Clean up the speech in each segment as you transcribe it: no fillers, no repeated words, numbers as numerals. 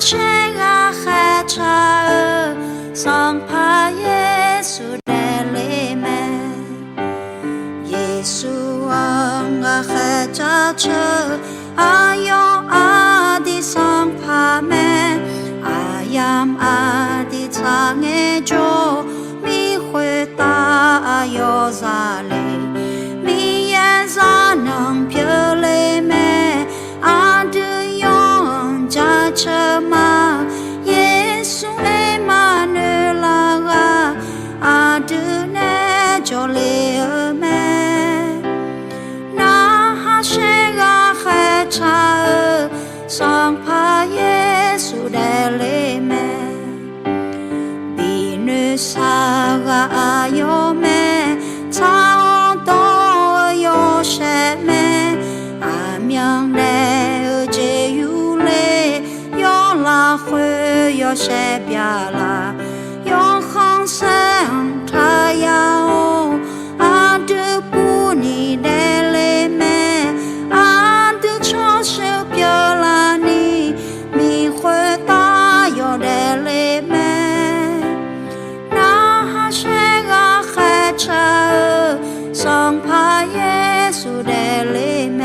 เชงาแค่ชาสองพระเยซูเดเลเมเยซูอังอาแค่จะเชอายองอาดิสองพระเมอายามอาดิทางเอโจมีขวตาอายอซาเลมีเยซานังเพียเลเมอาดูยองจะเชมาเยซูเอมาเนลากาอาดูเนโจเลเมนาฮาเชกาแค่ชาสองพระเยซูเดเลเมบีนุสากาอายเมทางโตโยเชเมอาเมียงเลเจยูเลยอลาเขยอเชเปียลายองคงเซงทายาโออาดูปูนีเดเลเมอาดูชอเชเปียลานีมีขวตายอเดเลเมนาฮาเชกาแค่ชาสองพระเยซูเดเลเม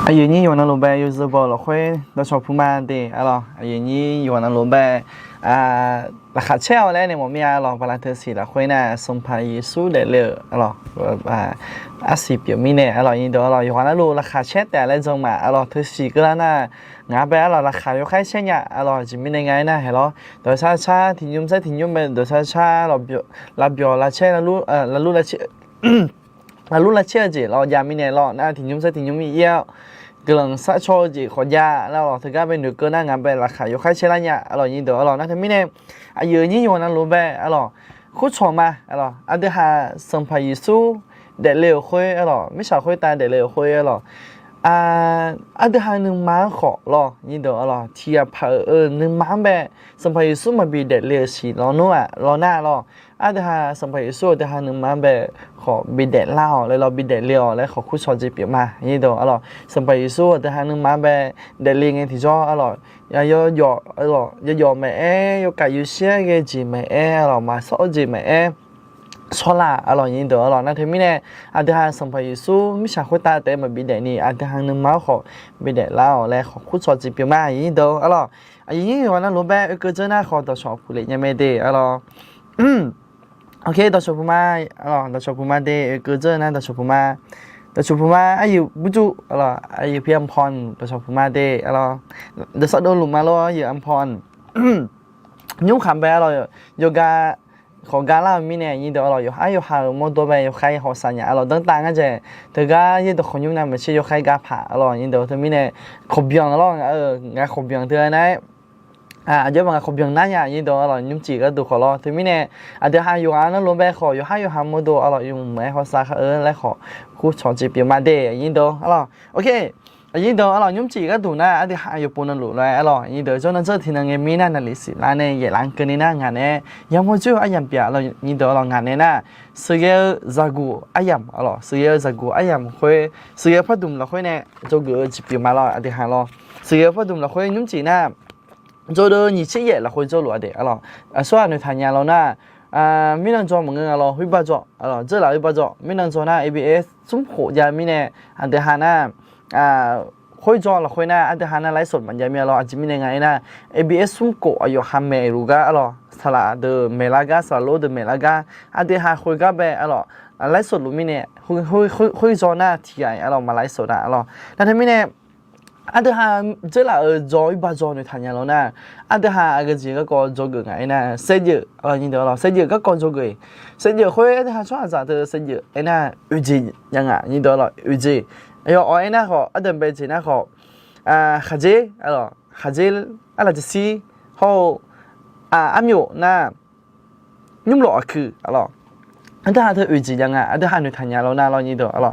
阿爷你用那萝卜有时包了会到小铺买的，啊咯，阿爷你用那萝卜ราคาเช่าแล้วเนี่ยผมมีอะไรพลังเธอสิละคุยน่ะสมภารยิสูเดลอะไรอาศิเปียมีเนี่ยอะไรยิ่งเดี๋ยวอะไรอยู่วันนั้นรู้ราคาเช่แต่อะไรจงมาอะไรเธอสิก็แล้วน่ะงานไปอะไรราคาอยู่แค่เช่นเนี่ยอะไรจะมีในไงนะเห็นหรอเดี๋ยวช้าทิ้งยุ่มใช่ทิ้งยุ่มไปเดี๋ยวช้าเราเบียวละเช่ละรู้ละเช่ละรู้ละเช่จีเรายามีเนี่ยเราน่ะทิ้งยุ่มใช่ทิ้งยุ่มมีเยอะกำลังสักโชว์จีขอยาแล้วเราถึงก็เป็นหนึ่งก็น่างานไปราคาอยู่แค่เช่นเนี่ยอะไรยิ่งเดี๋ยวอะไรนะทำไมเนี่ยอายุยิ่งอยู่นั้นรู้ไหมอะไรคู่ชมมาอะไรอันเดียหาสัมภาระสู้เด็กเลี้ยวคุยอะไรไม่ใช่คุยตาเด็กเลี้ยวคุยอะไรอันเดียหาหนึ่งม้าขอหรอยิ่งเดี๋ยวอะไรที่จะพาหนึ่งม้าแบบสัมภาระสู้มาบีเด็กเลี้ยวสิเราโน่เราหน้าหรออันเดียหาสัมภาระสู้เดียหาหนึ่งม้าแบบขอบีเด็กเล่าแล้วเราบีเด็กเลี้ยวแล้วขอคู่ชมจีเปียมายิ่งเดี๋ยวอะไรสัมภาระสู้เดียหาหนึ่งม้าแบบเด็กเลี้ยงที่จ่ออะไร要买要改有些个字买了嘛少字买错啦人得了那天面呢เดี๋ยวสัมภาระสู้ไม่ใช่คนตาแต่มาบิดนี่เดี๋ยวนึงมาขอบิดแล้วแล้วขอคู่ชอบจีบมายิ่งเดี๋ยวยิ่งวันนั้นรู้ไหมก็จะน่าขอต่อชอบผู้เล่นยังไม่ได้โอเคต่อชอบผู้มาต่อชอบผู้มาได้ก็จะน่าต่อชอบผู้มาแต่ชมพูมาอายุบุจุอะไรอายุเพียงพรแต่ชมพูมาเดอะไรเดี๋ยวสักโดนหลุมมาแล้วอายุอัมพรยุ่งขำไปอะไรโยกาของการเล่ามีเนี่ยยิ่งเดี๋ยวอะไรอยู่อายุหาโมตัวไปอยู่ใครหัวสัญญาอะไรต่างๆก็จะแต่ก็ยิ่งตัวคนยุ่งนั้นไม่ใช่อยู่ใครกาผ่าอะไรยิ่งเดี๋ยวเธอมีเนี่ยขบยังอะไรงานขบยังเธอไหนเดี๋ยวบางคนยังนั่งอย่างนี้ตัวอะไรยุ่งจีก็ดูขอรอถึงมิเนี่ยเดี๋ยวหาอยู่อันนั้นลงไปขออยู่หาอยู่หาโมดูอะไรอยู่ไม่ขอสักแล้วขอคู่ชอบจีบมาเดย์ยิ่งตัวอะไรโอเคยิ่งตัวอะไรยุ่งจีก็ดูนะเดี๋ยวหาอยู่ปุ่นนั่นหลุดเลยอะไรยิ่งตัวจนนั้นเจอที่นั่งเงมีนั่นนั่นลิสิร้านเนี่ยยังหลังเกินนี่นะงานเนี่ยยังไม่จู่ยังเปียเรายิ่งตัวเรางานเนี่ยนะซื้อจากกูยังอะไรซื้อจากกูยังคุยซื้อพัดดุมเราคุยเนี่ยจะกูจีบมาเราเดี๋ยวหาเราซื้อพัดดุมเราคุยยุ่งจีนะ做的你吃也了会做罗的，虽然你谈年了呢，没能做么个了会不做，这了会不做，没能做呢 ABS 中火家没呢，แต่หานะ会做了会呢，แต่หานะไลฟ์สดมันยังมี了，จะมียังไงนะ ABS 中国有还没รู้个สละเดเมลากาสละโลเดเมลากาแต่หาคุยกับแบบไลฟ์สดรู้มีเนี่ยคุย做นะที่ไอ้มาไลฟ์สดแล้วทำไมเนี่ยเดี๋ยวหาเจ้าละจอยบ้าจอยในทางยาแล้วนะเดี๋ยวหาก็จีก็จอยไงนะเสียเยอะยิ่งเดี๋ยวเสียเยอะก็จอยเสียเยอะคุยเดี๋ยวหาช่วงอาจจะเสียเยอะนะอุจิยังไงยิ่งเดี๋ยวอุจิไอ้นะเขาเดี๋ยวไปจีนะเขาข้าเจ้ข้าเจ้อะไรจะซีเขาอามิโอนะยุ่งหลอกคือ อันที่หาเธออื่นจียังอ่ะอันที่หาหนูทันยาเราหน้าเรายี่ตัวอ๋อ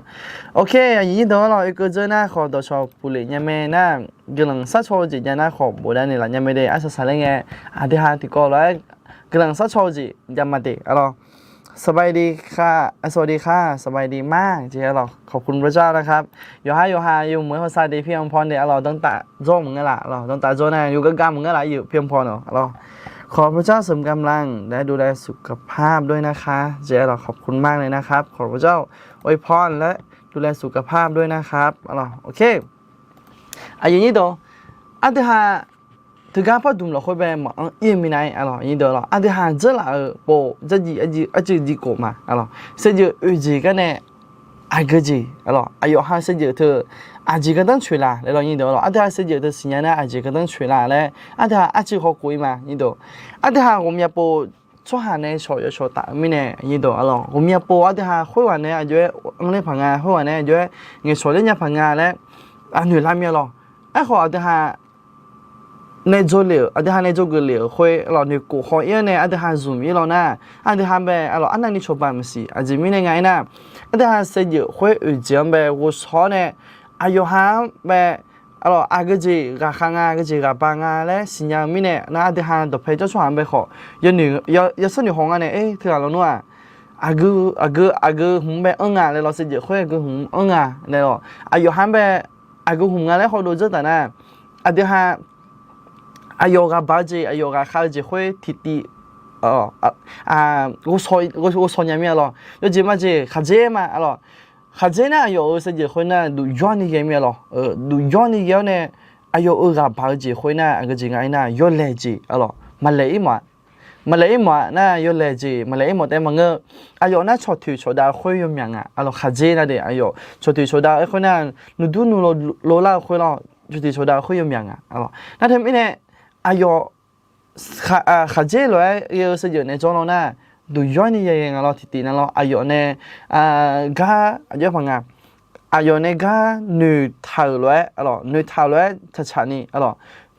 โอเคยี่ตัวเราเอกเจอหน้าขอตัวชอบผู้เลี้ยงแม่หน้ากำลังสัชโชจีหน้าขอบุได้เนี่ยละยังไม่ได้อาศัยอะไรเงี้ยอันที่หาที่ก็เลยกำลังสัชโชจียังมาเด็กอ๋อสบายดีค่ะสวัสดีค่ะสบายดีมากจีอ๋อขอบคุณพระเจ้านะครับอยู่อยู่เหมือนภาษาดีเพียงพอเนี่ยอ๋อตั้งแต่โจ้มึงไงล่ะอ๋อตั้งแต่โจ้เนี่ยอยู่กับกำมึงไงล่ะอยู่เพียงพอเนาะอ๋อขอพระเจ้าเสริมกำลังและดูแลสุขภาพด้วยนะคะเจ๊เราขอบคุณมากเลยนะครับขอพระเจ้าอวยพรและดูแลสุขภาพด้วยนะครับโอเคอย่างนี้ตัวอันที่ห้าถึงการพัฒนาเราค่อยไปมองยิ่งมีไหนอย่างนี้ตัวอันที่ห้าเจ้าละโปจะจีโกมาเสียอยู่จีกันเนี่ยอาเกจีอายุห้าเสียเธออาจีก็ต้องช่วยละแล้วอย่างนี้ตัวอันที่ห้าเสียเธอสิ่งนี้อาจีก็ต้องช่วยละแล้วอันที่ห้าอาจีเขาคุยมาอย่างนี้ตัวอันที่ห้า我们要不做下呢小打面呢，印度我们要播啊，等下会玩呢，就我们朋友会玩呢，就你说的人家朋友呢，女拉面咯，好等下你做了，等下你做个了会，你过好一呢，等下做米了呢，等下呗，安那你说办么事，这面呢ไง呢，等下是有会这样呗，我说呢，有下呗。อาก็จีกับข้างก็จีกับปังและสิ่งอย่างนี้เนี่ยนะที่หาตัวเพจจะช่วยหาไปขอยันหนึ่งยันส่วนหนึ่งของอันเนี่ยเธอเราหนูอากูหุ่นแบบเลยเราเสียค่อยกูหุ่นเลยหรออยู่หันแบบกูหุ่นแล้วเขาดูจะแต่น่ะที่หาอยู่กับบาจีอยู่กับข้าจีค่อยทิกูสอนยังไม่หรอจีมาจีข้าจีมาข้าเจ้าเนี่ยอยู่เสียคนน่ะดูย้อนนี่ยังไม่หรอดูย้อนนี่ยังเนี่ยอยู่กับบาจีคนน่ะก็จริงไงน่ะย้อนเลยจีมาเลยมาน่ะย้อนเลยจีมาเลยมาแต่มันก็อยู่น่ะชดถือชดาคุยยุ่งยังข้าเจ้าน่ะเดี๋ยวชดถือชดาคนน่ะนูโลล่าคุยเราชดถือชดาคุยยุ่งยังนั่นทำให้เนี่ยอยู่ข้าเจ้าเลยอยู่เสียในจอเราน่ะดูย้อนนี่ยังทีนั่นอายุเนี่ยก็อายุพังอายุเนี่ยก็นูเท่าเลยนูเท่าเลยทัชนี่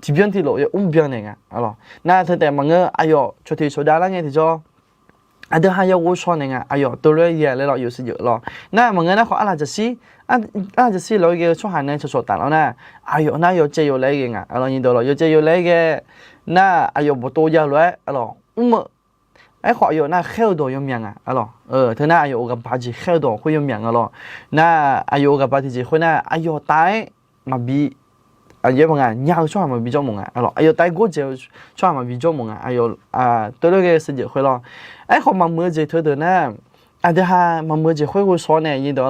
ที่เบียนที่โลยเบียนเนี่ยน่าแต่มันก็อายุชุดที่ชุดอะไรเงี้ยที่จอเดี๋ยวหายวัวชนเนี่ยอายุตัวเลยเยอะเลยอยู่สิเยอะน่ามันก็น่าขออะไรจะสิจะสิเราเกี่ยวช่วงหันเนี่ยชุดต่างแล้วน่ะอายุน่าอยู่เจอยู่เลยเงี้ยนี่ตัวอยู่เจอยู่เลยเงี้ยน่าอายุบ่โตเยอะเลยขออยู่น่าเข้าตัวยุ่งยังเธอน่าอายุกับบาจีเข้าตัวคุยยุ่งยังน่าอายุกับบาจีคนน่าอายุตายมาบีอายุพังยาวช่วงมาบีจมูกอายุตายกูเจอช่วงมาบีจมูกอายุตัวเล็กสิเยอะคนขอมาเมื่อเจอเธอน่ะเดี๋ยวมาเมื่อเจอคุยกูสอนเนี่ยยิ่งตัว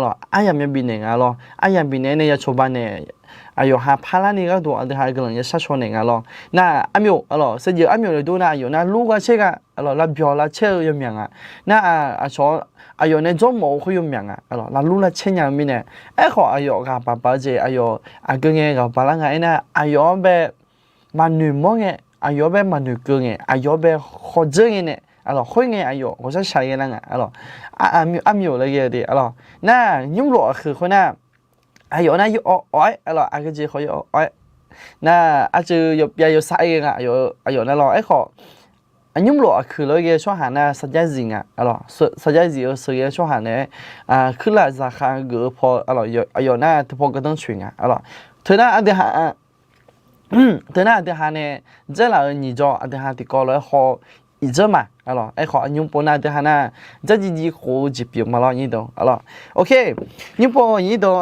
ยังไม่บินเนี่ยยังบินเนี่ยชาวบ้านเนี่ยอายุพารานี่ก็ตัวเดี๋ยวกำลังจะชักชวนเนี่ยน่ะอายุสิเยอะอายุเลยดูน่ะอายุน่ะลูกก็เชื่อรับยอรับเชื่อยังยังน่ะชอบอายุเนี่ยจมูกคุยยังยังรับลูกรับเชื่อยังมีเนี่ยขออายุกับป้าเจอายุก็เงี้ยกับป้าละไงน่ะอายุแบบมันหนุ่มเงี้ยอายุแบบมันหนุ่มเงี้ยอายุแบบขอเจอเนี่ยคุยเงี้ยอายุก็จะใช้ยังไงอายุเลยดีน่ะยุ่งหลอกคือคนน่ะอายุน่ะอยู่อ้อยก็จะเขาอยู่อ้อยน่ะอาจจะอยู่สายเองอายุน่ะขอยุ่งหลอกคือเลยช่วงหันน่ะสัญญาจริงสัญญาจริงคือช่วงหันเนี่ยคือละราคาเกือบพออายุน่ะทุกคนก็ต้องช่วยเธอน่ะเดี๋ยวเนี่ยเจ้าเราหนีจอเดี๋ยวที่ก่อนเลยขออีเจ้ามาขอยุ่งปนน่ะเดี๋ยวน่ะจะจีขอจีบมาแล้วนี่ตัวโอเคยุ่งปนนี่ตัว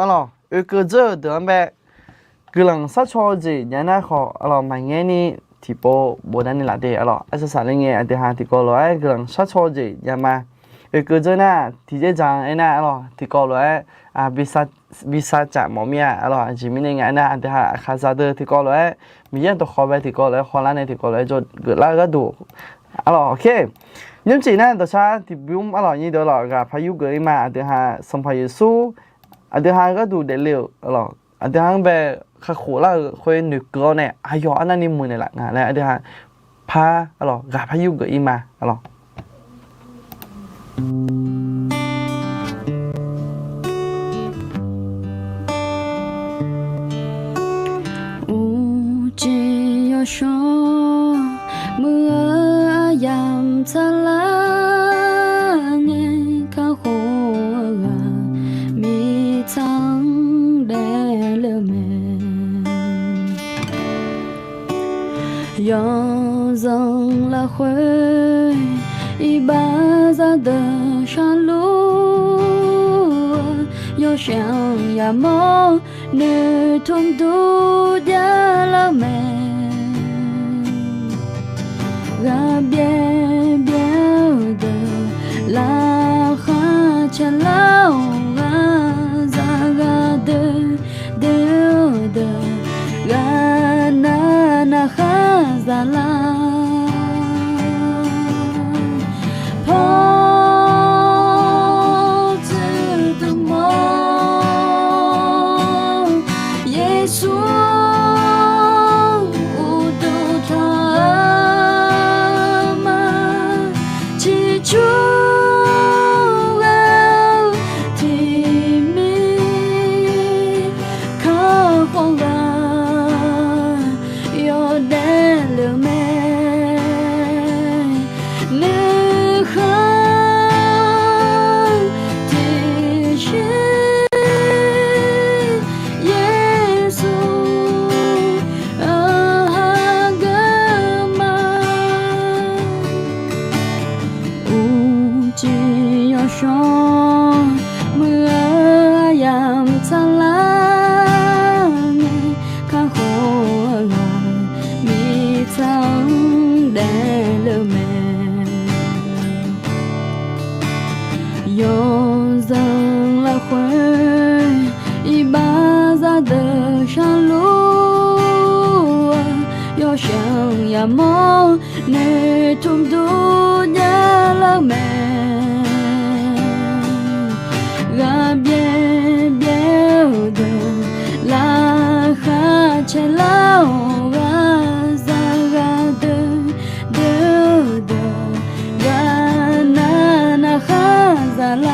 ก็เจอเดินแบบกำลังสัชโจียันน่ะขอมาเงี้ยนี่ที่พอบนนั้นนี่แหละเดี๋ยวสารเงี้ยเดี๋ยวที่ก็เลยกำลังสัชโจียันมาก็เจอน่ะที่จะจังน่ะที่ก็เลยวิสาจักหมอเมียจีมินเงี้ยน่ะเดี๋ยวข้าจะเดินที่ก็เลยมีอย่างตัวขอไปที่ก็เลยขอร้านที่ก็เลยจดเกิดแล้วก็ดูโอเคยังจีน่ะตัวชาที่บิวนี่เดี๋ยวกับพายุเกิดมาเดี๋ยวสัมภาระสู้เดี๋ยวก็ดูเดี๋ยวเดี๋ยวแบบข้าขวแล้วคุยหนึ่งก็เนี่ยอายุอันนั้นนี่มือเนี่ยแหละงานแล้วเดี๋ยวพากับพายุเกิดมา说เมื่อยามจะลาไง要让了会一把扎的山路，要想呀梦你同度掉了没？个别别的拉哈前老啊，咋个的个那哈咋啦？梦你同度nhà了没？个别别的拉哈切老啊，咋个的个那哈咋啦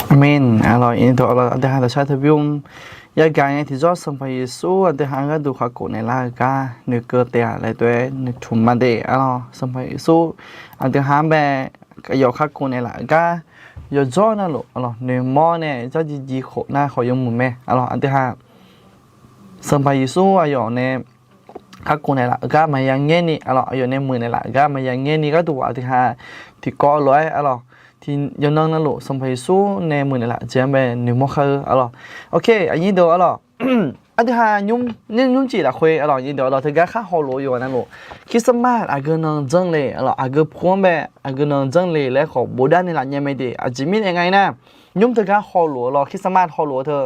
？Amin. Alors, ini tu Allah ada hal saya terbiung. Ya gaya thì do sampai Yesus ada hal tu aku ni lah ka ni kerja lai tu ni cuma de. Alors, sampai Yesus ada hal be yo aku ni lah ka yo do na lo. Alors, ni mo ni do ji khổ na khổ yung mồm me. Alors, ada hal sampai Yesus ayo ni aku ni lah ka mà yang nghe ni. Alors, ayo ni mười ni lah ka mà yang nghe ni ka tu ada hal thì có lỗi. Alors ที่ยนนั่นโลสมภัยสู้ในมือนี่ละเจียมไปหนึ่งโมคืออะไรโอเคอันนี้เดี๋ยวอะไรอันที่ห้ายุ่มจีละคุยอะไรนี่เดี๋ยวเราถึงกับข้าฮอลโลอยู่นั่นโลคริสต์มาสอาเกนังจังเลยอะไรอาเกพวงไปอาเกนังจังเลยแล้วขอบูดานี่ละยังไม่ดีอาจิมินยังไงนะยุ่มถึงกับฮอลโลเราคริสต์มาสฮอลโลเธอ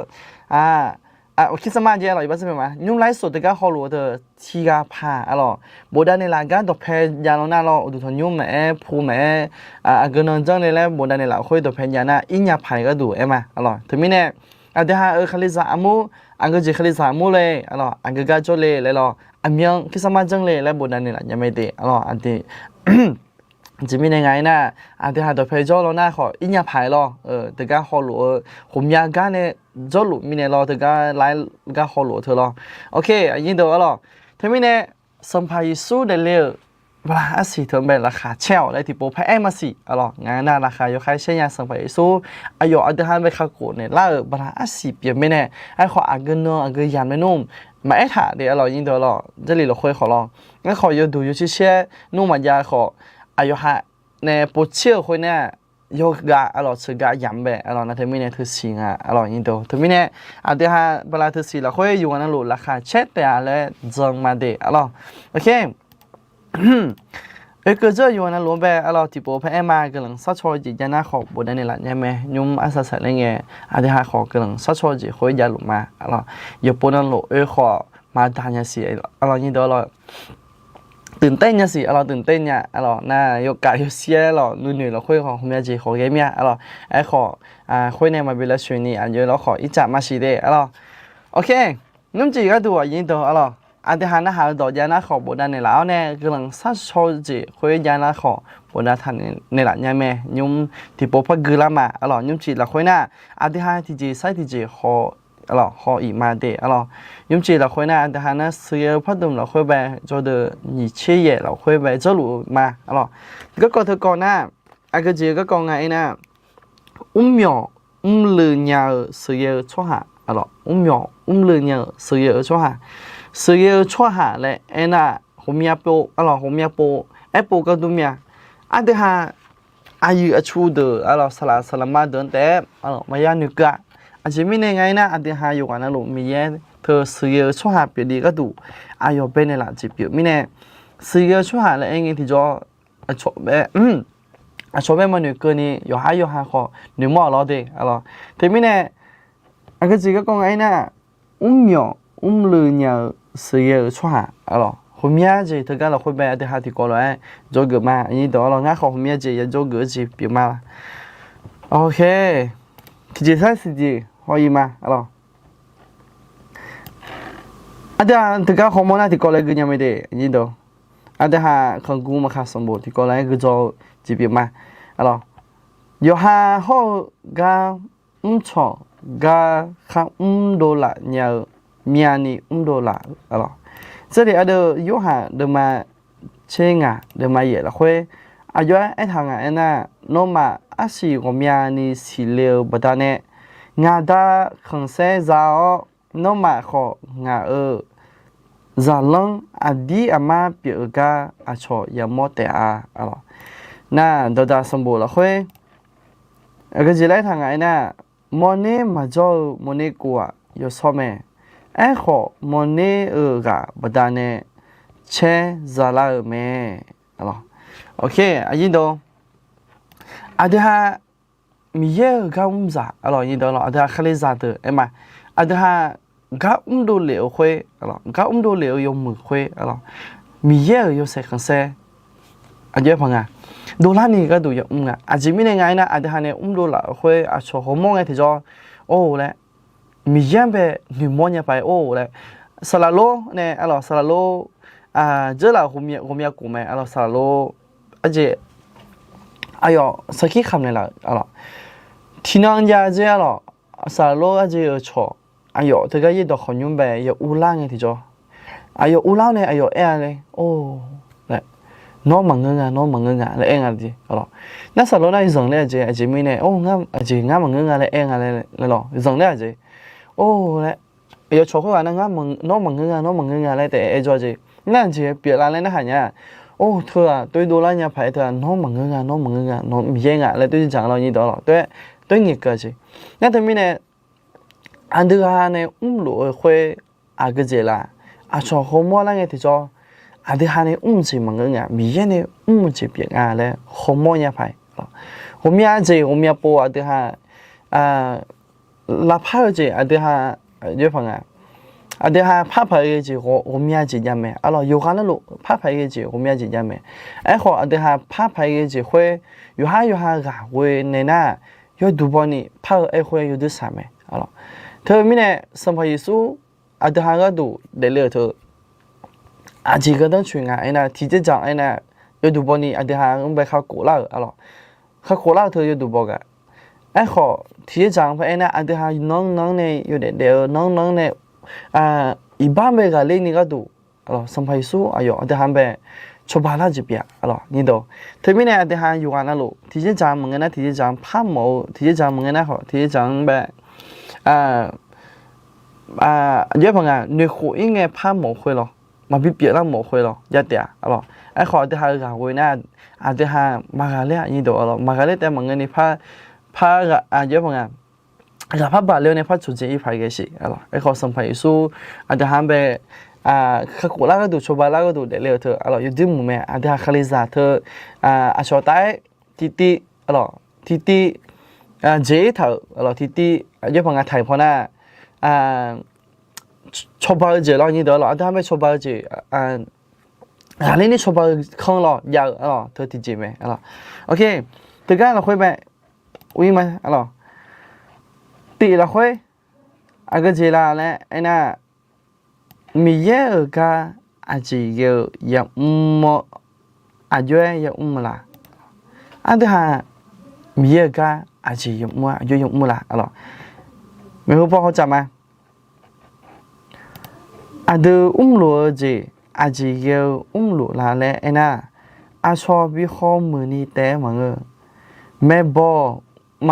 คริสต์มาสเยอะหรออีบ้าใช่ไหมยุ่มไลฟ์สดถึงกับฮอลโลเธอที่กับผ้าอะไรบูดานี่ละกันตัวเพยยาลน่าเราดูทนยุ่มแม่พูแม่อาเกนังจังเลยแล้วบูดานี่ละคุยตัวเพยยาน่าอินยาไผ่ก็ดูอะไรอะไรถึงมิเนี่ยอันที่ห้าคลิซ่าอามูอันก็จะคลิสามูเลยอะไรอันก็กาโจเลยเลยล่ะอันยังคิดสมาจังเลยแล้วบุญนั่นนี่แหละยังไม่ดีอะไรอันที่จะมียังไงนะอันที่หาตัวเพจจอแล้วนะขออินยาภายล่ะแต่ก็ขอหลัวผมอยากกันเนี่ยจอหลุมีเนี่ยล่ะแต่ก็ไล่ก็ขอหลัวเธอล่ะโอเคอันนี้เดี๋ยวอะไรถ้ามีเนี่ยสัมภาระสู้ได้เลยเวลาอาศัยถึงเป็นราคาเช่าเลยที่โปรแพงมาสิอะไรงานน่ะราคาอยู่ใครเช่นยาสัมภาระสู้อายุอันที่หันไปข้างกูเนี่ยล่าเวลาอาศัยเปลี่ยนไม่แน่ไอ้ขออันเงินเนาะอันเงินยันไม่นุ่มมาไอ้ถ่าเดี๋ยวเรายิงเดี๋ยวเราจะหลีเราคุยขอลองงั้นขออยู่ดูอยู่เชี่ยนุ่มมันยาขออายุฮะในโปรเชื่อคนเนี่ยยกกะอะไรซื้อกะยำแบบอะไรนะที่มีเนี่ยถือสิงอ่ะอะไรยิงเดียวที่มีเนี่ยอันที่ฮะเวลาถือสิเราคุยอยู่กันนั่นหลุดราคาเช็ดแต่อะไรจังมาเดี๋ยวอะไรโอเคก็จะอยู่นะล้วนไปเราที่ปุ๊บให้มากำลังสัชชจิตนาขอบบนนี้แหละใช่ไหมยุ่มอาศัยอะไรเงี้ยอาจจะหาขอกำลังสัชชจิตคุยยาหลุมมาเราอยู่บนนั้นหลุขอมาทานยาสีเรานี่เดี๋ยวเราตื่นเต้นยาสีเราตื่นเต้นเนี่ยเราน่ายกกายเสียเราหนุ่ยเราคุยของคุณยาจีขอเกมเนี่ยเราไอ้ขอคุยในมาเวลาช่วยนี่อันเยอะเราขออีจับมาสีเด้เราโอเคนุ่มจีก็ดูยินดีเราอันที่หาหน้าหาดอกยานาขอบนในแล้วเนี่ยกำลังสัชชจิคุยยานาขอบนทันในหลังยังแม่ยุ่มที่ปพักกุลามายุ่มจีละคุยหน้าอันที่หาที่จีใส่ที่จีขอขออีมาเดยุ่มจีละคุยหน้าอันที่หาหน้าเสียพัดดุมละคุยไปจอเดนี่เชี่ยละคุยไปจะหลุมาก็กอเธอก่อนหน้าอันก็จีก็กองไงนะ秒ลือเนี่ยเสียชั่วหา秒ลือเนี่ยเสียชั่วหา所以错下来，哎那后面包，后面包，哎包个多面，啊的哈，啊有出的，萨拉马等待，没有那个，前面那个呢，啊的哈有个那路没耶，他所以错下别的个多，有别的垃圾别，没呢，所以错下来，哎个提着，错呗，错呗么那个呢，有下好，你莫老的，对没呢，个这个讲哎呢，5秒ลือเนี่ยเสียชั่วหาผมอยากจะถ้าเราคุยไปที่หาที่ก่อนเลยโจเกิดมาอันนี้เดี๋ยวเราง่ายขอผมอยากจะโจเกิดจีเปลี่ยนมาโอเคที่จะใช้สิ่งที่พอยี่มาอันเดียวถ้าเราขอมองหน้าที่ก่อนเลยก็ยังไม่ได้อันนี้เดี๋ยวอันเดียวหาของกูมาขาดสมบูรณ์ที่ก่อนเลยก็โจจีเปลี่ยนมาอยู่หาห้องก็ชอบก็ข้าโดละเนี่ยมีอันนี้โดละ这里有哈的嘛，钱啊的嘛也了会，有一趟那罗马是我们的饲料不大呢，的很少早，罗马好早冷的嘛别个错也没得那都打什么了会，个这来趟那莫呢嘛做莫呢过有什么？哎好，莫呢个不但呢，切咋啦没？OK，印度，的哈，米耶个啥印度的哈克里扎的，哎嘛，的哈个都流会，个都流有木会，米耶有谁很谁？เยอะพังโดลานี่ก็ดูเยอะจิมีในไงนะ的哈呢โดละ会ชอบมองไงที่จอโอ้แหละมีเยี่ยมไปหนึ่งม้วนยังไปโอ้เลยสลาโลเนี่ยสลาโลเจอแล้วผมมีกูไหมสลาโลเสักกี่คำเนี่ยละที่นั่งยาเจ้าสลาโลชอบแต่ก็ยิ่งดอกขยุ่มไปอูล่างไงที่จออูล่างเนี่ยเอเลยโอ้เลยน้องมังเงินเลยเองดินั่นสลาโลน่าจะสั่งเลยจิมีเนี่ยโอ้งั้นมังเงินเลยเองเลยสั่งเลยโอ้แล้วชอบเขาว่าน้องมังเงินเลยแต่จอจีนั่นจีเปลี่ยนอะไรนะฮะเนี่ยโ โอ้เธอตัวดูแลเนี่ยไปเธอน้องมังเงาน้องมังเงาน้องมีเงาแล้วตัวจังเรานี่ตัวหรอตัวเงี้ยก็ใช่งั้นแต่มีเนี่ยอันเดียวกันเนี่ยรู้คุยอาก็เจล่ะชอบหัวมอแล้วไงที่จออันเดียวกันเนี่ยจีมังเงามีเงี้ยจีเปียกอะไรหัวมอเนี่ยไปหัวมีอาจีหัวมีอาปูอันเดียวกันลาพายจีอันเดียวกันเยอะฟังอันเดียวกันพาพายจีหัวมีอาจียังไม่อยู่กันแล้วลูกพาพายจีหัวมีอาจียังไม่ขออันเดียวกันพาพายจีคุยอยู่หากันคุยในน่ะอยู่ดูบอนี่พาคุยอยู่ดูสามเธอมีเนี่ยสัมภาระสู้อันเดียวกันก็ดูเดี๋ยวเธออาจีก็ต้องช่วยงานน่ะที่จะจังน่ะอยู่ดูบอนี่อันเดียวกันไปเข้าโกล่าเข้าโกล่าเธออยู่ดูบอกขอที่จะจังไปน่ะอันเดียวกันน้องเนี่ยอยู่เดี๋ยวน้องเนี่ยอีบ้านเบกาเล่นี่ก็ดูสัมภาระสู้อันเดียวกันไปชอบบ้านละจีบนี่ดูเธอมีเนี่ยอันเดียวกันอยู่กันแล้วลูกที่จะจังมึงนะที่จะจังพาหมอที่จะจังมึงนะขอที่จะจังแบบเยอะพังในหัวยังไงพาหมอคุยหรอมาพิเศษแล้วหมอคุยหรอยัดเดียขอเดี๋ยวหาคุยนะเดี๋ยวหามากันเลยนี่ดูมากันเลยแต่มึงนี่พาเยอะพังพาบาเลียวเนี่ยพาจุดเจอีพายกันสิขอสัมภาระสู้เดี๋ยวหาแบบข้ากูล่าก็ดูชาวบ้านล่าก็ดูเดี๋ยวเลี้ยวเธออยู่ที่มุมเดี๋ยวหาคลิซ่าเธอชอบตายที่เจ๊เธอที่เยอะพังไทยพอน่ะชอบบ้านเจนี่เดี๋ยวเดี๋ยวหาไม่ชอบบ้านเจอะไรนี่ชอบบ้านข้างยาวเธอที่เจไหมโอเคถึงกันเราคุยไปวิ่งไหมตีเราคุยก็เจล่ะเนี่ยไอ้น่ะมีเยอะก็อาจจะเยอะยังอาจจะยังละอันเดียวมีเยอะก็อาจจะยังละไม่รู้พอเขาจำไหมอันเดียวรู้จีอาจจะยังรู้ละเลยไอ้น่ะชอบวิเคราะห์มือนี่แต่มังไม่บอกม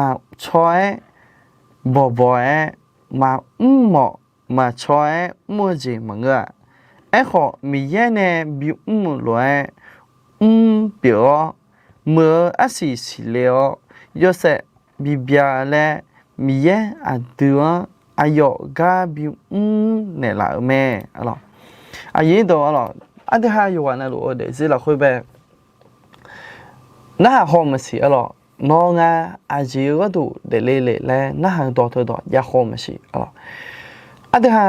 าช่วยบ่อยมามาช่วยมือจีมังขอมีเยอะเนี่ยบิเลยเปียวมือสิเลี้ยวยศบิบยาและมีเยอะอันเดียวยก็บิเนี่ยละแม่ยินดีอันที่ห้าอยู่วันนั้นรู้เดี๋ยวสิเราคุยแบบน่าหอมสิน้องอาจีก็ดูเดลเล่และน่าตัวเธอดอยากหอมสิอันที่ห้า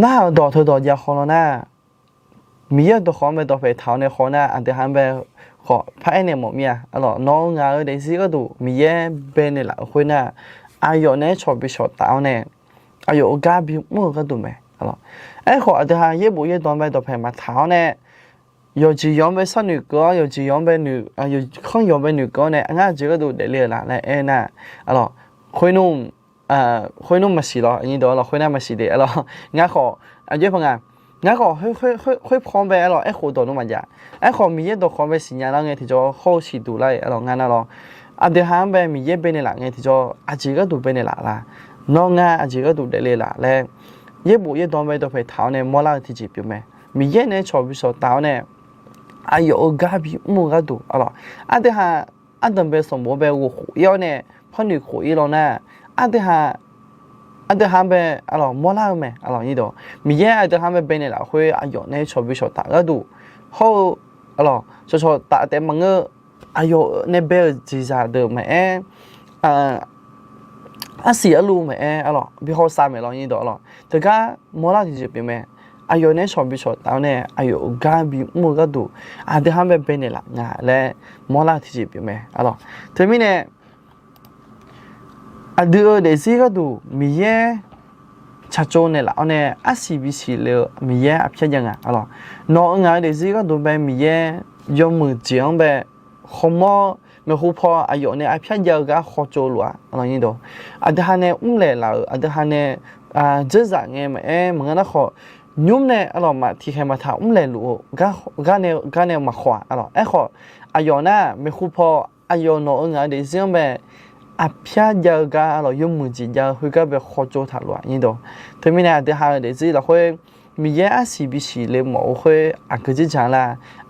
น่าตัวเธอดอยากหอมนะมีเยอะตัวหอมไปตัวไปเท้าในหอมนะอันที่ห้าแบบขอพระเนี่ยหมดเมียน้องเดี๋ยวสิก็ดูมีเยอะเป็นเนี่ยละคุยนะเนี่ยชอบไปชอบเท้าเนี่ยกาบิมือก็ดูไหมขออันที่ห้าเยอะบุเยอะตัวไปตัวไปมาเท้าเนี่ย有几样被少女歌，有几样被有很样被女歌呢？俺这个都得练啦，来那，会弄没事了，你到了会那没事的，俺好有朋友，俺好会旁边好多弄么家，好米也都旁边新年了，俺提着好许多来，俺对旁边米也被你啦，俺提着这个都被你啦，俺这个都得练啦，来，也不也当被都被淘呢，没啦提起表没，米也呢超比少淘呢。กาบิมูก็ดูอันเดียวอันเดิมเป็นสมบูรณ์แบบหัวยาวเนี่ยพอหนึ่งหัวอีแล้วนะอันเดียวเป็นมอลาไหมนี่ดูมีเยอะอันเดียวเป็นเนี่ยละคุยเนี่ยชอบวิชาตาก็ดูเขาชอบตาแต่มังเนี่ยเบลจีจ่าเดิมไหมเสียรู้ไหมพี่เขาสามไหมนี่ดูแต่ก็มอลาที่จะเป็นไหมเนี่ยชอบไปชอบตาเนี่ยกาบิมูก็ดูเดี๋ยวเป็นเนี่ยละและมอลาที่จีบอยู่ไหมเธอมีเนี่ยเดี๋ยวสิก็ดูมีเยอะชัดโจนเนี่ยละเนี่ยCBCเลยมีเยอะพิจารณาน้องเดี๋ยวสิก็ดูแบบมีเยอะยอมมือเจียงแบบขโมยไม่รู้พอเนี่ยพิจารณาก็ขอโจลัวนี่ดูเดี๋ยวเนี่ยเลยละเดี๋ยวเนี่ยเจอจากเงี้ยมึงนะขอยุ่มเนี่ยมาที่ใครมาถามเลยรู้ก็เนี่ยมาขวาขอน่ะไม่รู้พอน้องเดี๋ยวสิแบบพิจารณาก็ยุ่มมือจีนจะคุยกับแบบขอโจทย์ถามนี่ดูถึงมีเนี่ยเดี๋ยวสิเราคุย มีเยอะสิบิสิเลยหมอคุยอ่ะก็จะจังละ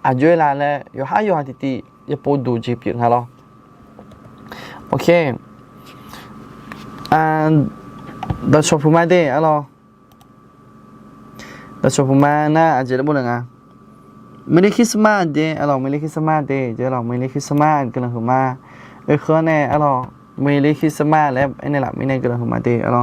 อ่ะเยอะละเลยอยู่หาติอย่าปวดดูจีบอย่างฮะล่ะโอเคดชพูมาเด้อะไรดชพูมาน่าอาจจะได้บุญงาไม่ได้คริสต์มาสเด้อะไรไม่ได้คริสต์มาสเด้เจ้าเราไม่ได้คริสต์มาสกันเลยมาคือเนี่ยอะไรไม่ได้คริสต์มาสแล้วไอ้นี่แหละไม่ได้กันเลยมาเด้อะไร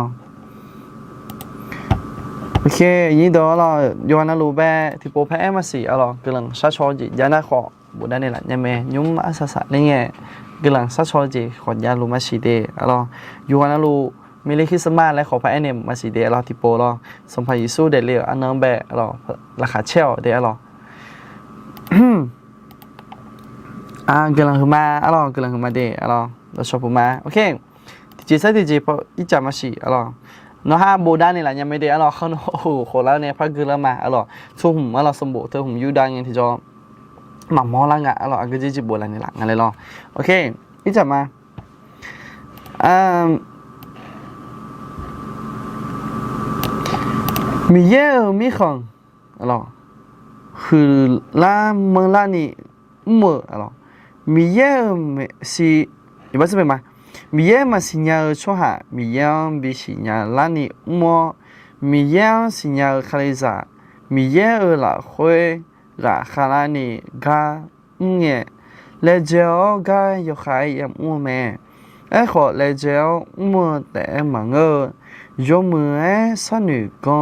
โอเคยี่ดออะไรย้อนรู้แบบที่โปรแพร์มาสิอะไรกันเลยชาชอจียานาขอบุญได้เนี่ยแหละยังไม่ยุ่งอาสาเนี่ย กำลังซักชอจีขอญาลูมาสีเดอะไรยูฮานาลูมิเลคิสมาและขอพระเอเนมมาสีเดอะไรที่โปรสมภารยิสูเดลีอันนั้นแบบอะไรราคาเช่าเดอะไรกำลังขึ้นมาอะไรกำลังขึ้นมาเดอะไรเราชอบมาโอเคที่จีที่จีพออีจามาสีอะไรน้องฮาโบด้านนี่แหละยังไม่เดอะไรเขาโอ้โหขอแล้วเนี่ยพักคือแล้วมาอะไรทุ่มอะไรสมบูรณ์เธอผมยูดังยังที่จอหม่ำมอลังอ่ะเราก็จะจีบอะไรนี่แหละงั้นเลยรอโอเคนี่จะมามีเยอะมีของอะไรคือละเมื่อละนี่เมื่ออะไรมีเยอะสิอีกว่าจะเป็นมามีเยอะมาสิญญาชัวหามีเยอะบิสิญญาละนี่เมื่อมีเยอะสิญญาคาลิซามีเยอะละคุยละคาลานี่กาเนี่ยเลเจลกาอยู่ขายยังมั่วแม่ขอเลเจลมั่วแต่มังยกมือสนุกก็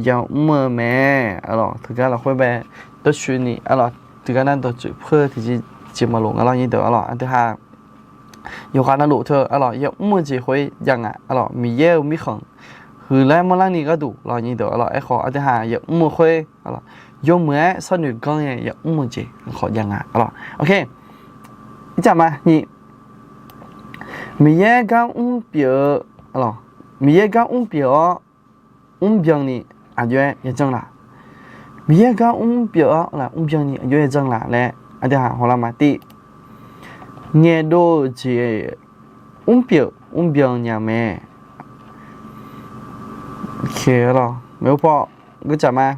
ยังมั่วแม่ทุกอย่างเราคุยแบบตัวชุดนี้ทุกอย่างนั้นตัวจุดเพื่อที่จะจิมาลงยี่เดียวอันที่ห้าอยู่ขนาดรู้เธอยังมั่วจีคุยยังมีเยอะมีของคือแล้วเมื่อไรนี่ก็ดูยี่เดียวขออันที่ห้ายังมั่วคุยยกมือสนุกก็ยังมั่วจีขอยังโอเค你讲嘛？你每一个表每一个表呢，月也挣了。每一个表呢，月也挣了嘞。对哈，好了嘛？第年度节表呢没？OK了，没有跑，我讲嘛？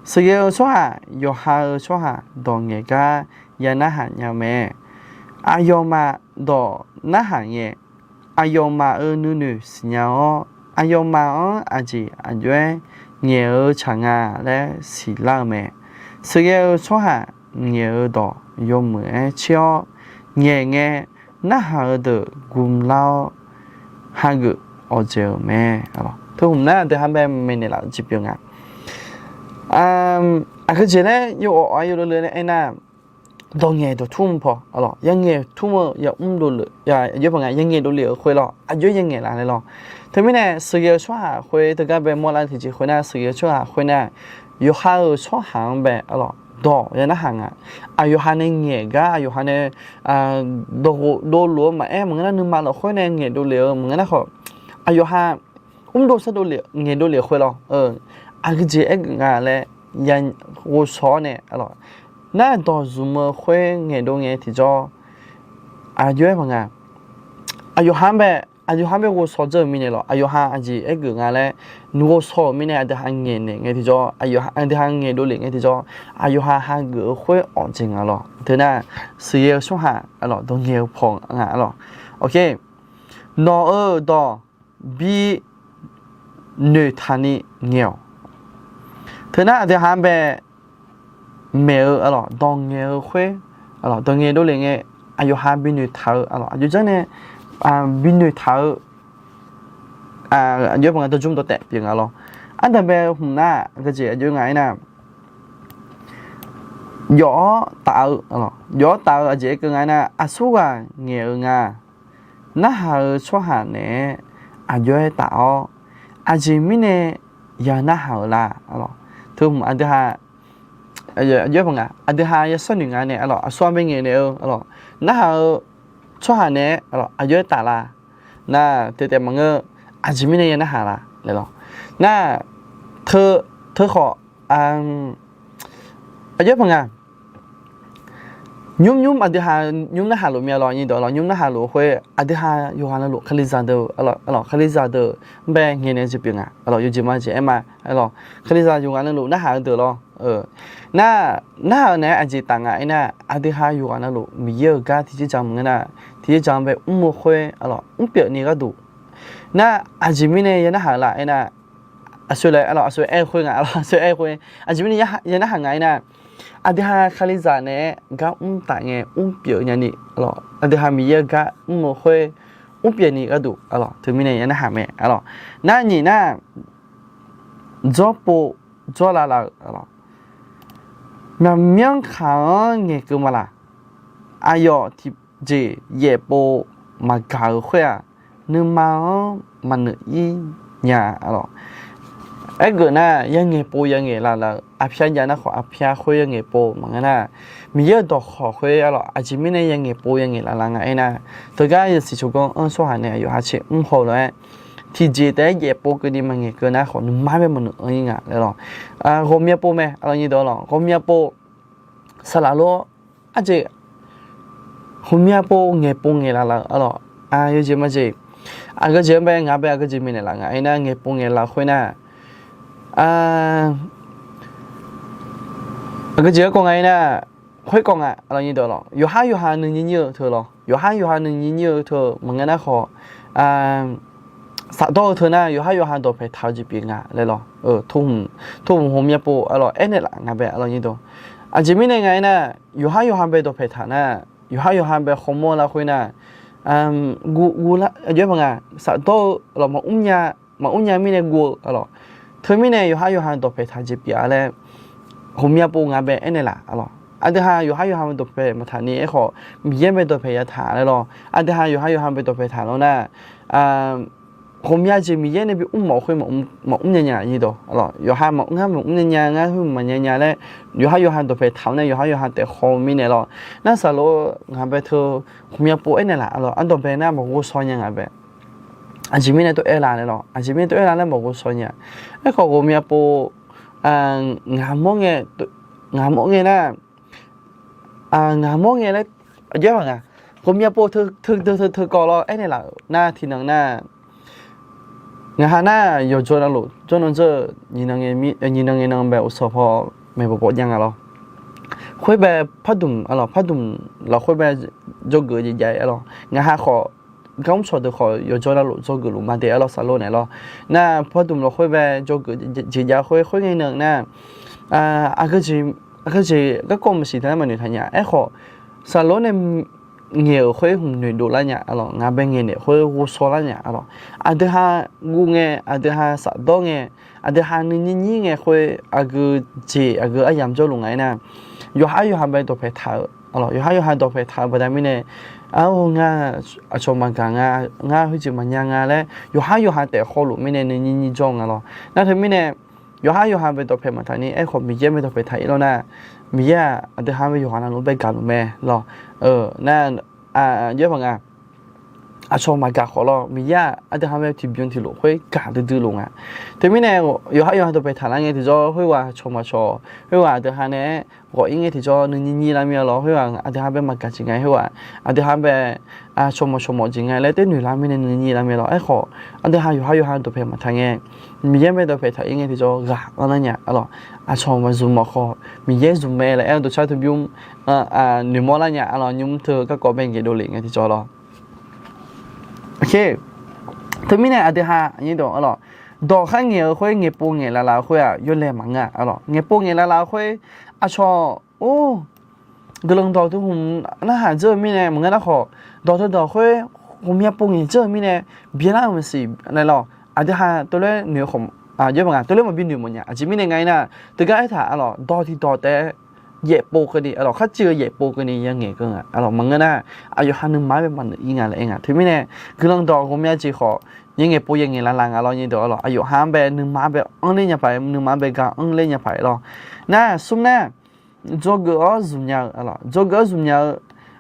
十月说哈，有哈说哈，当年个也那哈呢没？อายุมาดอน่าหายอายุมานูสัญญาอายุมาอาจีอายุเงี้ยช่างและสิลาเมสิ่งชั่วหาเงี้ยดอยมือเชี่ยวเงี้ยน่าหาดกุมเล่าหากอเจอแม่ทุกคนน่าจะทำแบบไม่เนี่ยละจีบยังไงคือเจเนี่ยอยู่อายุเรื่อยๆไอ้น่าตรงเงี้ยตัวทุ่มพอยังเงี้ยทุ่มยังดูเลยเยอะกว่าไงยังเงี้ยดูเหลือคุยอายุยังเงี้ยละเลยถึงไม่แน่สื่อช่วยคุยถึงกับเป็นมอลล์ที่จีคุยน่ะสื่อช่วยคุยน่ะอยู่หาช่วยหางแบบดอยังน่าหางอายุหาในเงี้ยก็อายุหาในดูหลวมมามึงนั่นนึกมาแล้วคุยในเงี้ยดูเหลือมึงนั่นเขาอายุหาดูซะดูเหลือเงี้ยดูเหลือคุยอาคือจีงานเลยยังกูสอนเนี่ยน่าต่อซูมคุยเงี้ยดูเงี้ยที่จออายุเป็นไงอายุห้ามแบบกูสอนเจอมีเนี่ยอายุห้าอาจีงานเลยนูกูสอนมีเนี่ยแต่หางเงี้ยเนี่ยที่จออายุแต่หางเงี้ยดูเลยเงี้ยที่จออายุห้าคุยอ่อนจริงเท่านั้นสี่ช่วงห้าต้องเงี้ยพองโอเคนอต่อบีเนื้อทานี่เงี้ยเท่านั้นแต่หางแบบเมลตองเงี้ยคุยตองเงี้ยดูเลยเงี้ยอายุห้าบินอยู่เท่าอายุจังเนี่ยบินอยู่เท่าอายุประมาณตัวจุ่มตัวแตะเพียงอันแต่แบบหุ่นหน้าก็จะอายุไงนะย่อเต่าย่อเต่าอาจจะก็ไงนะสู้กันเงี้ยน่าหาช่วหาเนี่ยอายุเต่าอาจจะไม่เนี่ยยาน่าหาละถึงอันที่ห้าเยอะมั้งอันที่ห้ายังสนุกงานเนี่ยส่วนเป็นเงี้ยเนี่ยน่าช่วยหาเนี่ยอายุตาละน่าแต่มันก็อาจจะไม่ได้ยังน่าหาละเลยน่าเธอขออายุมั้ง nhum ở đây ha nhum nó hà lộ mía lo như đó là nhum nó hà lộ hơi ở đây ha yêu hà nó lộ khali ra đâu khali ra đâu bé nghe này chỉ biết à yêu chỉ mà chỉ em mà khali ra yêu hà nó lộ nó hà được lo na này anh chỉ tặng à na ở đây ha yêu hà nó lộ mía cái thì chỉ chăm cái na thì chỉ chăm bé mua hơi biết này cái đủ na anh chỉ mình này nó hà lại na suy lại suy em hơi ngã suy em hơi anh chỉ mình này nó hàng ngày na ada ha kali zane ga tak nge pio nya ni ada ha mi ye ga mo hwe pio ni ga du tu mi ne ya na ha me na ni na zo po zo la ma myang kha nge ku ma la ayo ti je ye po ma ga hwe a nu ma ma nu yi nya cái người na yang nghe po yang nghe là áp xe nhà nó khó áp xe khơi yang nghe po mà cái na mình nhớ đọc khó khơi chỉ mình này yang nghe po yang nghe là ngay na từ cái sự chú con số hàng này 有下次好了thì chỉ để nghe po cái đi mà nghe cái na khó nó mãi bên mình ở như vậy rồi hôm nay po mẹ như đó rồi hôm nay po sao là lo chỉ hôm nay po nghe là rồi như gì mà gì cái gì bên ngã bên cái gì mình là ngay na nghe po nghe là khơi na cái gì con ấy nè khối con à là như đó rồi有哈能như thôi rồi有哈能như thôi mà nghe nó khó sao đó thôi nè有哈都phải tháo chỉ biết à lấy rồi thùng hôm nay bộ rồi em này là ngã bé là như đó chỉ mình này nè有哈被都phải tháo nè有哈被không mua là khối nè gu là nhớ bằng à sao đó là mà nhà mình này gu rồi thứ mình này有哈都phải tháo chỉ biết à hôm nay bộ ngã bé em này là rồi anh ha有haมันตัวเพมาฐานนี้ไอ้ขอมีเยี่ยมเป็นตัวเพยฐานเลยหรออันha有haเป็นตัวเพฐานแล้วนะผมอยากจะมีเยี่ยมในปีหมอคุยหมอเนี่ยยี่ตัวหรอ有哈หมอเนี่ยงั้นคุยหมอเนี่ยเลย有haตัวเพฐานเนี่ย有haแต่ขอมีเนี่ยหรอน่าสรุปงานไปเธอผมอยากปูไอ้เนี่ยแหละหรออันตัวเพน่าบอกว่าซอยยังไงแบบอันจีมีเนี่ยตัวเอลาเลยหรออันจีมีตัวเอลาเนี่ยบอกว่าซอยเนี่ยไอ้ขอผมอยากปูงานมองเนี่ยนะงานมองเนี่ยเลยเยอะมากผมอยากปูเธอก่อนเราไอ้เนี่ยแหละหน้าที่นั่งหน้างานหน้าอยู่จนเราจนนั่นจะยินนังแบบอุตสาหะไม่บอกยังไงหรอคุยแบบพัดดุมเราคุยแบบโจเกอร์ใหญ่ๆหรองานหาขอเขาชอบตัวขออยู่จนเราโจเกอร์หลุมมาเดี๋ยวเราสโลเนี่ยหรอหน้าพัดดุมเราคุยแบบโจเกอร์ใหญ่ๆคุยไงหนึ่งหน้าcái gì các con mình chỉ thấy mà người thằng nhà ấy họ salon em nhiều khối hùng người đồ la nhà rồi ngà bên nghe này khối vô số la nhà rồi anh thứ hai ngu nghe anh thứ hai sợ đó nghe anh thứ hai nhìn nghe khối cái ai làm cho luôn ấy nè有hai bên都phải thảo rồi有hai都phải thảo bởi vì này ngà cho mà cả ngà hơi chịu mà ngà đấy有hai để khó luôn mình này nhìn trong rồi那他们呢有哈被ตัวเพมาทางนี้ไอ้คนมีเยี่ยมไปตัวเพไทยแล้วนะมีอ่ะอันเดียวห้าไปอยู่หานันรู้ไปกันแม่หรอนั่นเยอะมากชมมากาขอรอมีอ่ะอันเดียวห้าไปที่บินที่หลวงค่อยกาดื้อลงอ่ะแต่ไม่แน่อยู่ห้าตัวไปทางนั้นไงที่จะค่อยว่าชมมาชอค่อยว่าอันเดียวห้าเนี่ยก็ยังไงที่จะนี่แล้วมีอะไรค่อยว่าอันเดียวห้าไปมากาจริงไงค่อยว่าอันเดียวห้าไปชมมาจริงไงแล้วแต่หนุ่ยแล้วมีนี่แล้วมีอะไรไอ้ขออันเดียวห้าอยู่ห้าตัวเพมาทางไงมีเยี่ยมไปตัวเพยังไงที่จะกะอะไรเนี่ยชมมาซูมมาขอมีเยี่ยมซูมไปแล้วตัวชายที่ยุ่งหนึ่งโมละเนี่ยยุ่งเธอก็เป็นเกดูลิงไงที่จะรอโอเคถึงมีเนี่ยอันเดียวห้าอย่างนี้ตัวดอกข้างเงี้ยค่อยเงี้ยปูเงี้ยละค่อยยุ่งเลยมั้งเงี้ยปูเงี้ยละค่อยชอโอ้กำลังดอกที่ผมน่าหาเจอมีเนี่ยเหมือนกันนะขอดอกค่อยผมอยากปูเงี้ยเจอมีเนี่ยเบี้ยหน้ามันสิอะไรหรออันเดียวห้าตัวเล่เหนือของเยอะมากตัวเล่มันเป็นเหนือหมดเนี่ยจิมียังไงนะตัวก็ไอ้ถ่าดอที่ดอแต่เหยียบโปกันดิข้าเจอเหยียบโปกันดิยังไงกันมันก็น่าอายุหันหนึ่งไม้เป็นมันยังไงอะไรเองถึงไม่แน่คือลองดอผมอยากจีขอยังไงโปยังไงละยังตัวอายุห้ามแบบหนึ่งไม้แบบเล่นยังไปหนึ่งไม้แบบกันเล่นยังไปน่าซุ่มน่าโจเกอร์ซุ่มยาวโจเกอร์ซุ่มยาว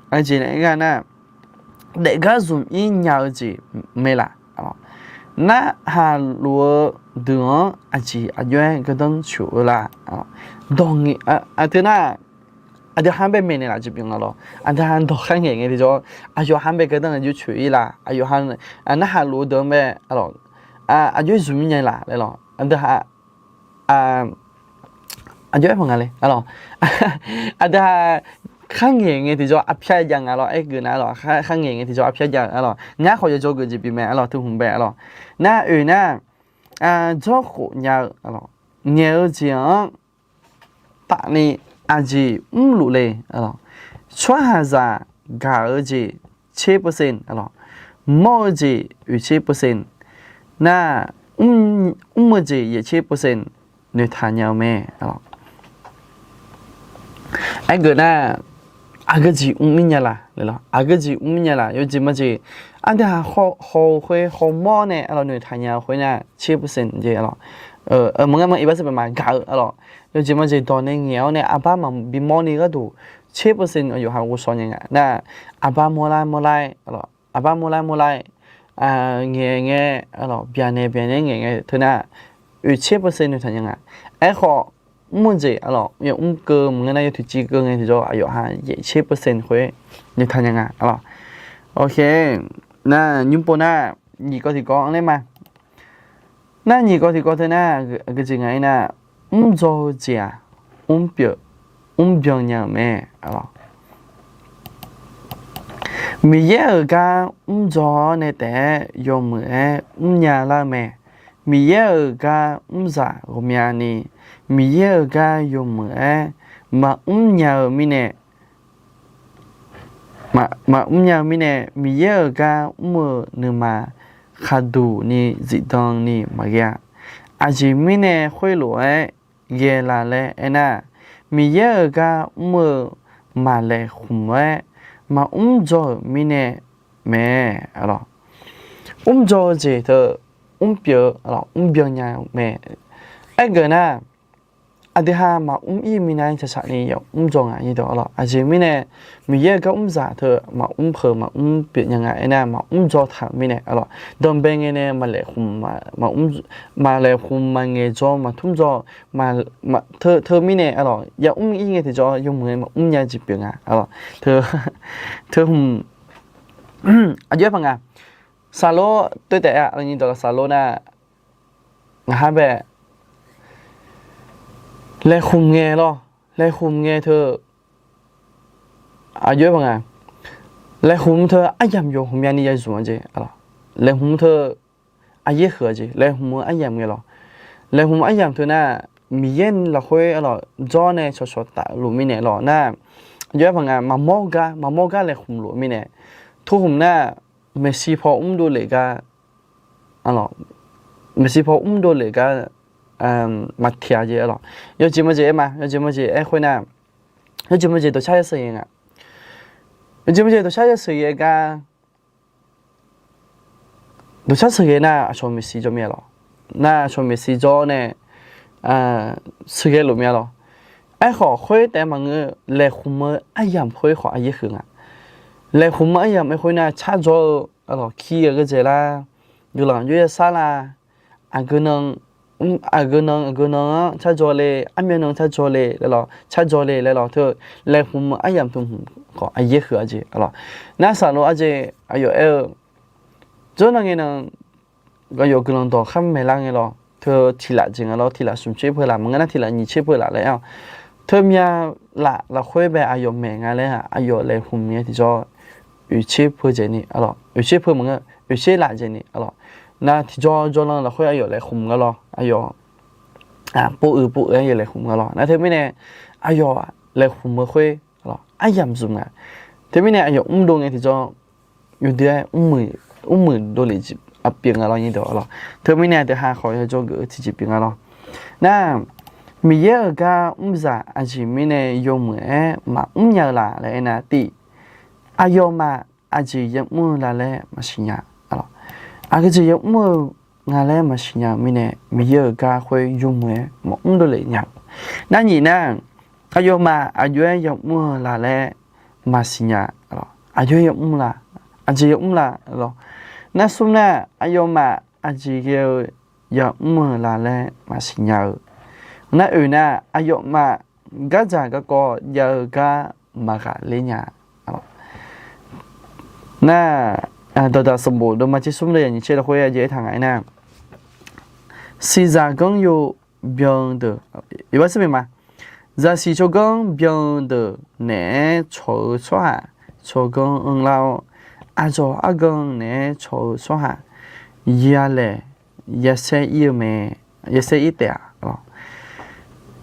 ไอ้จีเนี่ยกันน่ะเด็กก็ซุ่มยิ่งยาวจีไม่ละน่าหาลัวเดืออาจีอายุก็ต้องชัวร์ละดองเถอะน่ะ อันเดียวหันไปเมนี่ละจีบิงอะไรอันเดียวหันดอกข้างเงี้ยที่จะอายุหันไปก็ต้องอายุช่วยละอายุหันอันนั้นหันรู้เดิมไปอะไรอายุจุ่มยังละเลยหรออันเดียวอายุเป็นไงเลยอะไรอันเดียวข้างเงี้ยที่จะอภิยังอะไรไอ้กูนะอะไรข้างเงี้ยที่จะอภิยังอะไรง่ายเขาจะโจกจีบิงอะไรทุกคนแบบอะไรน่าน่ะโจกเนี่ยอะไรเนี่ยจริงตอนนี้อาจีรู้เลยอะไรช่วยหาจากกาอจี7%อะไรมอจีอยู่7%น่ะมจี也7%你谈要没อะไรไอ้ก็น่ะอา个จีไม่เนี่ยละเลยหรออา个จีไม่เนี่ยละ有จี么จีอันเดียวเขามอเนี่ยอะไร你谈要会น่ะ7%เจอะไรมึงอีบัสเป็นมาเก่าอะไร有จี么จีตอนนี้เงี้ยเนี่ยอาบ้ามันบิมอนี่ก็ดู7%อยู่หากูสอนยังไงน่ะอาบ้าโมไลอะไรอาบ้าโมไลเงี้ยอะไรเปลี่ยนเงี้ยเท่านั้นอยู่7%อยู่ทันยังไงไอ้ข้อมุ่งจีอะไรอย่างเกิมเงี้ยนะอยู่ที่จีเกิมเงี้ยที่จะอายุหา7%คุยอยู่ทันยังไงอะไรโอเคน่ะยุ่งปนน่ะนี่ก็ที่ก้องเลยมา那你个的呢？个这个呢？做家，表娘咩？啊，每一个做呢得用么？娘啦咩？每一个啥？我命呢？每一个用么？嘛娘咪呢？嘛娘咪呢？每一个么呢嘛？คาดูนี่จิตองนี่มาเกียอาจิมิเน่คุยหลวยเยลาเลเอน่ามีเยอะก็มือมาเลขุมไว้มาจอมิเน่แม่อะไรจอเจเธอเปียอะไรเปียเนี่ยแม่ไอ้เกินน่ะอันที่ห้ามาอีมินัยจะใช้นี่อย่างจงอ่ะยี่ตัวอะไรอาจิมิเน่มีเยอะก็จ่าเธอมาเพิ่มมาเปลี่ยนยังไงนะมาจอถามมิเน่อะไรดมเบงเนี่ยมาเลยคุมมาเลยคุมมาเงยจอมาทุ่มจอมาเธอมิเน่อะไรอย่าอีเงี้ยที่จอยงมือมายาจีเปียงอ่ะอะไรเธออายุพังอ่ะซาโลตัวแต่อะไรนี่ตัวซาโลน่ะฮะแบบเลยคุมเงยหรอเลยคุมเงยเธออายุเป็นไงเลยคุมเธออายุอยู่คุมยันนี่ยังสูงจีอะไรเลยคุมเธออายุเหรอจีเลยคุมอายุเงี้ยหรอเลยคุมอายุเธอน่ะมีเย็นละคุยอะไรจอเนี่ยชดตาหลุมมิเนี่ยหรอน่ะอายุเป็นไงมาโมกาเลยคุมหลุมมิเนี่ยทุกคุมน่ะเมซี่พอดูเลยก็อะไรเมซี่พอดูเลยก็มาเทียเจหรอยจิมเจมาไอ้คนน่ะยจิมเจตัวใช้เสียงอ่ะยจิมเจตัวใช้เสียงก็ตัวใช้เสียงน่ะชมมิสิจอมีหรอน่ะชมมิสิจอเนี่ยเสียงหรือมีหรอไอ้ขอคุยแต่มังเล่คุมไอ้ยามคุยขอไอ้ยี่ขึงอ่ะเล่คุมไอ้ยามไอ้คนน่ะชาจออะไรขี้ก็เจล่ะอยู่หลังอยู่ซาลาอันก็นึงก็นงชาจอเลยอันเมียนงชาจอเลยแล้วชาจอเลยแล้วเธอเลยผมอายามทุ่มก็อายคืออาเจแล้วน่าสนุกอาเจอายุจนนั้นเองก็อยู่กันต่อข้ามเมลังเองเธอทีละจริงแล้วทีละสุ่มเชื่อเพื่อละมึงงั้นทีละนี่เชื่อเพื่อละแล้วเธอมีละคุยแบบอายุเมงอะไรฮะอายุเลยผมเนี่ยที่จะอยู่เชื่อเพื่อเจนี่อยู่เชื่อเพื่อมึงอยู่เชื่อละเจนี่那ที่จอเราค่อยอยู่เลยคุมก็รออายุปูอยู่เลยคุมก็รอนะเธอไม่เนี่ยอายุเลยคุมมาค่อยรออายามซุ่มอ่ะเธอไม่เนี่ยอายุดวงไงที่จออยู่เดียวมือโดนเลยจีบเปลี่ยนอะไรอย่างเดียวรอเธอไม่เนี่ยเดี๋ยวหาขอจะจอเกิดที่จีบเปลี่ยนรอนะมีเยอะก็จะอาจจะไม่เนี่ยยกมือมาเยอะละเลยนะที่อายุมาอาจจะยังมือละเลยมาสิญาอาก็จะยกมืองานแล้วมาสิญาไม่เนี่ยมีเยอะก็ค่อยยกมือมาดูเลยเนี่ยนั่นนี่นะอายุมาอายุยกมือละแล้วมาสิญาอายุยกมือละอาจจะยกมือละนั่นสุดนะอายุมาอาจจะยกมือละแล้วมาสิญานั่นนะอายุมา กะจากะก็ยากะมากะเลญาน่าตัวสมบูรณ์มาที่สุ่มเลยอย่างเช่นเราคุยเยอะทางไหนนะซีซ่าก็อยู่เบียงเดออีกว่าสิเป็นมาจะซีโชก็เบียงเดอเนี่ยโชว์ชัวโชก็เราอาจจะอาก็เนี่ยโชว์ชัวยาเลยยาเสียอีเมยาเสียอีเดีย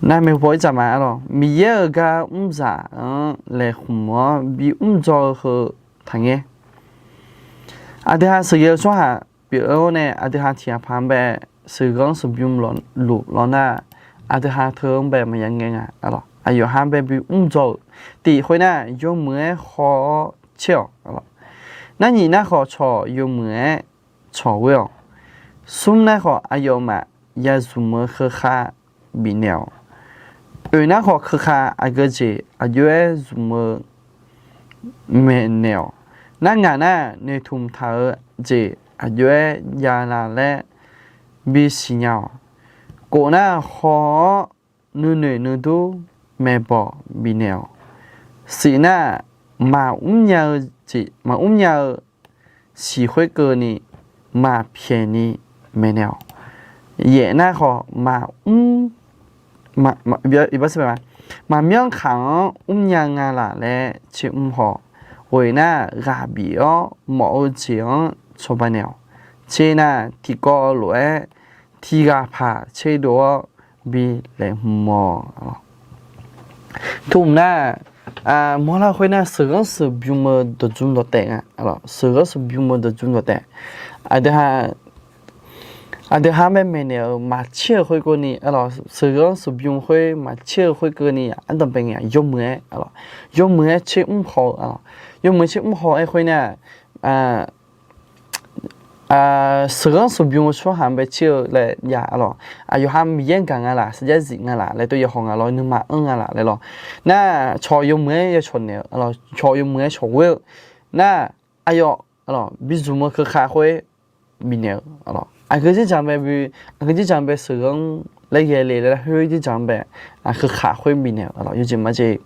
นั่นไม่พอจะมาหรอมีเยอะก็จะเลยหัวบีจะคือทางเงี้ยอาทิตย์สี่ชั่วโมงเดี๋ยวเนี่ยอาทิตย์ที่ผ่านไปสื่อการสุบยุมหลุดแล้วนะอาทิตย์เธอแบบมันยังไงอะไรอายุห่างไปบีจะตีคนน่ะยกมือขอเชี่ยวอะไรนั่นนี่นะขอชอยกมือชอเวลสุ่มนะขออายุมายาสุ่มคือข้าบินเนียวนะขอคือข้าอาเกจิอายุสุ่มเมเนียวนั่นไงนะในทุ่มเท้าเจอายุยาลาเล่บิสิญากูน่าขอนูดูแม่บอกบินเนียวสีน่ามายาจีมายาสีห้อยเกินนี่มาเพียนี่แม่เนียวเย่น่าขอมาอีกว่าสิบมาเมียงขังยางาลาเล่ชิหอ为那阿比奥毛钱出不了，且那提高来提个怕切多比来毛，thùng na mỗi lần khơi na sửa sửa biếng mà được dùng được tệ sửa sửa biếng mà được dùng được tệ, đây ha mấy này mà chia khơi cái này, sửa sửa biếng khơi mà chia khơi cái này, anh đồng bên này dùng mưa chia khó用没去好爱会呢，时间是用说还没去来呀了，有还没演讲啦，时间人啦，来都要行啦，你嘛啦来了，那朝用没也穿了，朝用没朝wel，那哎呦，比如么去开会，明年个是讲白比，个是讲白时间来也来了，会就讲白去开会明年有这么这，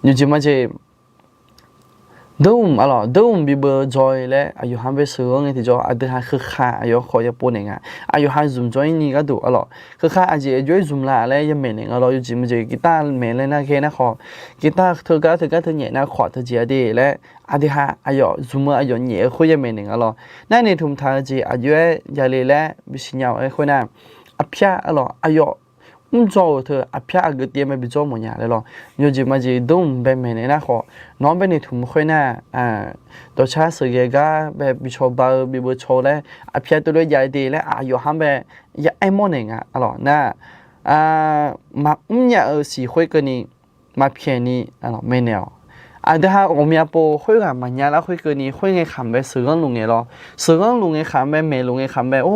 有这么这。Dum bi bơ joy le ayu ham be sung ti jo ade ha kha ayu kho ya po ne nga ayu ha zum joy ni ga du kha aje joy zum la le ya me ne nga yu jim je guitar me le na ke na kho guitar thơ ga nhẹ na kho thơ je de le ade ha ayu zum ayu nhẹ kho ya me ne nga na ne thum tha je ayu ya le le bi sin yaw ai kho na apya ayu cho thơ apya ga tie me bi jo mo nya le yu jim ma je dum be me ne na khoน้องเป็นในถุงค่อยน่ะตัวชาสื่อก็แบบบิชอบบิบโชแล้วอภิญตัวด้วยใหญ่ดีแล้วอยู่ห้ามแบบอย่าไอ้โมนึงน่ะมาเนี่ยสีค่อยกันนี่มาเพียนี่ไม่แนวเดี๋ยวผมอยากพูดค่อยกันมันยาแล้วค่อยกันนี่ค่อยไงคำแบบสื่อกันลุงไงสื่อกันลุงไงคำแบบเมลุงไงคำแบบโอ้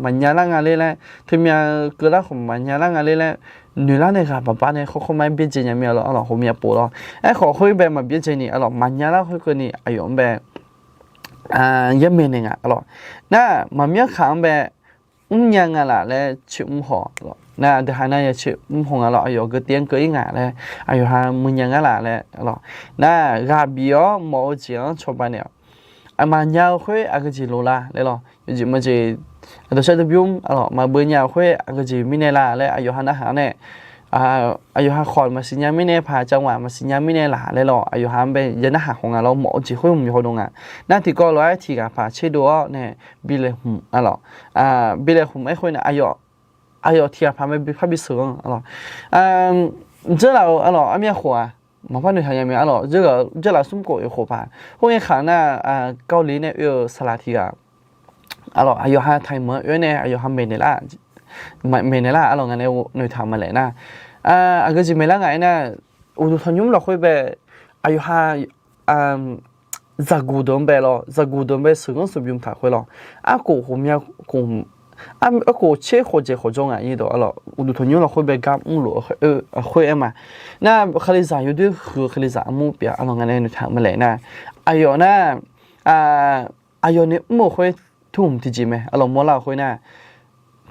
มันยาละงานเลยแหละถึงมีเกิดแล้วผมมันยาละงานเลยแหละ女啦，你看爸爸呢，เขาไม่เบี้ยใจยังไม่หรอกเขาไม่ปวดหรอกขอคุยแบบมาเบี้ยใจนี่มันยาละคุยกันนี่อายุแบบยังไม่เนี่ยน่ะมันมีข้างแบบยังล่ะแล้วชิมหัวน่ะเดี๋ยวน่ะจะชิมหัวอายุก็เตียงก็ยังแล้วอายุมันยังล่ะแล้วน่ะกาบิโอหมอจีนชอบไปเนี่ยมันยาวคุยก็จีโลละเลยหรอจริงๆมันจะตัวเชตบิมมาเบื่อหยาคุยก็จะไม่เนี่ยละเลยอายุหันอาหารเนี่ยอายุหันขอนมาสิญญาไม่เนี่ยพาจังหวะมาสิญญาไม่เนี่ยละเลยหรออายุหันไปยันอาหารของเราหมอจีคุยมันมีคนตรงนั่นที่ก็ร้อยที่กับพาเชดัวเนี่ยบิเลหุมบิเลหุมไอ้คนเนี่ยอายุที่กับพาไม่พาบิสุง这老阿面火麻烦你看见没这老中国有火把后面看那高丽呢有沙拉提啊อายุห้าไทยเมื่อเนี่ยอายุห้าเมเนล่างั้นเนี่ยหน่วยทำมาเลยนะก็จะไม่ละไงนะอุดมทนยุ่มเราคุยไปอายุห้าจากกูดมไปสื่อกันสุบยุมถ่ายคุยหรอกูผมอยากกูเชื่อคนเจ้าคนจงยี่ตัวอุดมทนยุ่มเราคุยไปกับหลัวคุยมาน่าคลิสาอยู่ด้วยคือคลิสามุ่งเปียงั้นเนี่ยหน่วยทำมาเลยนะอายุน่ะอายุเนี่ยมุ่งคุยทุ่มที่จีไหมมอลาคุยน่ะ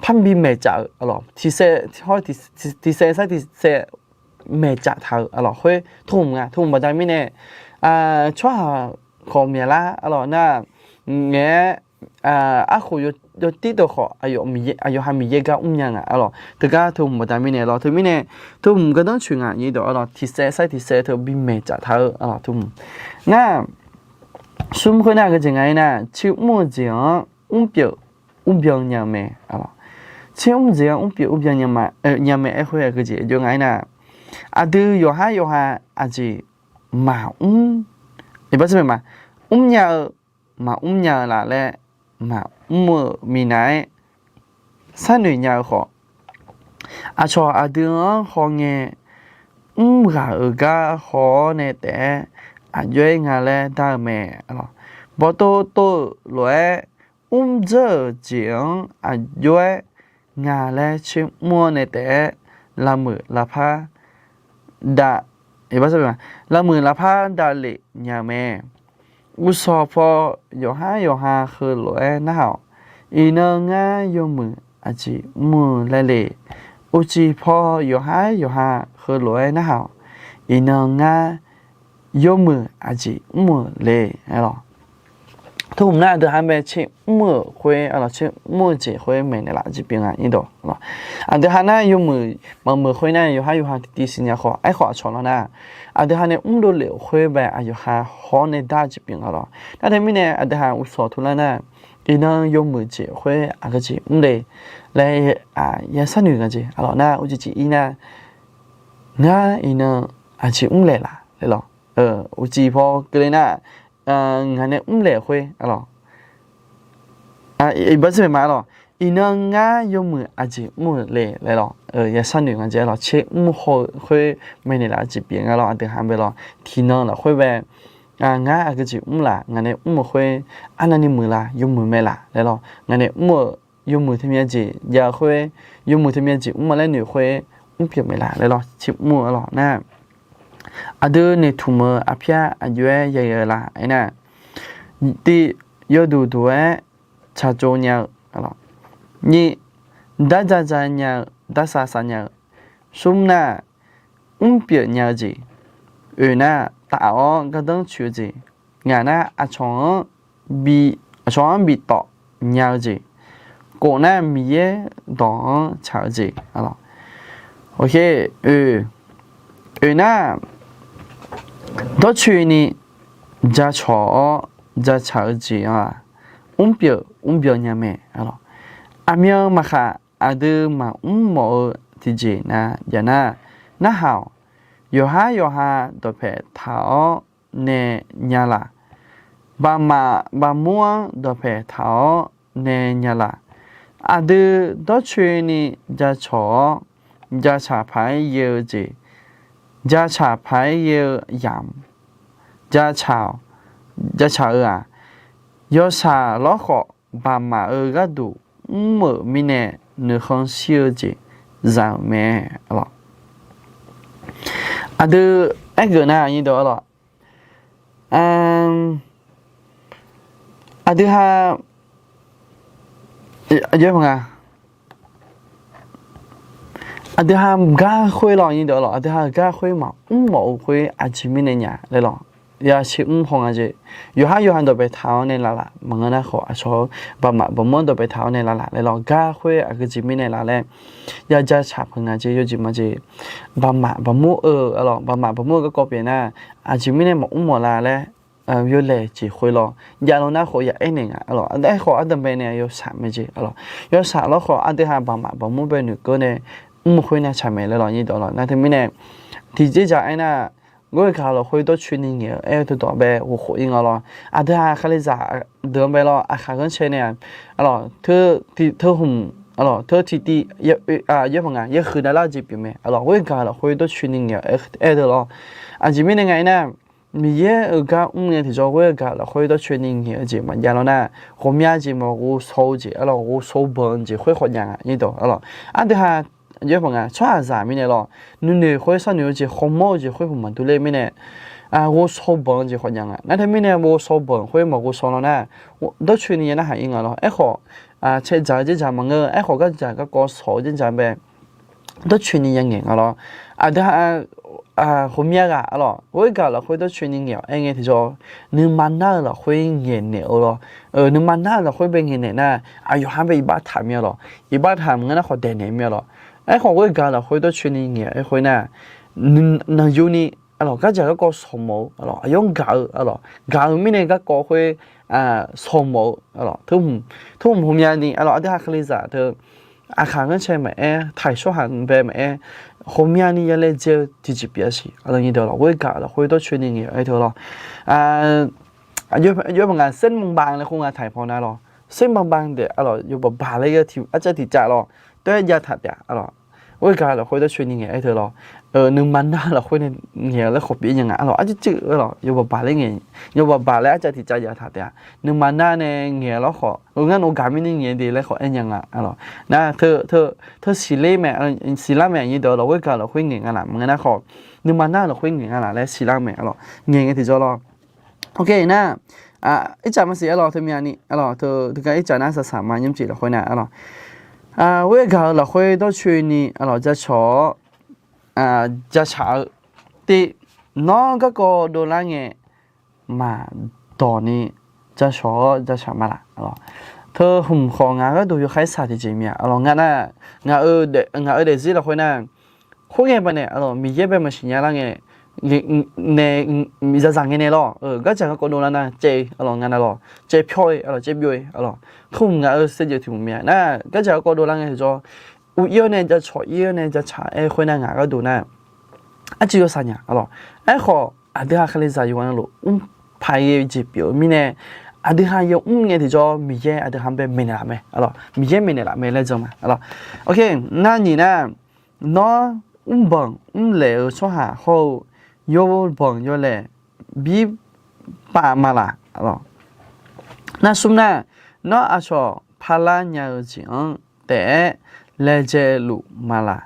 พันบีเมจ่าอะไรที่เซ่ห้อยที่เซ่ใช่ที่เซ่เมจ่าเธออะไรค่อยทุ่มไงทุ่มปัจจัยไม่แน่ช่วงของเมียละอะไรน่ะเงี้ยคุยอยู่ที่ตัวเขาอายุหามีเยอะก็ยังอะไรแต่ก็ทุ่มปัจจัยไม่แน่เราทุ่มไม่แน่ทุ่มก็ต้องช่วยยี่ตัวอะไรที่เซ่ใช่ที่เซ่เธอบีเมจ่าเธออะไรทุ่มน่ะสุ่มคนน่ะก็จะไงน่ะชิวมั่วจริงเปียยังไม่อะไรชิวมั่วจริงเปียยังไม่ยังไม่คุยก็จะยังไงน่ะดูอยู่ฮะอาจจะมาอีกแบบใช่ไหมเนี่ยมาเนี่ยละเลยมามีไหนสันนิษฐานเขาชอบดูเขาเนี่ยก็เขาเนี่ยแต่ย้อยงานเลยได้ไหมอะไรพอโตเลยเจอจริงย้อยงานเลยชิมัวเนี่ยแต่ละมือละพักได้อีกแบบใช่ไหมละมือละพักได้เลยเนี่ยแม่อุศพอยู่ห้าคือเลยนะฮะอีนึงอยู่มืออาจจะมือเลยอุจิพออยู่ห้าคือเลยนะฮะอีนึงอยู่มืออาจจะมือเลยอะไรทุกคนน่าจะทำแบบเช่นมือคุยอะไรเช่นมือเจ้าคุยไม่ในละจีเป็นอะไรนี่ดอกนะเดี๋ยวน่ะอยู่มือคุยน่ะอยู่ห้าที่สิ่งนี้เขาขอชนแล้วนะเดี๋ยวเนี่ยดูเหลวคุยแบบอยู่ห้าหัวในด้านจีเป็นอะไรแต่ที่มีเนี่ยเดี๋ยวอุตส่าห์ทุเรศนะอีนั่งอยู่มือเจ้าคุยก็จีเลยเลยยังสนุกกันจีอะไรนะอุจิอีน่ะอีนั่งจีเลยล่ะเลยหรออุจิพอก็เลยนะงานเนี่ยเลยคุยอะไรอีบัสเป็นมาหรออีนั่งอยู่มืออาจจะมือเลยหรอยังสนุกกันจีหรอเช็คหัวคุยไม่ในละจีเป็นอะไรเดี๋ยวหันไปหรอที่นั่งละคุยแบบงานก็จีละงานเนี่ยคุยอันนั้นนี่มือละอยู่มือไม่ละเลยหรองานเนี่ยอยู่มือที่มีจีอย่าคุยอยู่มือที่มีจีมาเล่นหนูคุยเพียงไม่ละเลยหรอชิบมือหรอนะดูในทุ่มพี่อายุเยอะละไอ้น่ะที่ยอดูด้วยชาโจเนี่ยอะไรนี่ด้าจ่าเนี่ยด้าซาเนี่ยสุ่มน่ะเปลี่ยนเนี่ยจีน่ะตาอ๋อก็ต้องช่วยจีงานน่ะช่องบีต่อเนี่ยจีกูน่ะมีเยต้องชาจีอะไรโอเคน่ะ多去年家炒鸡啊，表娘们啊咯，苗嘛哈都嘛毛的鸡那呀那好，有哈都陪头呢呀啦，把mua都陪头呢呀啦，都多去年家炒牌有鸡。家茶牌有盐，家炒有茶老好，把马个度米呢，你很小姐，然没了。都个呢，你到了，都哈，有么啊？เดี๋ยวก้าคุยหล่อยิ่งเดี๋ยวหล่อเดี๋ยวก้าคุยมาหมอคุยอาจจะไม่เนี่ยเลยหล่ออย่าชิคงอาจจะอยู่หันตัวไปเท้าเนี่ยละมันก็น่าขอชอบบม้วนตัวไปเท้าเนี่ยละเลยหล่อก้าคุยอาจจะไม่เนี่ยละเลยอย่าจะฉับอาจจะอยู่จิมาจะบม้วนหล่อบม้วนก็กอบเปลี่ยนนะอาจจะไม่เนี่ยหมอละเลยอยู่เลยจีคุยหล่ออย่าเราหน้าขออย่าไอ้หนึ่งหล่อไอ้ขออันดับเนี่ยอยู่สามไม่จีหล่ออยู่สามแล้วขออันเดียวบม้วนไปหนึ่งก็เนี่ยคุยน่าใช่ไหมเลยหรอยี่ตัวหรอน่าที่ไม่เนี่ยที่จะจ่ายน่ะก็คือเขาเราคุยตัวชุดนี้เนี่ยตัวแบบโอ้โหยังหรอเดี๋ยวเขาเลยจะเดินไปหรอเขาก็เช่นเนี่ยหรอเธอหุ่มหรอเธอที่เยอะมั้งเยอะคือได้ละจีบไหมหรอก็คือเขาเราคุยตัวชุดนี้เนี่ยเดี๋ยวหรอจีบไม่ยังไงน่ะมีเยอะก็เนี่ยที่จะก็คือเขาเราคุยตัวชุดนี้เนี่ยจีบมันยาวแล้วน่ะผมอยากจีบมากูโซ่จีหรอกูโซ่บอลจีคุยคนยังยี่ตัวหรอเดี๋ยวเยอะมั้งช่วยสามีเนี่ยหรอนู่นเนี่ยคุยสนุกจีขโมยจีคุยผมมันตัวเล็กไม่เนี่ย我收本就好像那他明年我收本会嘛我收了呢我都去年那还应该了好เช่นจ่าเช่นจ่ามังเงอไอ้ขอก็จ่าก็กอสอเช่นจ่าแบบ都全年ยังเงี้ย咯เดี๋ยว后面咯我讲了会都全年เงี้ยไอ้เงี้ยที่จะนึกมันน่าละ会เงี้ยเนี่ย咯นึกมันน่าละ会เป็นเงี้ยเนี่ยนะอยู่หันไปอีบ้าถามเงี้ย咯อีบ้าถามงั้นเขาเดินเนี่ยเงี้ย咯ไอ้ของ我讲了会都全年เงี้ยไอ้คนน่ะ能有你ก็จะก็สมมุติ用搞ไม่เนี่ยก็会สมมุติทุ่มผมยานี่เดี๋ยวเขาเลยจะเธออาคารก็ใช่ไหมถ่ายช่วหันไปไหมผมยานี่ยังเล่นเจอที่จีบีสินี่เดี๋ยวเรา会搞了会都确定嘅ไอ้เธอเยอะเหมือนกันเส้นบางๆเลยคงถ่ายพอนะเส้นบางๆเดี๋ยวอยู่แบบบาเลยก็ที่อาจจะที่จ่า都要ถัด我搞了会都确定嘅ไอ้เธอนึกมันน่าเราคุยในเงี้ยแล้วขบยังไงอาจจะจืดอยู่แบบบาเลยเงี้ยอยู่แบบบาเลยอาจจะที่ใจอยากถัดนึกมันน่าเนี่ยเงี้ยแล้วของั้นโอกาสไม่ได้เงี้ยดีแล้วขอยังไงนะเธอสิเล่แม่สิล่าแม่ยี่เดียวเรา会搞เราคุยเงี้ยอะไรมันนะขอนึกมันน่าเราคุยเงี้ยอะไรแล้วสิล่าแม่เงี้ยที่จะโอเคนะอีจ่ามาเสียเธอมีอันนี้เธอก็อีจ่าน่าจะสามารถยิ้มจีเราคุยนะ我搞了会到去年在坐在炒的那个多啷个嘛多呢在坐在炒嘛啦เธอหุ่มของงานก็ดูอยู่ใครสาธิตจริงมั้ยงานน่ะงานเดซิเราคุยน่ะคุยไงปะเนี่ยมีเยอะไปมาสิญญาละไงในมีจะสั่งไงเนี่ยก็จะก็โดนแล้วนะเจงานน่ะเจพ่อยเจบ่อยทุ่มงานเสียถึงมั้ยน่ะก็จะก็โดนแล้วไงจะอุยเนี่ยจะฉอยเนี่ยจะฉาคุยน่ะงานก็ดูน่ะจะอยู่สัญญาไอ้ขอเดี๋ยวเขาเลยจะอยู่วันนั้นพายจีบอยู่มีเนี่ยเดี๋ยวอยู่เนี่ยที่จะมีเยอะเดี๋ยวทำเป็นเมนละไหมมีเยอะเมนละไม่เลยจังมั้ยโอเคนั่นนี่นะน้อบังเหลวช่วงหาเขาโยบังโยเล่บีป่ามาละนั่นสุดนะน้ออาชอพลาญาจิงแต่เลเจลุมาละ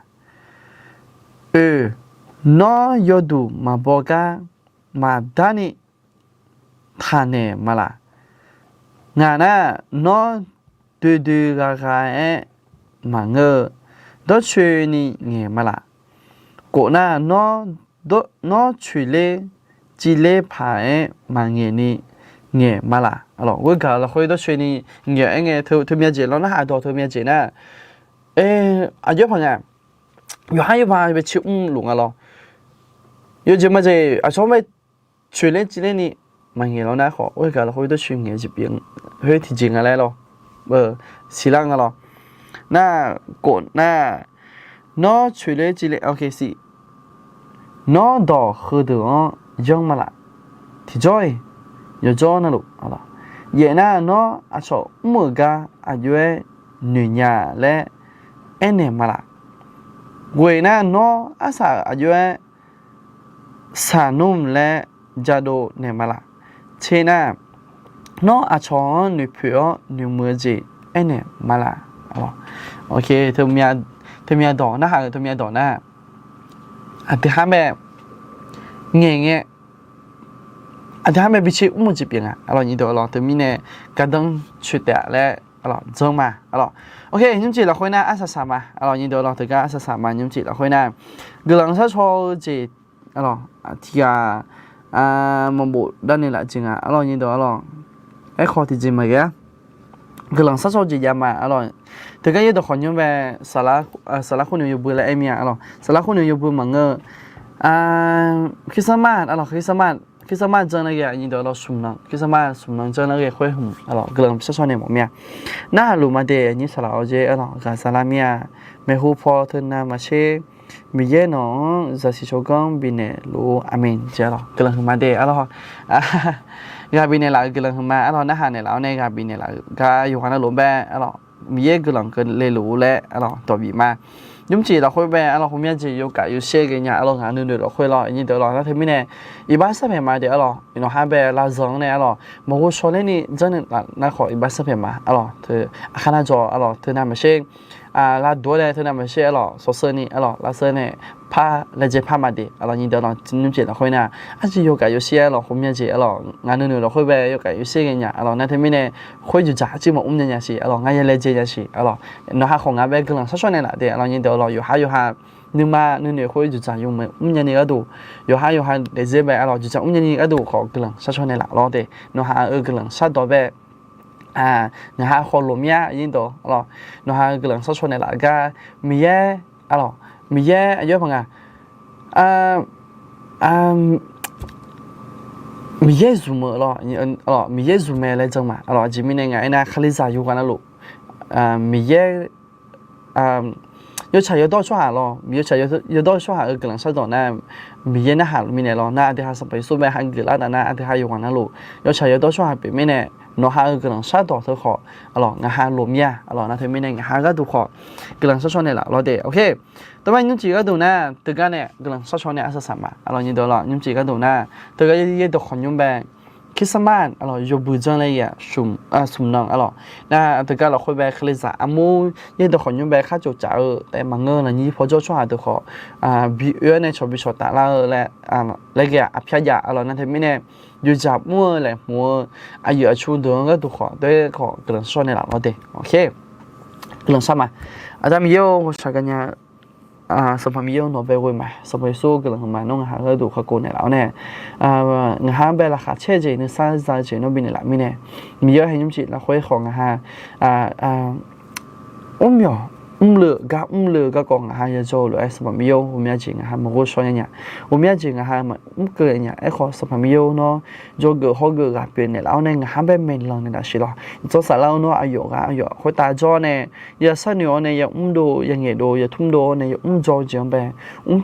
น้อยดูมาบอกกันมาดานิทานเนมาละงานน่ะน้อดูกากามาเงอดช่วยนี่เงี้ยมาละกูน่ะน้อช่วยเลยจีเล่พายมาเงี้ยนี่เงี้ยมาละ我搞了会都ช่วยนี่เงี้ยเธอมีเจแล้วนะหาตัวเธอมีเจน่ะอายุพังอยู่ให้พาไปชิมหลง有这么这说没去年几年你蛮严了那好我搞了会都去年这边会提前来是啷个那过那去年几年 OK 是到河头用嘛啦提早有早那路也那说么个约女伢来年嘛啦为那啥约สานุ่มและจาโดเนี่ยมาละเชน่าน้ออาชอนหรือเพื่อหรือมือจีเนี่ยมาละโอเคเธอมีดอกนะฮะเธอมีดอกนะอาจจะทำแบบเงี้ยอาจจะทำแบบบิชิอุ้มจีเปียงนี่เดี๋ยวเธอมีเนี่ยการต้องชุดแต่และจงมาโอเคยิ้มจีเราคุยนะอาสามานี่เดี๋ยวเธอก็อาสามายิ้มจีเราคุยนะกำลังชอบจีที่มันบอกด้านนี้แหละจริงนี่เดี๋ยวไอ้ข้อที่จริงมั้ยกำลังสักส่วนจียามาแต่ก็ยังต้องขอย้อนไปสาระคนอยู่บุรีเมียสาระคนอยู่บุรีมังเงคริสต์มาสคริสต์มาสเจอ那个你得了สุนัขคริสต์มาสสุนัขเจอ那个会很กำลังสักส่วนเนี่ยมั้ยน่ารู้มาเดี๋ยวนี่สาระเอาเจการสาระเมียไม่ฮู้พอเธอน่ามาเชมีเยอะน้องจะสิโชกังบินเนลูอามินเจ้ากำลังมาเดะกาบินเนลากำลังมานะฮะเนี่ยแล้วในกาบินเนลากาอยู่ข้างหน้าหลวงแบ่มีเยอะกำลังกันเลยรู้และตัวบีมายุ่งจีเราคุยแบ่ผมยังจีอยู่กับอยู่เชื่อกันเนี่ยงานนึงเราคุยนี่เดี๋ยวถ้าเธอไม่เนี่ยอีบ้านสัพเพมาเดี๋ยวหาแบบลาซังเนี่ยมองว่าชอบเล่นนี่จังนะขออีบ้านสัพเพมาเธอข้างหน้าจอเธอน่ามาเชื่อ ลาดัวเลยเท่านั้นไม่ใช่หรอโซเซอร์นี่หรอลาเซอร์เนี่ยพาเลเจพามาดิหรอยินดีหรอจินนุ่มเจ็ดหรอคุยน่ะอาจจะอยู่กับอยู่เสียหรอผมยังเจ็ดหรองานนู่นหรอคุยไปอยู่กับอยู่เสียกันเนี่ยหรอนั่นที่ไม่เนี่ยคุยอยู่จ้าจิมาเนี่ยสิหรองานยังเลเจยังสิหรอน้องหาของงานไปกำลังสักช่วงเนี่ยแหละเดี๋ยวหรอยินดีหรออยู่หานึกมาเนี่ยคุยอยู่จ้าอยู่เนี่ยนี่ก็ดูอยู่หาเลเจไปหรออยู่จ้าเนี่ยนี่ก็ดูขอกำลังสักช่วงเนี่ยแหละหรอเดี๋ยวน้องหากำลังสักต่อไปนะฮะคนลมยายินโตอะไรนะฮะกำลังสักชนในหลักก็มีแย่อะไรมีแย่เยอะพังมีแย่ซูมอะไรมีแย่ซูมอะไรจังมาอะไรจิมิเนี่ยไงนะคลิซาอยู่กันนะลูกมีแย่有茶有多说下咯，有茶有多说下可能说到那米耶那下米呢咯，那阿弟哈是被苏贝汉格拉的那阿弟哈有玩那路，有茶有多说下别米呢，那哈可能说到头好，啊咯，那哈罗米啊，啊咯，那头米呢哈个都好，可能说呢啦，老弟，OK，แต่ว่า你几个都呢，这个呢可能说呢是什么？啊咯，你到了，你几个都呢，这个也都很用呗。คิดสมานอะไรอยู่บุญจังเลยสุ่มน้องอะไรนะแต่ก็เราคุยแบบคลิสอามูยังตัวคนยุ่งแบบข้าจุดจ่าแต่มังเงินนี่พอจะช่วยตัวเขาบิเอื้อในชอบบิชอตาละและแล้วก็อภิญญาอะไรนั่นทำไม่เนี่ยอยู่จับมัวเลยมัวอายุชูดวงก็ตัวเขาด้วยเขากำลังช่วยในหลังเราเด็กโอเคกำลังซ้ำมาอาจารย์มีโยช่วยกันเนี่ยสมัยมีโยนอเบลมาสมัยสู้กันหลังมาน้องหาก็ดูข้ากูเนี่ยแล้วเนี่ยงานเบลราคาเช่เจนึกซาซาเจนบินเนี่ยละมีเนี่ยมีโยให้ยุ่งจิตละคุยของเหรอเหลือก็กองจะโจหรือไอ้สมัยมีโยผมอยากจริงมันก็ชอบเนี่ยผมอยากจริงมันเกิดเนี่ยไอ้ขอสมัยมีโยเนาะโจเกิดเขาเกิดกับเป็นเนี่ยแล้วเนี่ยงานแบบไม่ลองเนี่ยสิหรอโจสาวเนาะอายุคนตาโจเนี่ยอย่าสั่นอยู่เนี่ยอย่าดูอย่าเงี้ยดูอย่าทุ่มดูเนี่ยอย่าโจเจียงไป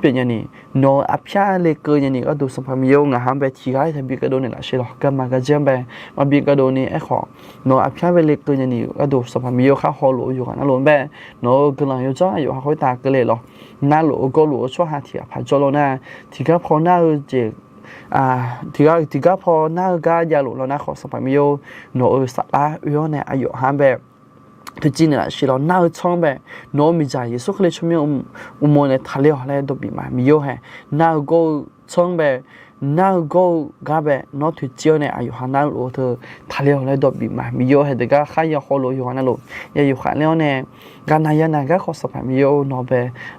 เป็นอย่างนี้เนาะอภิชาเล็กเกินอย่างนี้ก็ดูสมัยมีโยงานแบบที่ใครทำบีกระโดดเนี่ยสิหรอก็มาก็เจียงไปมาบีกระโดดเนี่ยไอ้ขอเนาะอภิชาเล็กเกินอย่างนี้ก็ดูสมัยมีโยข้าฮอลล์อยู่กันนั่นล้วนแบบเนาะกำลังอยู่จ้าอยู่หาคุยตากันเลยหรอน่าหลุดก็หลุดช่วยหาที่ผ่านจอลน่ะที่ก็พอน่าเจที่ก็พอน่าก็ยาหลุดแล้วนะขอสมัยมีโยโนสัตว์อยู่เนี่ยอายุหาแบบทุกจีเนี่ยสิเราน่าช่องแบบโนมีใจยิ่งสุขเลยช่วยมีมเนี่ยทะเลอะไรตัวบีมามีโยให้น่าก็ช่องแบบน่าก็กาแบบนอทุกเจ้าเนี่ยอายุหาน่าหลุดเธอทะเลอะไรตัวบีมามีโยให้เด็กก็ข้ายังขอหลุดอยู่นั่นหลุดยังอยู่ข้างแล้วเนี่ยการนายนาก็ขอสมัยมีโยนอเบ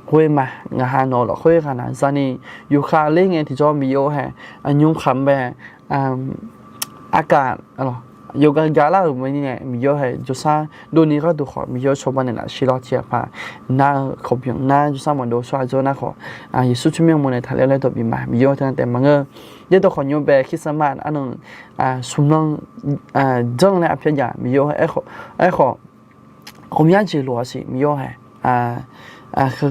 คุยมางานนอหรอคุยกันนะซานี่อยู่ข้างเล่งไงที่จอมีโยให้อันยุ่งคำแบบอากาศอะไรอยู่กันกาลาหรือไม่เนี่ยมีโยให้จุดซ่าดูนี่ก็ดูขอมีโยชอบมันเนี่ยชิลล์เทียบน่าขบยังน่าจุดซ่ามันดูช่วยจ้าน่าขอยิสุชิมีมันเนี่ยทะเลเลยตัวบีมามีโยทั้งแต่มังเงยเดี๋ยวตัวขอยุ่งแบบคิดสมานอันนั้นสุ่มน้องจังเลยอภิญญามีโยให้ไอ้ขอผมอยากจะรู้สิมีโยให้คือ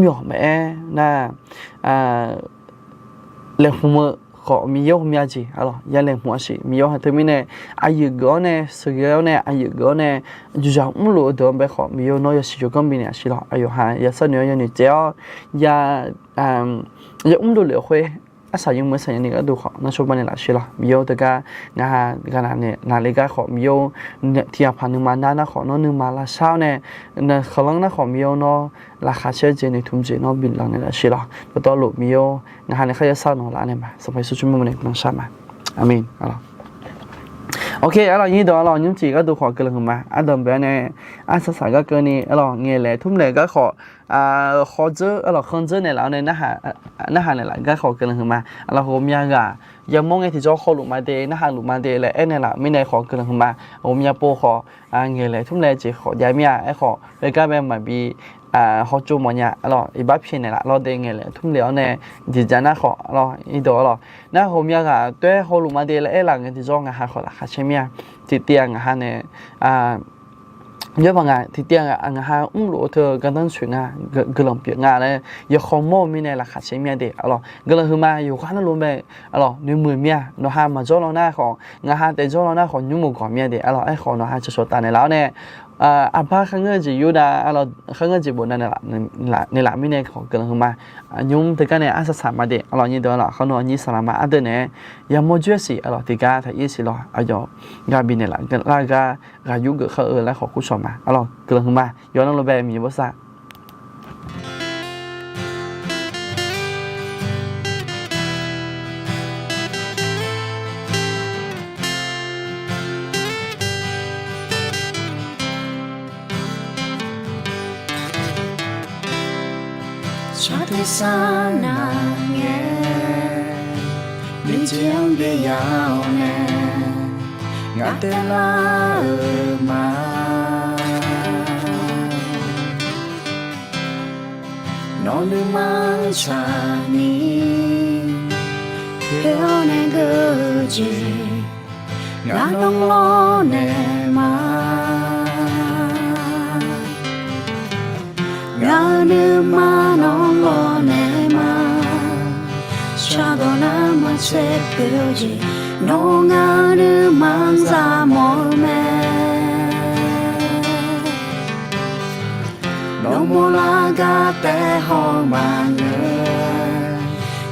ยอมแม่น่าเลี้ยงหัวขอมีโยผมอยากจะอะไรอย่าเลี้ยงหัวสิมีโยให้ถึงมีเนี่ยอายุก่อนเนี่ยสุดยอดเนี่ยอายุก่อนเนี่ยจุดจำรู้เดิมไปขอมีโยน้อยสิจุกันบินเนี่ยสิหรออายุหาอย่าเสนออย่างนี้เจ้าอย่าดูเหลือคุยอาศัยยังเหมือนสัญญาณก็ดูขอน่าชมมันเนี่ยละสิหรอมีโยแต่ก็งานเนี่ยนาฬิกาขอมีโยเนี่ยที่ผ่านหนึ่งมาด้านน่ะขอน้องหนึ่งมาละเช้าเนี่ยเนี่ยขลังน่ะขอมีโยเนาะราคาเชื่อใจในทุ่มใจเนาะบินหลังเนี่ยละสิหรอก็ต้องหลุดมีโยงานเนี่ยเขาจะเศร้าเนาะละเนี่ยมาสบายสุดชั่วโมงเนี่ยน้องชามาอามีนอะไรโอเคอะไรยี่ตัวอะไรยิ่งจีก็ดูขอเกินขึ้นมาเดิมแบบเนี่ยภาษาก็เกินนี่อะไรเงี้ยเลยทุ่มเลยก็ขอเจออะไรคนเจอเนี่ยแล้วเนี่ยนะฮะเนี่ยแหละก็ขอเกินขึ้นมาอะไรผมอยากยังมองไอ้ที่จะขอหลุมมาเดนะฮะหลุมมาเดเลยเนี่ยแหละไม่ได้ขอเกินขึ้นมาผมอยากโปขอเงี้ยเลยทุ่มเลยจีขอยายมีไอ้ขอไปก็แบบมาบีเขาจูมันเนี่ยอะไรอีบ้าเพี้ยนเนี่ยละเราเด้งเงี้ยเลยทุ่มเหลียวเนี่ยดีจังนะขออะไรอีตัวอะไรนะผมอยากด้วยเขาหลุมมาเดเลยหลังที่จ้องขอละใช่ไหมที่เตียงเนี่ยเยอะบางงานที่เตียงหลุดเธอกันตั้งช่วยกำลังเปลี่ยนงานเลยอย่าคอมโม่มีในราคาใช้เมียเด็กอะไรกำลังคือมาอยู่ข้างนั้นรู้ไหมอะไรในมือเมียเราหามาจ้องเราหน้าของแต่จ้องเราหน้าของยุ่งมุกของเมียเด็กอะไรไอ้ของเราหาจะชดตาในแล้วเนี่ย อาภาข้างเงยจียูดาเราข้างเงยจีบนนั่นแหละในหลักไม่เนี่ยของเกิดขึ้นมายุ่งถึงกันเนี่ยอาศัยสามมาเดเราเนี่ยเดี๋ยวเราเขาหน่อยยี่สลามาอันเดเนี่ยยังโมจุสิเราติกาถ้ายี่สิเราอายุกาบินเนี่ยละกันละกายุเกิดเขาแล้วขอคุชมาเราเกิดขึ้นมาย้อนเราแบบมีภาษาChati sana nghe Đi chiang đi yao nè Ngã tê la mà Nó lưu mang cha ni Hiếu nè gơ chì Ngã nông lo nè mà Ngã nữ mà nông lo nè mà Cha đồ nà mà chế biểu gì Nó ngã nữ mang ra mô mê Nó mô la gà tê hò mà ngờ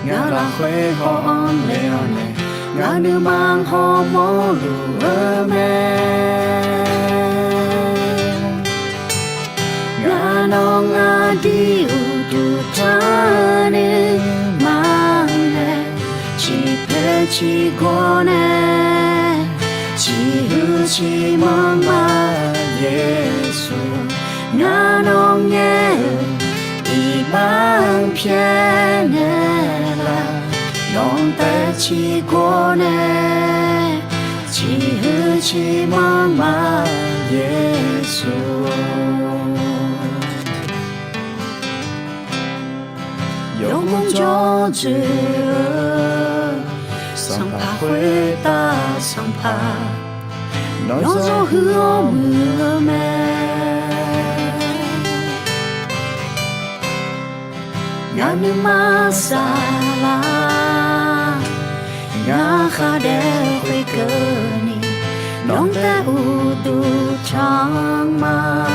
Ngã là khuê hò on leo nè Ngã nữ mang hò mô lù ơ mê Ngã nô ngã đi u tu ta nè mang nè Chỉ phê chỉ gô nè Chỉ hư chỉ mang mà Giê-xu Ngã nô nghe Ý mang phê nè là Nông tê chỉ gô nè Chỉ hư chỉ mang mà Giê-xu Yêu mong cho chữ Sang phá khuê ta sang phá Nói gió hứa mưa mê Ngã nữ ma xa la Ngã khá đê khuê cơ ni Nông tê u tu trang ma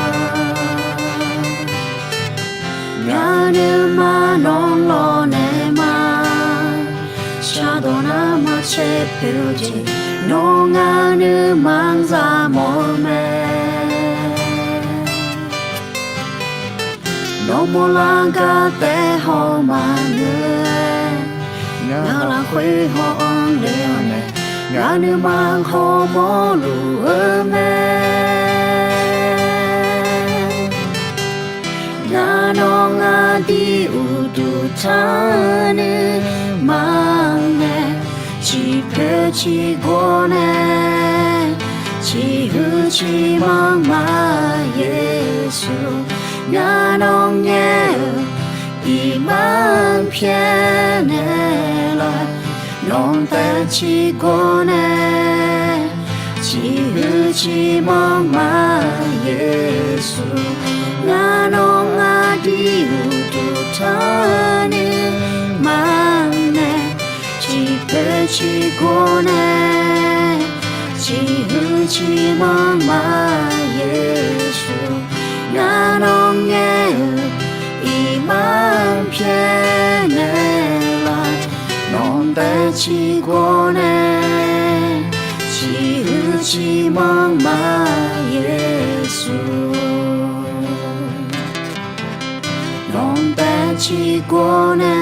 Ngã nữ ma nông lo nè ma Cha đồ nà mà chế biểu gì Nô ngã nữ mang ra mô mê Nô mô la gà tê hò mà ngơ Ngã là khuê hò on leo nè Ngã nữ mang hò mô lù ơ mê Ngã nô ngã đi u tu ta nè mang nè Chỉ phê chỉ gô nè Chỉ hư chỉ mang mà Giê-xu Ngã nô nghe Ý mang phê nè là Nông tê chỉ gô nè Chỉ hư chỉ mang mà Giê-xu Ngã nô ngã đi u tu ta nè mang nè Chỉ phê chỉ gô nè Chỉ hư chỉ mang mà Giê-xu Ngã nô nghe Ý mang phê nè là Nông tê chỉ gô nè Chỉ hư chỉ mang mà Giê-xu Nông tê chỉ gô nè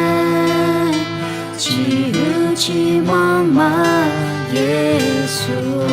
Chỉ hư chỉ mang mà Giê-xu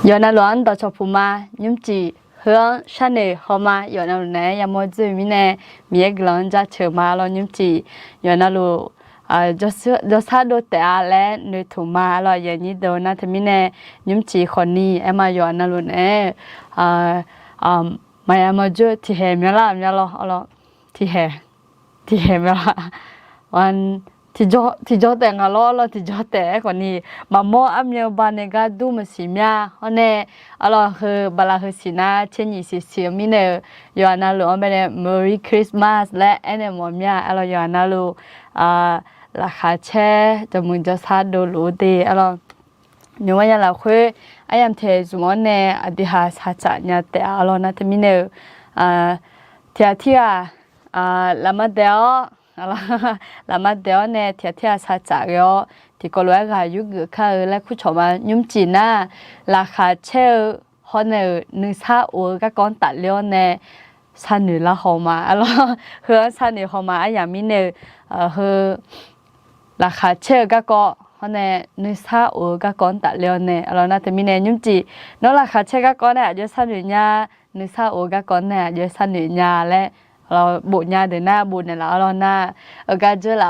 有那乱到chỗ phụ嘛nhúng chỉ hướng sáng này họ mà有那này ya mua gì mình này miếng lần ra chờ mà lo nhúng chỉ有那路cho sát đôi tẻ lẽ nơi thủ mà lo vậy như đồ na thì mình này nhúng chỉ còn ni em mà有那路này mà em mà chưa thì hè mình làm nha lo thì hè mình làmวันที่จอแต่งอะล้อที่จอแต่ก่อนนี้มาโมอัมเนียบานเนกาดูมาสิมีอะฮะเน่อะล้อคือบาลาคือสินะเช่นยี่สิบสี่มิเนยอนาลูอันเป็น Merry Christmas และอันเนมอมีอะล้อยอนาลูราคาแช่จะมึงจะซาดูรู้ดีอะล้อเนื้อยังเราคือไอ้ยามเทสมอนเน่อดีหาซาจัดเนี่ยแต่อะล้อนะที่มิเนเที่ยละมาเดียวlà mà đeo nè thiệt sa chả rồi thì có loại gà yu gửi khai lại khu chỗ mà nhúng chỉ na là khá treo họ nè nữ sa uống các con tạ liêu nè sa nữ là họ mà alo hứa sa nữ họ mà ai mi nè hứa là khá treo các con họ nè nữ sa uống các con tạ liêu nè alo na thì mi nè nhúng chỉ nó là khá treo các con nè cho sa nữ nha nữ sa uống các con nè cho sa nữ nhà lẽเราบุญญาเดินหน้าบุญเนี่ยเราหน้าการเจอเรา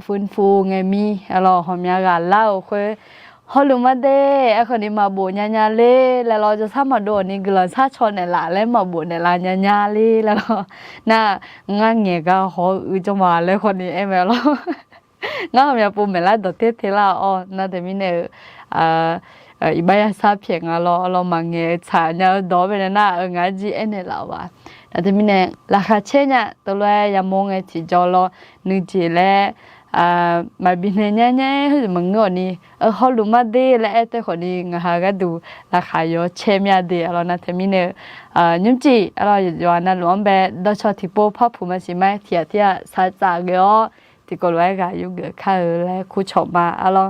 ฟื้นฟูไงมีเราหอมยาการเล่าคุยฮอลลูมาเด้ไอ้คนนี้มาบุญญาเล่แล้วเราจะทำมาโดนนี่คือเราชาชนเนี่ยละแล้วมาบุญเนี่ยละญาเล่แล้วเราหน้างานเงี้ยก็เขาจะมาเลยคนนี้เอ็มเรางานมีปุ่มเมล่าดอทเทล่าอ๋อน่าจะมีเนี่ยอีใบซาเพียงเรามาเงี้ยฉายเนี่ยดอเป็นหน้างานจีเอ็นเนี่ยเราว่าแต่ทีนี้ราคาเช่นเนี่ยตัวเลยยามงไอ้ที่จอเรานึกจีแล้วมาบินเนี่ยคือมันงอนี่เขารู้มาดีแล้วแต่คนนี้งาก็ดูราคาเยอะเช่นยาดีเรานะทีนี้ยุ่งจีเราอยู่วันนั้นรวมแบบดชที่โป้พ่อผู้มาสิไหมเที่ยสายจากเยอะที่ก็เลยก็ยุ่งเกิดข้าวแล้วคู่ชมมาเรา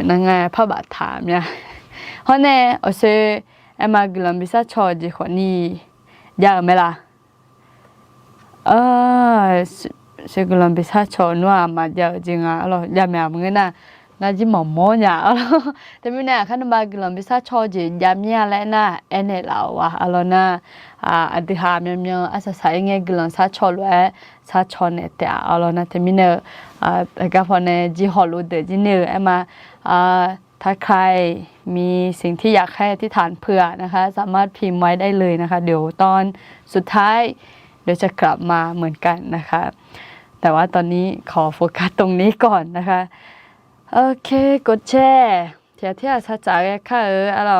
นั่งไงพ่อบาดถามเนี่ยเพราะเนี่ยโอเคไอ้มากินบิซาชอจีคนนี้ยากไหมล่ะเชกุลัมบิซาชอนัวมาเยอะจริงอ่ะเรายากไหมมึงน่ะน่าจะหมอมเนี่ยแต่ไม่แน่ขั้นมากินบิซาชอจียามเนี่ยแหละน่ะเอ็นเราอ่ะเราน่ะอดีหาเมียอาศัยใช้เงี้ยกินซาชอเลยซาชอเนี่ยแต่เราน่ะแต่ไม่แน่ก็พอเนี่ยจีฮอลลูเดจีเนี่ยไอ้มาถ้าใครมีสิ่งที่อยากให้ที่ฐานเผื่อนะคะสามารถพิมพ์ไว้ได้เลยนะคะเดี๋ยวตอนสุดท้ายเดี๋ยวจะกลับมาเหมือนกันนะคะแต่ว่าตอนนี้ขอโฟกัสตรงนี้ก่อนนะคะโอเคกดแชร์เที่ยวชัดจ๋าค่ะอะไร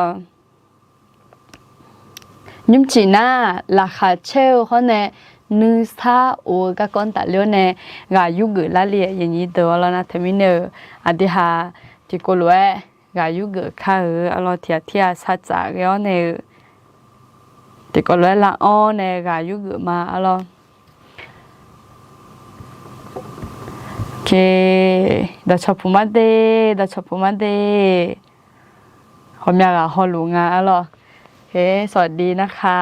ยุ่งจีน่าราคาเชลเขาเนี่ยนึกท่าโอ้ก็ก้อนตัดเลี้ยวเนี่ยงายุกละเลียอย่างนี้ตัวแล้วนะเทมิเนอร์อดีหาที่กูรู้กายุกข้าเราเที่ยชัดจากแล้วเนี่ยที่ก็เลยละอ้อเนี่ยกายุกมาเราโอเคดัชพูมาเดผมอยากฮอลลูงาเราเฮ้สวัสดีนะคะ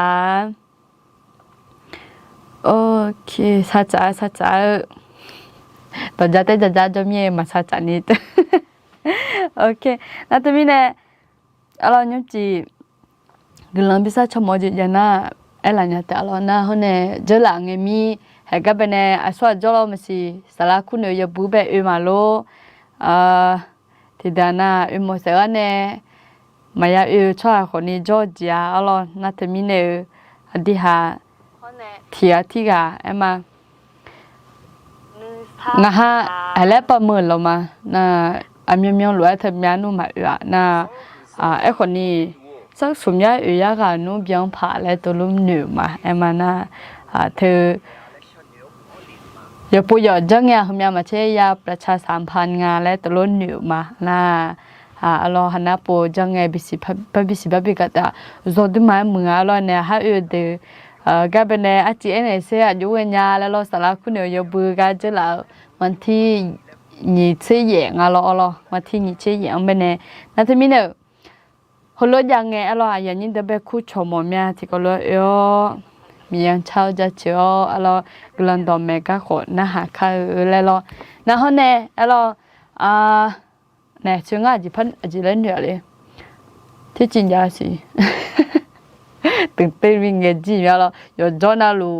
โอเคชัดจ้าตอนจะเต้นจะมีมาชัดจ้านิดโอเคแล้วทีนี้เนี่ยเราเนี่ยจีกำลังพิซซ่าชมอจีอย่างน่ะไอ้หลานเนี่ยแต่เราน่ะเขาเนี่ยเจอหลังเงมีให้กับเป็นเนี่ยอาสวะจอเราไม่สิสารคุณเนี่ยอยู่บุบเอมาโลที่ด้านน่ะมอเสกเนี่ยมายาชอบคนนี้จอร์เจียเราน่ะทีนี้เนี่ยอดีหาที่กะไอ้มานะฮะอะไรประเมินเรามาน่ะอามีรวยทำงานนู่นมาน่ะไอ้คนนี้สักสมัยกันนู่นเบียงผ่าแล้วตัวลุ่มหนึ่งมาไอ้มาน่ะเธออย่าพูดอย่าจังเงี้ยเขามาเชียร์ประชาสัมพันธ์งานแล้วตัวลุ่มหนึ่งมาน่ะเราหันหน้าปูจังเงี้ยบิสิบก็แต่จอดมาเมืองเราเนี่ยฮะเดก็เป็นเนี่ยอาจีเอ็นเอเซียอยู่เวียนยาแล้วเราสารคุณเนี่ยอย่าบูกันจะแล้ววันที่你吃盐啊咯，我听你吃盐呗呢。那他们呢，好多人哎，咯，人家都被苦愁么咩？这个咯哟，面炒着吃哦，咯，个人都没个好，那还看来咯。然后呢，咯，呢，像我一喷一人了嘞， ที่จริงยาสิตื่นเต้นวิ่งเงี้ยจีแล้วอยู่จอนาลู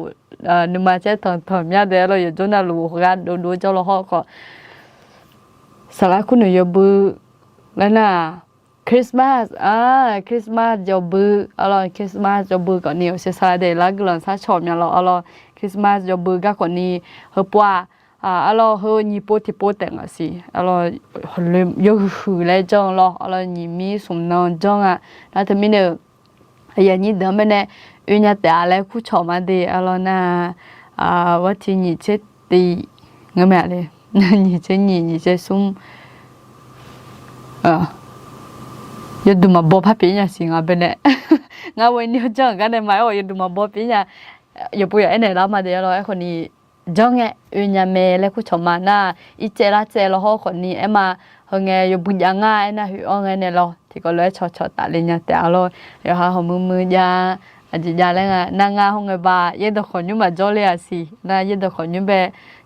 นึกมาเช็ดถอนยาเดี๋ยวเราอยู่จอนาลูกันดูเจ้าเราเขาก็สาระคุณอยู่บือแล้วน่ะคริสต์มาสคริสต์มาสอยู่บือคริสต์มาสอยู่บือก่อนนี้เสียสละเดี๋ยวละกลันซาชอบเนี่ยเราคริสต์มาสอยู่บือก็ก่อนนี้เฮปัวเฮญี่ปุ่นที่ปุ่นแต่งสิเลยยกหูเลยจังยี่มีสมนองจังแล้วทำไมเนี่ยอย่างนี้เดิมเนี่ยเนี่ยแต่อะไรคู่ชอบมาดีน่ะว่าที่นี่เจ็ดตีเงี้ยแบบเลยนี่เจ็ดซุ่มยดูมาบอกพี่เนี่ยสิงะเป็นเนี่ยงาวันนี้จังกันได้ไหมยดูมาบอกพี่เนี่ยอย่าพูดอย่างนี้แล้วมาเดี๋ยวไอ้คนนี้จังเนี่ยเมย์เลยคู่ชอบมาน่ะอีเจล่าเราเขาคนนี้มาเฮงอยู่บุญยังไงนะหิวเนี่ยเราที่ก็เลยชดตาเลยเนี่ยแต่อย่าหาหัวมือยาอาจจะยาแล้วนางาหงบาเย็นตะคนยุ่งมาจ่อเลยสินะเย็นตะคนยุ่งแบบ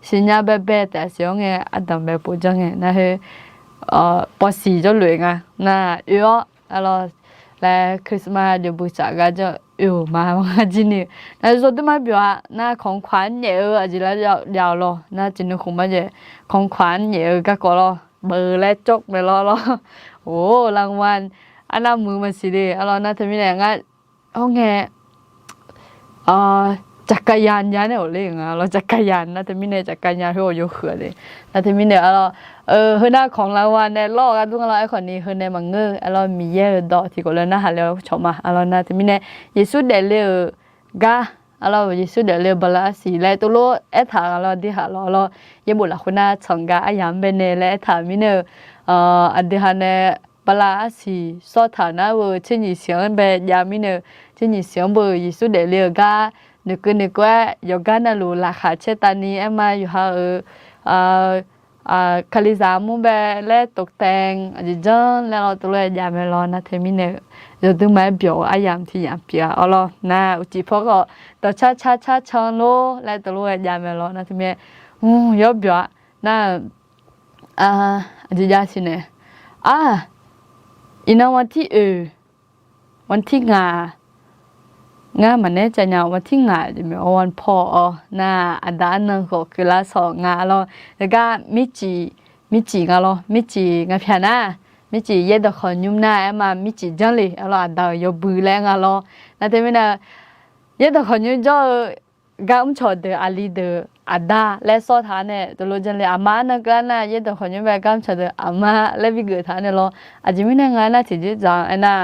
สิญญาแบบแต่เสียงอันดับแบบปุ๊จังนะเฮปอสีจ่อเลยนะแล้วคริสต์มาสเดี๋ยวบุษกาจะมาจีนี่那说对嘛比ว่า那ของขวัญเนี่ยอาจจะแล้ว咯那真的คงไม่จะของขวัญเนี่ยก็ก็咯เบอร์และจกไป咯โอ้รางวัลอันนั้นมือมันสิดีน่าจะมีแรงห้องแงจักรยานเนี่ยเลยเราจักรยานน่าจะมีในจักรยานที่อยู่เขื่อนเลยน่าจะมีเนี่ยเฮน่าของรางวัลเนี่ยลอกกันทุกเราไอ้คนนี้เฮเนี่ยมังเงอมีเยอะดอกที่ก็เลยน่าหาแล้วชมมาน่าจะมีเนี่ยเยซูเดลเลยกาเยซูเดลเลยบลาสีเลยตัวโลเอถาดีหาเยบุลาคนน่าสังกาอายามเบเนเลยถามีเนี่ยอันดีหาเนี่ยบลาสีสอดฐานะเวอร์เช่นยี่เสียงเบยามีเนี่ยเช่นยี่เสียงเบอร์เยซูเดลเลยกานึกว่าอยู่กันน่ะรู้ราคาเช่นตอนนี้มาอยู่หาคาลิซามุเบและตกแต่งอาจจะจังแล้วตัวเลยยามรอนะเทมิเนี่ยจะดูมาเบียวอายามที่ยามเปียนะอุจิพอก็ต่อชาโลและตัวเลยยามรอนะเทมิยอบเบียวนะอาจจะยาสิเนี่ยอินาวันที่วันที่งามันเนี่ยจะเนี่ยวันที่งาจะมีวันพอน่ะอันนั้นก็คือละสองงาแล้วก็มิจิงามิจิงาเพียนะมิจิเย็ดคนยุ่มหน้ามามิจิจังเลยอันดาวยบือแรงนั่นแต่ไม่น่ะเย็ดคนยุ่มจ่อกำชดเดออาลีเดออันดาและสอดฐานเนี่ยตัวโลจังเลยอามานั่นก็น่ะเย็ดคนยุ่มแบบกำชดเดออามาและวิเกิดฐานเนี่ยอาจจะไม่ได้งานน่ะที่จะจังน่ะ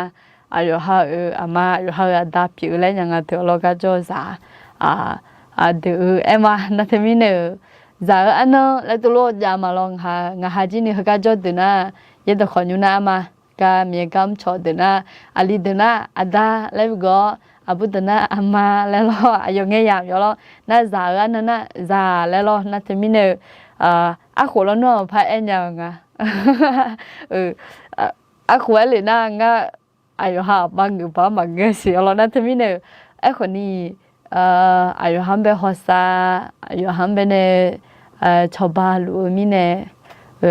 อยู่หาอามาอยู่หาดับผิวแล้วยังไงเถอะเราก็จะซาเดี๋ยวมานั่นทำไมเนี่ยซาอันนั้นแล้วตัวเราจะมาลองหาจีนี่เขาก็จะดูนะยัดคนอยู่นะมาก็มีกำชดดูนะอาลีดูนะอันดาแล้วก็อาบุดูนะอามาแล้วเราอยู่เงี้ยอย่างอยู่เราน่าซาอันนั้นน่ะซาแล้วเรานั่นทำไมเนี่ยคนเราเนาะพายเอ็นยังไงคนเลยนะงั้นอายุห้าบางอยู่บ้านบางเงี้ยสินั่นทำไมเนี่ยไอ้คนนี้อายุห้าเป็นหัวซาอายุห้าเป็นชาวบ้านรู้มีเนี่ย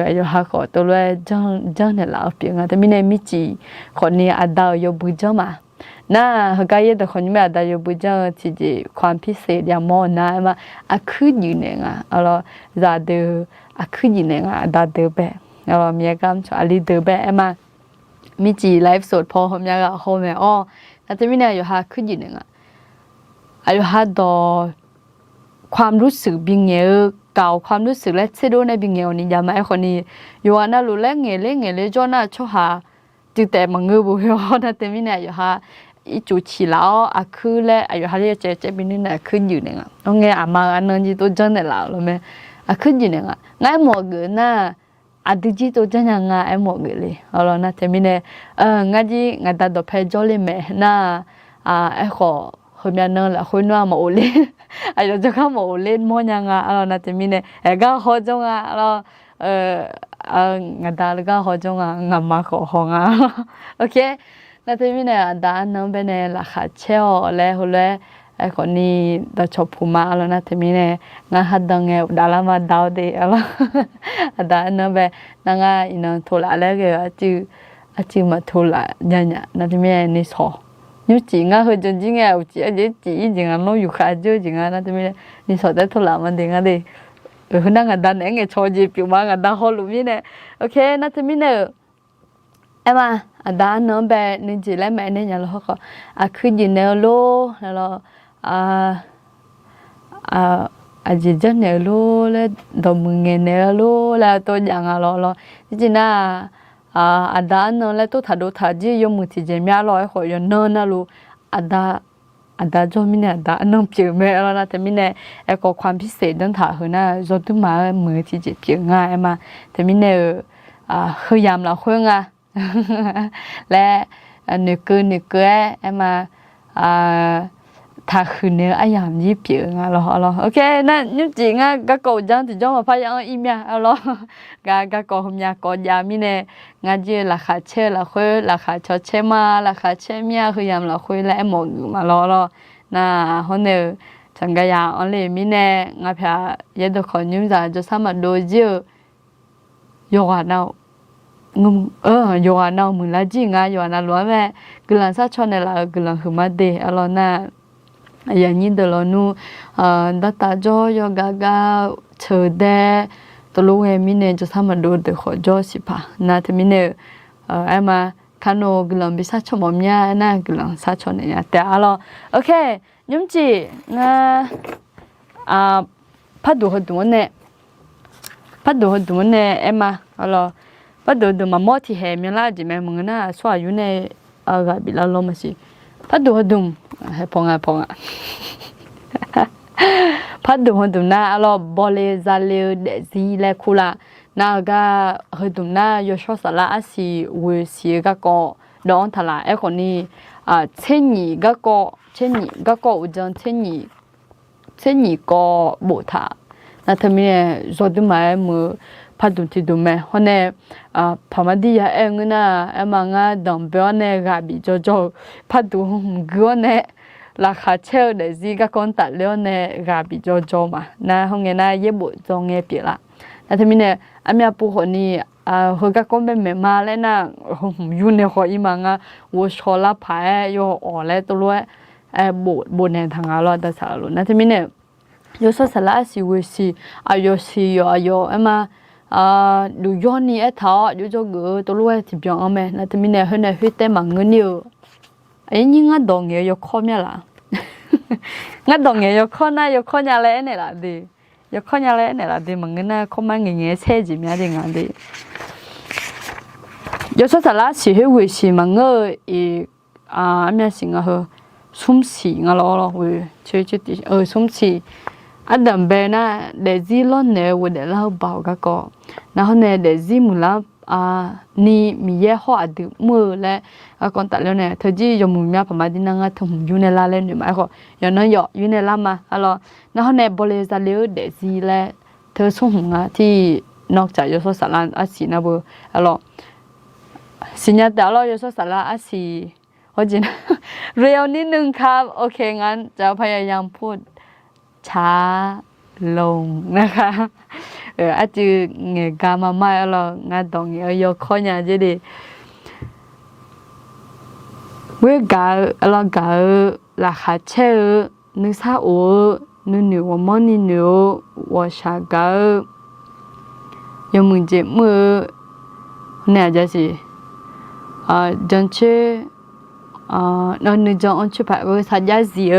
อายุห้าก็ตัวเลยจังเนี่ยเราเปลี่ยนแต่มีเนี่ยมิจิคนนี้อันดาวอยู่บุญจังมาน่ะเขาก็ยังแต่คนนี้อันดาวอยู่บุญจังที่จะความพิเศษอย่างมอนะมาคืออยู่เนี่ยจะเดือคืออยู่เนี่ยอันดาวเดือแบบมีการชวนลีเดือแบบมามิจิไลฟ์สดพอผมอยากเอาแม่แต่ที่ไม่เนี่ยอยู่หาขึ้นอยู่หนึ่งอยู่หาดอความรู้สึกบิงเงี้ยเก่าความรู้สึกและเสด็จในบิงเงี้ยนี่ยามาไอ้คนนี้อยู่ว่าน่ารู้เล่งเงี้ยจนน่าชอบหาจึงแต่มังเงือบุยแต่ที่ไม่เนี่ยอยู่หาอีจูชีแล้วคือและอยู่หาเรียกเจ๊บินนี่น่ะขึ้นอยู่หนึ่งตรงเงี้ยมาอันนั้นจีตัวจังเนี่ยแล้วไหมขึ้นอยู่หนึ่งง่ายหมดเกินน่ะอาทิตย์ตัวจังยังไงหมดเลยน่ะแต่ไม่เนี่ยงาตัดดอกเพชรจอเลยไหมน่ะไอ้ขอคนยันนั่นแหละคนว่ามาโอเล่นไอ้เราจะเข้ามาโอเล่นมั่วยังไงน่ะแต่ไม่เนี่ยก็ขอจงงาตัดก็ขอจงงามาขอของโอเคน่ะแต่ไม่เนี่ยด้านนั้นเป็นเนี่ยราคาเช่าแล้วหัวเลยไอ้คนนี้เราชอบพูมาน่ะแต่ไม่เนี่ยงาหัดดังเงี้ยดารามาดาวเดย์ด้านนั้นเป็นนางอินทร์โทรอะไรก็จื้อ อาจิมาทุละเนี่ยนั่นที่แม่นี่สอนิ้วจีงอ่ะเฮ้ยจริงๆอ่ะจีอ่ะจีจริงอ่ะเราอยู่ข้าเจอจริงอ่ะนั่นที่แม่นี่สอได้ทุละมันเด้งอ่ะเด้นั่งกันดันเองไงชอจีปิวมากันดันฮอลลูมีเนี่ยโอเคนั่นที่แม่เนี่ยเอ็มอ่ะดันน้องแบบนี่จีแล้วแม่เนี่ยยังเราก็คือยินเนอโลแล้วอาจจะเนอโลแล้วดมเงินเนอโลแล้วตัวอย่างอ่ะเราจริงๆนะอาดานนั่นแหละตัวถ้าดูถ้าจียมมือที่เจมี่อะไรขอยนนั่นลูอาดาจอมิเนี่ยอาดานั่งเปลี่ยนไม่แล้วนะแต่มิเนี่ยก็ความพิเศษนั่นถ่าเหรอนะจอตัวมามือที่เจเปลี่ยนง่ายมาแต่มิเนี่ยคือยามเราคุยง่ะและนึกเกอมาถ้าคืนนี้ไอ้ยามยี่เปลี่ยนง่ะเราโอเคนั่นยุ่งจริงอ่ะก็กดจังถึงจะมาพยายามอีเมลเราก็กดหมยากดยามิเนี่ยงานจีราคาเช่ราคาราคาชดเชมาราคาเช่เมียคือยามเราคุยแล้วหมดมาเราน่ะคนเนี่ยจังก็ยาอันเลยมิเนี่ยงาเพียยัดคนยุ่งจะจะสามารถดูจีอยู่กันเอาอยู่กันเอามึงละจริงอ่ะอยู่กันเอาล้วนแม่กลังซาชนเนี่ยละกลังคือมาเดะเราน่ะอย่างนี้เดี๋ยวเรานูดัตตาจอยกากาเชิดเดตัวลูกเอมิเนี่ยจะทำมาดูเดี๋ยวขอจอสิป่ะนะที่มิเนี่ยไอ้มาคานโนกลังบิซาชมอมยานะกลังซาชนเนี่ยแต่เราโอเคยุ่งจีนะพัดดูหัดดูเนี่ยไอ้มาเราพัดดูมาหมดที่เห็นมีอะไรจีแม่มึงนะสวาอยู่ในกับบิลาลมาสิพัดดูให้พงอ่ะพัดดูนะเราบอลเลยซาเลเดซีเลคูลานาก็ให้ดูนะยศสละอาศิเวสีก็ดอนทลายไอ้คนนี้เช่นนี้ก็อุจจาระเช่นนี้ก็บุตรนะทำไมจอดมามือพัดดูที่ดูไหมคนเนี่ยพม่าดีเองนะมังดังเบลเนี่ยกับบิจอพัดดูก็เนี่ยราคาเช่าเดี๋ยวสิก็คนตัดเลี้ยวเนี่ยกับบิจอมานะห้องเงี้ยนะเย็บบุจงเงี้ยเปล่านะทำไมเนี่ยมีผู้คนนี้เขาก็คนเป็นมาเลยนะอยู่ในหัวอีมังวัวชอลาพายอยู่อ๋อแล้วตัวรู้บุเนี่ยทางเราแต่สารนะทำไมเนี่ยยศสละสิเวสิยมาดูย้อนนี่ท้ออยู่จกูตัวรู้ที่bienเอาไหมนะทำไมเนี่ยเห็นเนี่ยหิ้แต่มังเงินอยู่ไอ้นี่งั้นดองเงี้ยยกข้อเนี่ยล่ะงั้นดองเงี้ยยกข้อน่ะยกข้อเนี่ยอะไรเนี่ยล่ะดิยกข้อเนี่ยอะไรเนี่ยล่ะดิมังเงินน่ะข้อมันเงี้ยเช่จิมีอะไรงั้นดิยศสละสิเวสิมังเงยอีมีอะไรสิ่งเหรอสุ่มสีงั้นเราเว้ยเชื่อดิสุ่มสีดัมเบน่ะเดซี่ล้อนเนี่ยวันเดียวเราบอกก็นะฮะเนี่ยเดซี่มุลานี่มีเยอะหัวดึมือและก่อนตัดแล้วเนี่ยเธอจียมุมีพม่าดินังทุ่มอยู่ในลาเล่นอยู่ไหมก็อย่างนั้นอยู่ในลามาalorsนะฮะเนี่ยบริษัทเลี้ยวเดซี่และเธอส่งที่นอกจากยศสารอาศีนะบ่alorsสิญญาแต่เรายศสารอาศีว่าจริงเรียวนิดนึงครับโอเคงั้นจะพยายามพูดช้าลงนะคะอาจจะเงกามาไม่เรางานตรงนี้ยกข้อเนี่ยจะดีเวกาเราการาคาเช่นึกซาโอนึกหนูว่ามันนี่หนูว่าชากายังมึงเจ็บมือเนี่ยจะสิจังเช่นั่นนึกจังอันชุบแบบว่าสัญญาเสีย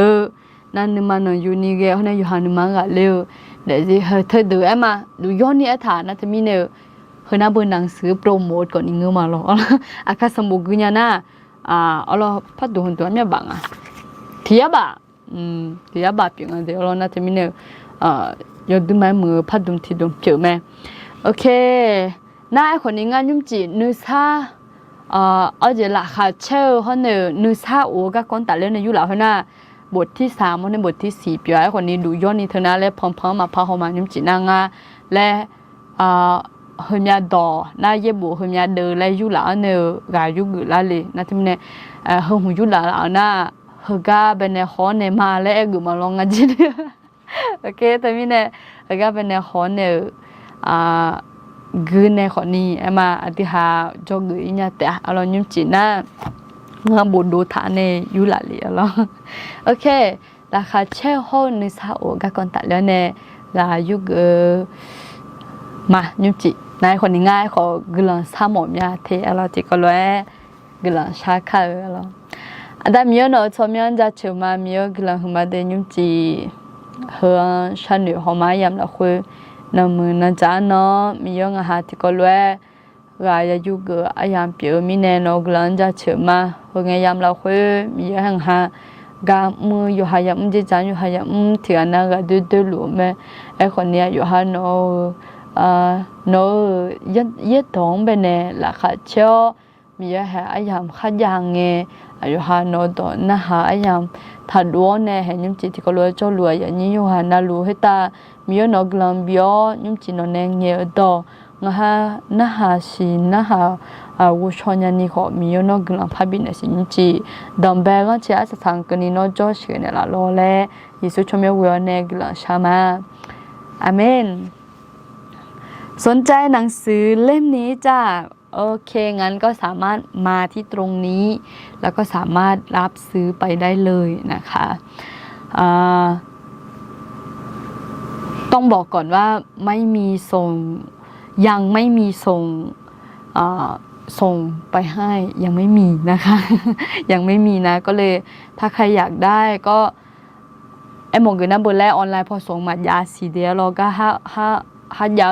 นั่นมันอยู่นี่แกเขาเนี่ยอยู่หานุมังกันเลยเดี๋ยวสิเธอดูมาดูย้อนนี่ฐานนะจะมีเนี่ยเฮน่าเบอร์หนังสือโปรโมทก่อนอีเงี้ยมาหรออาคาสมุกุญญานะเราพัดดูหันตัวเนี่ยบังที่ยาบะเพียงเดียวเรานะจะมีเนี่ยยอดดูไหมมือพัดดูที่ดูเจอไหมโอเคน่าไอ้คนนี้งานยุ่งจีนึกซาเอาจะราคาเช่าเขาเนี่ยนึกซาโอ้ก็คนตัดเล่นในยุโรปเขาน่ะบทที่3มันในบทที่4ปีไอ้คนนี้ดูย้อนนี่เธอนะและพร้อมมาพาเขามายุ่งจีนางาและเฮมีดอน่าเย็บบุเฮมีเดอและยุโรปเนี่ยกายุกุลาเลยนะที่มันเนี่ยเฮหูยุโรปน่ะเฮก็เป็นในข้อเนี่ยมาและกุมาลองกันจีนโอเคแต่มีเนี่ยเฮก็เป็นในข้อเนี่ย กืนในขอนี้ไอ้มาอธิหาจอกกือเนี่ยแต่เรายุ่งจีน่างาบุดูฐานในยุลาลีเราโอเคราคาเช่ห้องในซาโอกะก่อนตัดแล้วเนี่ยลายุกมายุ่งจีนายคนนี้ง่ายขอกลังสามหมดเนี่ยเทเราจีก็เลยกลังชาคาเราอันดับมีเนาะชมยันจะเชื่อมามีกลังหัวมาเดยุ่งจีเฮือฉันอยู่หัวมายามละคุยน้ำมือน้ำจานเนาะมีเยอะงาหาที่ก็เลยรายยุกอายามเปียวมีแน่นอกหลังจะเชื่อมาหัวไงยามเราคุยมีเยอะหังหากามืออยู่หายามจะจานอยู่หายามเถียนนะก็ดูหลุมไอ้คนเนี้ยอยู่หาโนโนยัดท้องไปเนี่ยราคาเช่ามีเยอะหาอายามขัดยางเงอยู่หาโนตัวน่าหาอายามถัดวัวเนี่ยเห็นยุ่งจีที่ก็เลยเจ้ารวยอย่างนี้อยู่หานารู้ให้ตามีเยอะนอกลำเบี้ยยุ่งจีนนเองเงี้ยต่องาฮะน่าหาสิน่าหาวุชอนยันนี่ก็มีเยอะนอกลำพับบินสิยุ่งจีดัมเบลก็เชื่อสถานกันนี่นอจอชเนี่ยละโลเล่ยิสุชมเยอะเนี่ยกลำชามาอาเมนสนใจหนังสือเล่มนี้จ้าโอเคงั้นก็สามารถมาที่ตรงนี้แล้วก็สามารถรับซื้อไปได้เลยนะคะต้องบอกก่อนว่าไม่มีส่งยังไม่มีส่งไปให้ยังไม่มีนะคะ ยังไม่มีนะก็เลยถ้าใครอยากได้ก็ไอ้หมงเกินนะเบอร์แรกออนไลน์พอส่งมายาสีเดียวเราก็ฮัดยาว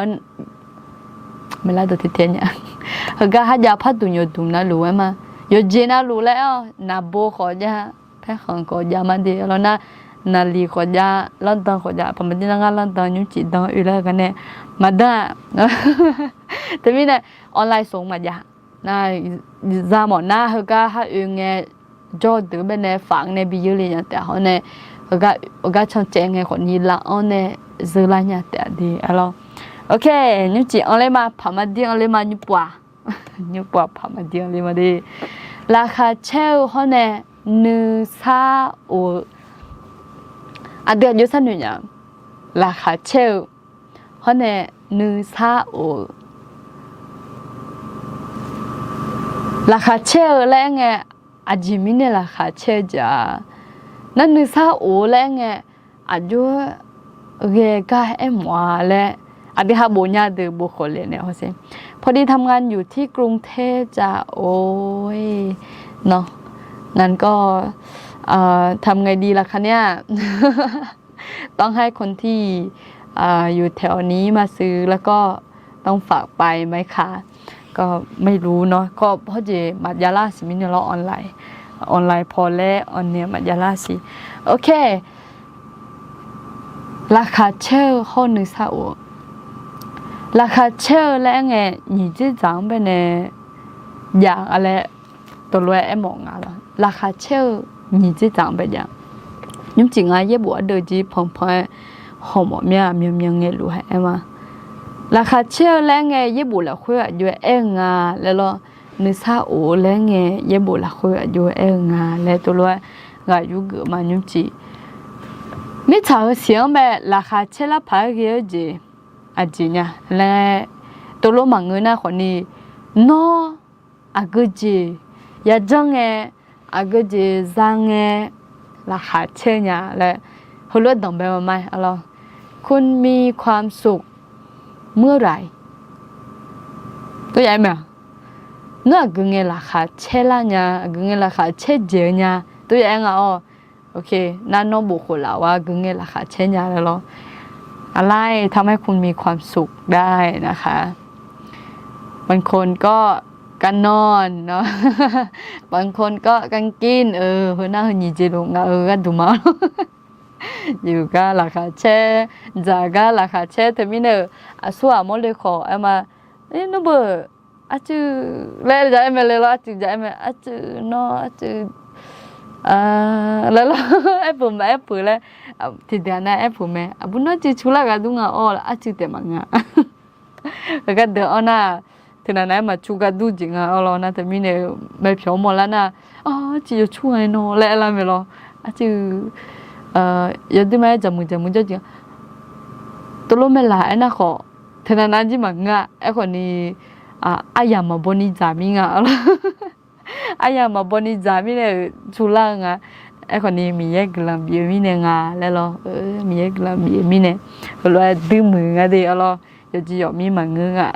ไม่ไล่ตัวที่เทียนเนี่ยเขาก็ฮัดยาพัดตุนยตุมนะรู้ไหมมาโยเจนะรู้แล้วนาโบขอจะแพ้ของขอยามาเดียวแล้วนะนาลีขอยาลันตังขอยาพอมันจะนั่งลันตังยุ่งจิตตังอยู่แล้วกันเนี่ยมาได้แต่ไม่เนี่ยออนไลน์ส่งมายานะจาหมอหน้าเขาก็ฮัดอยู่ไงจอดถือเป็นเนี่ยฝังเนี่ยบิยุลีเนี่ยแต่เขาเนี่ยเขาก็ช่างแจ้งไงคนนี้ละอันเนี่ยซื้อละเนี่ยแต่ดีอะไรโอเคยุ่งจิเอาเลยมาพามาดีเอาเลยมายุ่งปัวพามาดีเอาเลยมาดีราคาเช่าเขาเนี่ย145เดือนอยู่สักหนึ่งอย่างราคาเช่าเขาเนี่ย145ราคาเช่าแล้วไงอาจิมิเนี่ยราคาเช่าจ้านั่น145แล้วไงอายุเกก็เอ็มว่าแล้วอาทิตย์ห้าโบญญาเดือบุคคลเลยเนี่ยเขาเซ็พอดีทำงานอยู่ที่กรุงเทพจ้าโอ้ยเนาะงั้นก็ทำไงดีล่ะคะเนี่ย ต้องให้คนที่อยู่แถวนี้มาซื้อแล้วก็ต้องฝากไปไหมคะก็ไม่รู้เนาะก็เพราะเจมัดยาลาสิมินเราออนไลน์พอแล้วออนเนี่ยมัดยาลาสิโอเคราคาเช่าข้อ145ราคาเช่าแล้วไง你这张ไปเนี่ยอย่างอะไรตัวรวยไอ้หมองอ่ะราคาเช่า你这张ไปอย่างยุ่งจริงอ่ะเย่บัวเดือจีพงพอยหอมเมียเงี้ยรู้ให้ไอ้มาราคาเช่าแล้วไงเย่บัวละคุยอยู่เอ็งอ่ะแล้ว145แล้วไงเย่บัวละคุยอยู่เอ็งอ่ะแล้วตัวรวยก็อยู่เกือบมายุ่งจีไม่ถามเสียงแบบราคาเช่าละพักเยอะจีอาจีเนี่ยแล้วตัวรถมังเงินนะคนนี้โนอากุจียาจังเงอากุจีจังเงราคาเช่เนี่ยแล้วเขาเลือกดอกแบบไหมอะไรคุณมีความสุขเมื่อไหร่ตัวใหญ่ไหมเนื้อกุเงราคาเช่ละเนี่ยกุเงราคาเช่เจียเนี่ยตัวใหญ่อ่ะโอเคนั่นน้องบุคคลละว่ากุเงราคาเช่เนี่ยแล้วอะไรทำให้คุณมีความสุขได้นะคะบางคนก็การนอนเนาะบางคนก็การกินเพื่อนน่าหนีจิลุงก็ดูมาอยู่ก็ราคาเช่จาก็ราคาเช่แต่ไม่เนอะส่วนมอเลยขอมานู่นเบอร์จือแล้วจะไม่เลยละจือจะไม่จือเนาะจือแล้วไอ้ปุ่มไอ้ปุ่มเลยที่เดียวนะไอ้ปุ่มบุญน่าจะชุลากาดุงอ่ะจือเต็มงะแล้วก็เดี๋ยวน่ะทีนั้นไอ้มาชุกาดูจริงอ่ะเราน่ะแต่มีเนี่ยไม่เพียวหมดแล้วนะจือช่วยเนาะแล้วอะไรไม่รอจือยังได้ไหมจำมือจริงตัวรู้ไม่หลายนะขอ ထနနာကြီးမှာငါအဲ့ခေါနီအယာမဘနီဇာမီငါအယာမဘနီဇာမီနဲ့ချူလာငါအဲ့ခေါနီမီရဲ့ဂလမ်ပြေမီနဲ့ငါလဲလောမီရဲ့ဂလမ်ပြေမီနဲ့ဘလွယ်ဒီမငါတဲ့လောရကြီးရမီမငငါ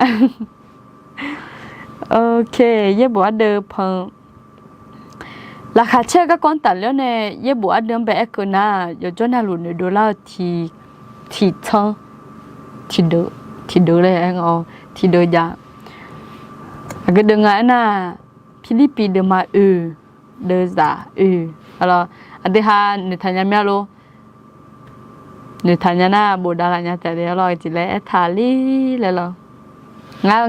โอเคเย่บัวเดอพงราคาเชื่อก็ก้อนตัดแล้วเนี่ยเย่บัวเดิมไปเอกนะอยู่จนน่าหลุดดูแล้วทีช่องทีดูเลยเองอ๋อทีดูยาก็เดินไงน่ะฟิลิปปินส์เดินมาเดินซาอะไรอันที่ห้าเนทันยาเมียโลเนทันยาน่ะบูดาลาญาแต่เดี๋ยวเราจิเลทาลีเลยเหรอ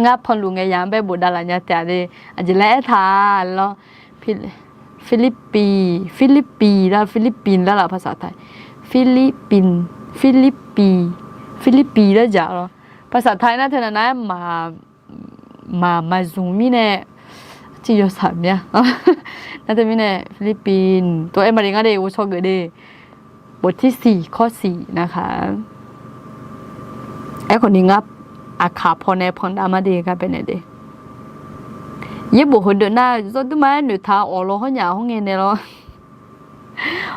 งาพอลุงไงยามไปบูดาลาญาแต่เดี๋ยวจิเลทาแล้วฟิลิปปินส์แล้วล่ะภาษาไทยฟิลิปปินส์แล้วจ้ะเหรอภาษาไทยน่าจะนะมาซูมิเนี่ยที่ยศสามเนี่ยน่าจะมีเนี่ยฟิลิปปินส์ตัวมาเรียนก็ได้ชอบเกิดได้บทที่4ข้อ4นะคะไอ้คนนี้งับอาขาพอในพอนดามาดีกันเป็นไงดีเย็บบุหเดินหน้าจนถึงแม้หนูท้าออกห้องยาห้องเงินเนี่ยหรอ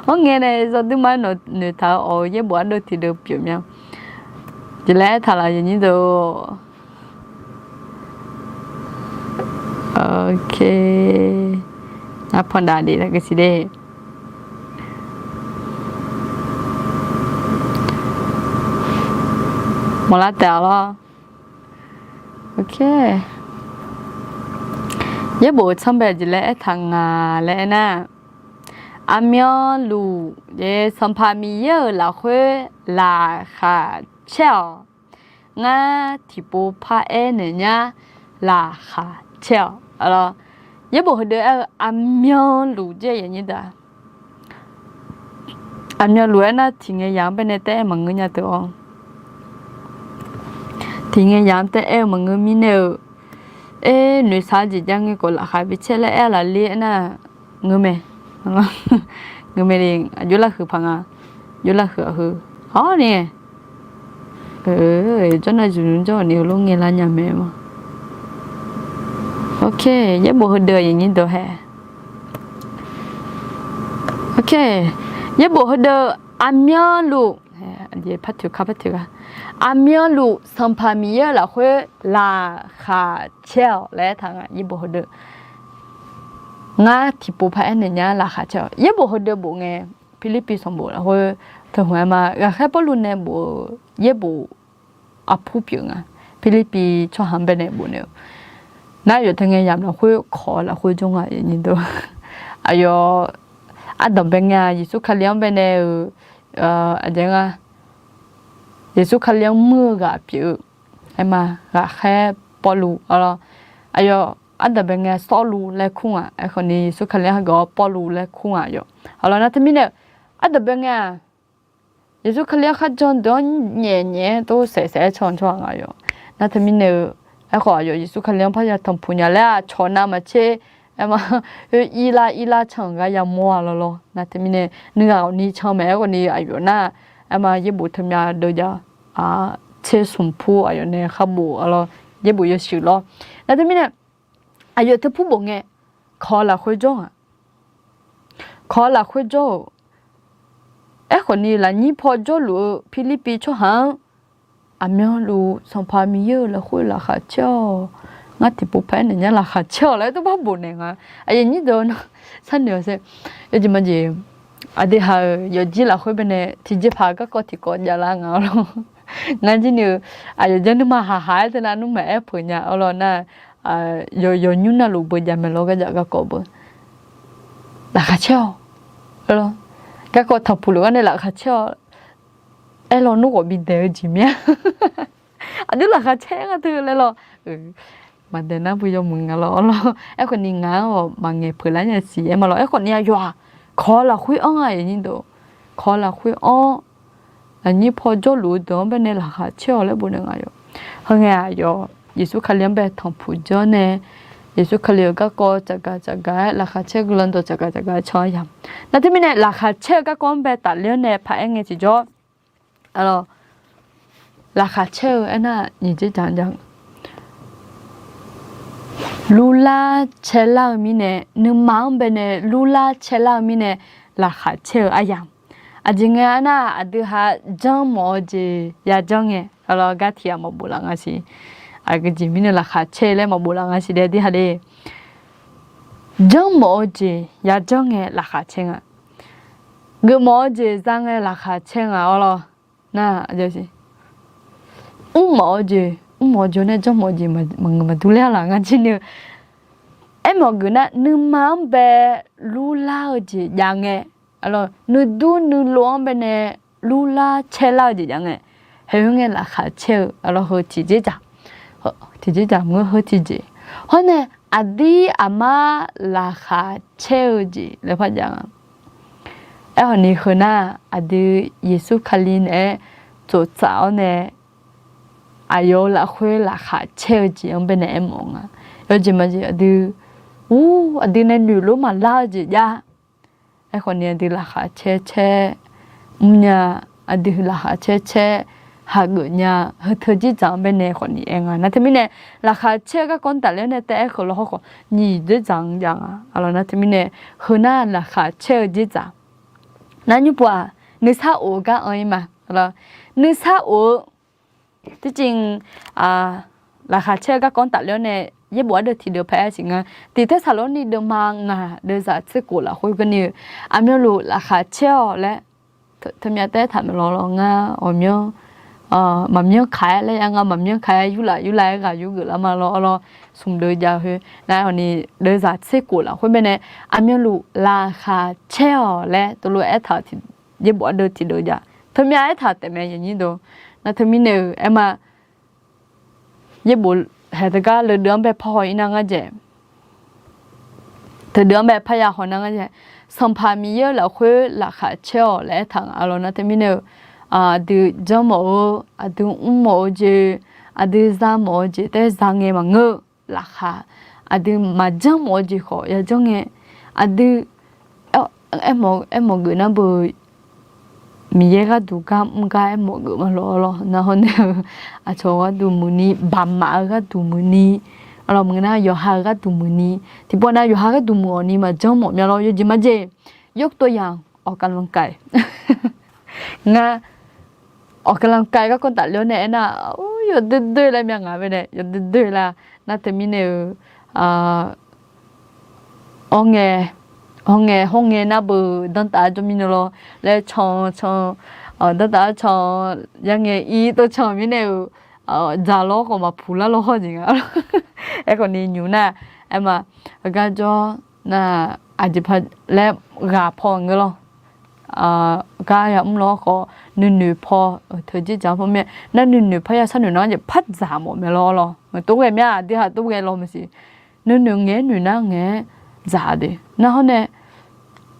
ห้องเงินเนี่ยจนถึงแม้หนูท้าออกเย็บบุอันเดิมที่เดิมเปลี่ยนยังจะแล้วถ้าเราอย่างนี้ดูโอเคนับพอนดาดีแล้วก็สิได้หมดละแต่ละโอเคเย่บุชมแบบจิเลทางงาและน่ะอามีลูเย่สัมภามีเยอะละคุยลาค่ะเช่างาที่ปูพาเนี่ยลาค่ะเช่อะไรเย่บุเดออามีลูเจอย่างนี้ด้อามีลูน่ะทิ้งยังเป็นแต่มังเงี้ยตัวทิ้งยังแต่มังมีเนี่ยหนูสาวจีจังก็ละค่ะวิเชลละเลี้ยน่ะเงือเมเองอยู่ละคือพังอยู่ละคืออ๋อนี่จนน่ะจุนจ่อนี่ลงเงินละญาแม่มาโอเคอย่าบ่เดืออย่างนี้ตัวแฮโอเคอย่าบ่เดืออามีลูกเดี๋ยวพัดถืออามีลูกสัมภามีเยอะละคุยลาค่ะเช่าและทางยี่บุหเดงาที่ปูพายเนี่ยลาค่ะเช่ายี่บุหเดบุไงฟิลิปปินส์สมบูรณ์ละคุยถึงหัวมาแค่ปลุนเนี่ยบุยี่บุอับผู้เปียงฟิลิปปินส์ชอบหันไปเนี่ยบุเนี่ยน่าอยู่ทั้งไงยามละคุยขอละคุยจงอย่างนี้ตัวอายอันดับเป็นไงยิสุขเลี้ยงไปเนี่ยอะไรเงี้ยเยซูเขาเลี้ยงมือกับผิวไอ้มากับแค่ปอลูอะไรอันดับเป็นไงสอลูและคุ้งไอ้คนนี้เยซูเขาเลี้ยงก็ปอลูและคุ้งนั่นที่มีเนี่ยอันดับเป็นไงเยซูเขาเลี้ยงข้าจนโดนเนี่ยตัวเสียชอนนั่นที่มีเนี่ยไอ้คนเยซูเขาเลี้ยงพยายามทำปุ่นยาแล้วชอนน้ำมาเช่ไอ้มาอีลาช่างก็ยังมัวแล้วนั่นที่มีเนี่ยเนื้อนี่ช่างแม่คนนี้อายุน่ะอามาเย็บบุทำยาโดยจะเชื่อสมผู้อายุเนี่ยขับบุอะไรเย็บบุยสิล้อแล้วที่มีเนี่ยอายุที่ผู้บ่งไงขอละคุยจ้องคนนี้ละนี่พอจ้องหรือฟิลิปปินส์ช่วงอามีรู้สัมภาระมีเยอะละคุยละค่ะเจ้างั้นที่ผู้แพ้เนี่ยละค่ะเจ้าแล้วตัวบ้าบ่นเนี่ยไอ้ยันนี่โดนฉันเดี๋ยวสิยังจะมาจีอันที่หายอดจีละคุยเป็นเนี่ยที่จะพาก็ที่ก่อนยาละเงาลงงั้นจีเนี่ยอายุจะนึกมาหายแต่นั้นนุ่มแม่เผื่อเนี่ยเอาล่ะนะยยุ่งน่ะลูกบ่ยามเราก็จะก็กบละค่ะเช่าเอาล่ะก็ทับผู้ลูกเนี่ยละค่ะเช่าเราหนูก็บินเดียวจีเมียอันนี้ละค่ะเช่ก็ถือเลยล่ะมันเดินหน้าผู้ยมมึงอ่ะล่ะไอ้คนนี้งาบางเงี้ยเผื่อแล้วเนี่ยสิมาล่ะไอ้คนนี้อยู่ขอละคุยอ้อยนี่ดูขอละคุยอ้ออันนี้พอจะรู้ตัวเป็นเนี่ยละค่ะเชื่อเลยบุญยังไงอยู่เฮ้ยอยู่เยซูเขาเลี้ยงแบบทำผู้เจ้าเนี่ยเยซูเขาเลี้ยงก็จักละค่ะเชื่อกุลันตัวจักช่อยำแล้วที่มีเนี่ยละค่ะเชื่อก็แบบตัดเลี้ยงเนี่ยพายเงี้ยสิจ้ออะไร ราคาเช่อันน่ะนี่จะจังลูลาเชลามิเนนึกมังเบเนลูลาเชลามิเนราคาเช่อายังอาจริงๆน่ะอดีหาจังหมอจียาจังเงเราก็ที่มาบุลังอาศิอาก็จิมิเนราคาเช่เลยมาบุลังอาศิเดียดีฮะเดจังหมอจียาจังเงราคาเช่งอ่ะก็หมอจีจังเงราคาเช่งอ่ะเราน่ะ就是หมอจีหมอจีเนี่ยจังหมอจีมาดูแลหลังอ่ะจริงเนี่ยไอ้หมอกูน่ะนึกมังเบลูลาจียังเงalors nous deux nous l'on bene lula chela ji yang he yong la kha che alors ho ti ji ja ngo ho ti ji hone adi ama la kha che ji le pha jang e honi khona adi yesu khalin e zo zao ne ayo la khwe la kha che ji yong bene emong yo ji ma ji adi ne nu lo ma la ji yaไอ้คนนี้ดีราคาเช่เนี่ยอดีราคาเช่หากเนี่ยเธอจีจังเป็นเนี่ยคนนี้เองอ่ะนะที่มีเนี่ยราคาเช่ก็คนแต่แล้วเนี่ยแต่ไอ้คนเราเขานี่จีจังยังอ่ะอะไรนะที่มีเนี่ยคือน่าราคาเช่จีจังนั่นอยู่ป่ะนึกซาโอก็เอ้ยมาอะไรนึกซาโอที่จริงราคาเช่ก็คนแต่แล้วเนี่ยये बुआ दे थिदो फा सिंगा तिथे सालोनी दे मांगा दे जा छिको ला होय गनि आम्यो लो ला खा छेओ ले थम्या ते थाम लो लो nga omyo mamyo khai le nga mamyo khai yu la ga yu gu la ma lo sum de ja he na oni de za छिको la hoy bene amyo lo la kha छेओ le to lo e tha thi ye buआ de thido ja thम्या e tha te me yin yin do na thmi ne e ma ye bu hệ tất cả lừa đảo bé phơi năng cái gì, từ đảo bé phơi họ năng cái gì, sản phẩm mi giờ là khuya là khá chill lại thằng alo nó thì mình từ giờ mổ từ mổ gì từ ra mổ gì tới ra nghe mà ngơ là khá từ mà giờ mổ gì khó giờ giờ nghe từ em mổ người nó bự mi ye ga du ka mga e mo gu ma lo na hone a cho ga du muni ba ma ga du muni alo mngna yo ha ga du muni ti po na yo ha ga du mo ni ma jong mo mya lo yo ji ma je yok to yang o kan lang kai nga o kan lang kai ga kon ta lo ne na o yo de la mya nga be ne yo de la na te mi ne hong nghe na bự đón ta cho mình lo lấy chọn đón ta chọn yang nghe ý tôi chọn mình đều giả lo còn mà phù la lo hơn gì cả em còn đi nhú na em mà cái cho na ai chụp lấy gà phò người lo cái em lo có nửa phò thời gian chẳng phải mẹ na nửa phò ya sao nửa nó chỉ phát giả một mẹ lo mà tôi cái mẹ đi hả tôi cái lo mà gì nửa nghe nửa na nghe giả đi na hôm nay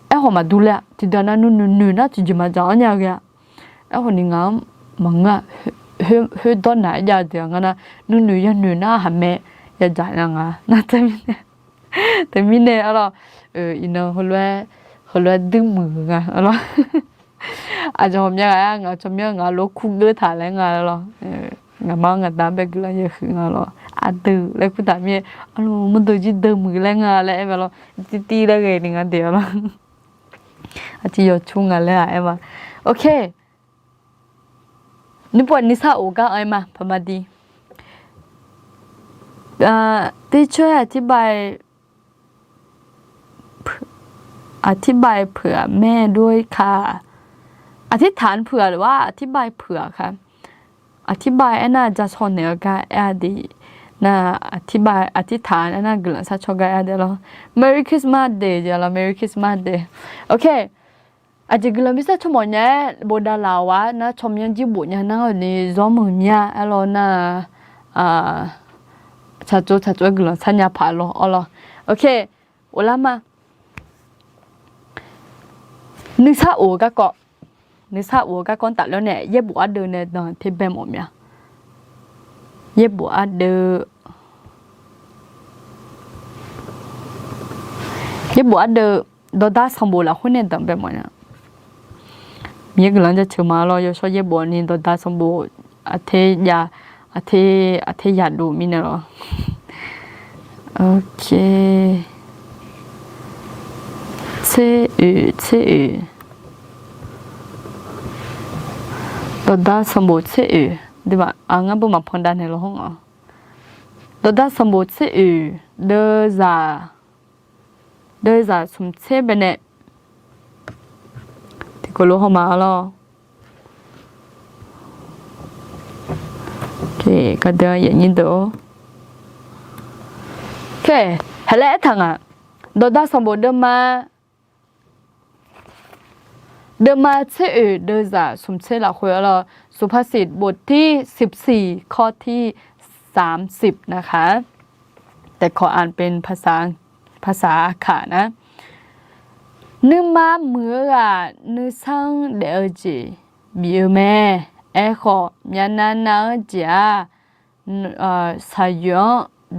em họ mà đu lẹ thì đàn anh nửa na chỉ mà giả nhà kìa em họ đi ngắm măng à hơi đón nãy giờ thì anh na nửa na hàm mẹ giờ giả na na thế mình nè alo ino hồi loe đứng mừ ngà alo à cho hôm nay ngà cho mình ngà lố khung đứa thả lại ngà alo ngà mang ngà đám bé cứ lại giờ khử ngà alo à từ lại cứ tạm như alo muốn từ chỉ từ mười lại ngà lại em alo tí ra cái này ngà điều alo à chỉ có chung ngà lại em à ok nếu bọn ní sao cả em mà phải mà điที่ช่วยอธิบายเผื่อแม่ด้วยค่ะอธิษฐานเผื่อหรือว่าอธิบายเผื่อค่ะอธิบายน่าจะชนเหนือกาแอดีน่าอธิบายอธิษฐานน่าเกลือสักชกาแอดีแล้ว Merry Christmas Day จ้ะแล้ว Merry Christmas Day โอเคอาจจะเกลือไม่ใช่ชั่วโมงนี้โบดาลาวะนะชมยังจีบุญยังนั่งอยู่ในซ้อมมือเนี่ยแล้วน่า자주 그런 사냐 발로 얼어 오케이 올라마 느사 오가 건 달려네 얘 뭐아드네 너 티베 몸이야 얘 뭐아드 너다 선보라 혼내 덤베 뭐냐 얘 그런 저 말로 요소 얘 뭐니 너다 선보 อาเทยาอาเทยาดูมินะหรอโอเคเซอตัวด้าสมบูรณ์เซอดีว่างั้นบุมาพอนดานในห้องอ่ะตัวด้าสมบูรณ์เซอเดอซาสมเซเบเนที่ก็รู้เข้ามาแล้วโอเคก็เดี๋ยวอย่างนี้ดูโอเคเฮ้ยแล้วทั้งอ่ะตัวด้าสมบูรณ์เดิมมาเชื่อเดินจากสมเชื่อหลักคุยแล้วสุภาษิตบทที่14ข้อที่30นะคะแต่ขออ่านเป็นภาษาค่ะนะนึกมาเมื่อนึกสั่งเดี๋ยวจีบิวแม่ขอมีนานาจ้าสาย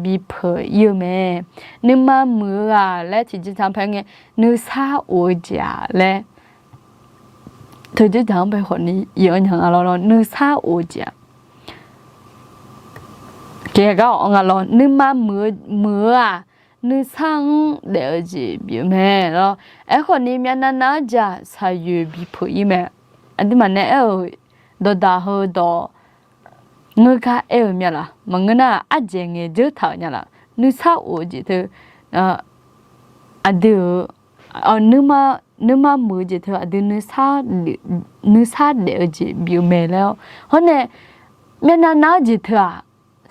บีเผยอยู่แม่นึกมาเมื่อและที่จะทำเพียงนึกซาโอจ้าและเธอจะทำไปคนนี้เยอะอย่างเรานึกซาโอจ้าแกก็เอางั้นเรานึกมาเมื่อนึกสั่งเดี๋ยวจีบิวแม่แล้วคนนี้มีนานาจ้าสายบีเผยแม่อันที่มันเนี่ยดอดาหัวดอเงือกมีละมันเงินอาเจงเจอท่าเนี่ยละนึกซาโอจีเธออันเดียวนึกมามือจีเธออันเดียวนึกซาเดี๋ยวจีบิวแม่แล้วเพราะเนี่ยมีนานาจีเธอ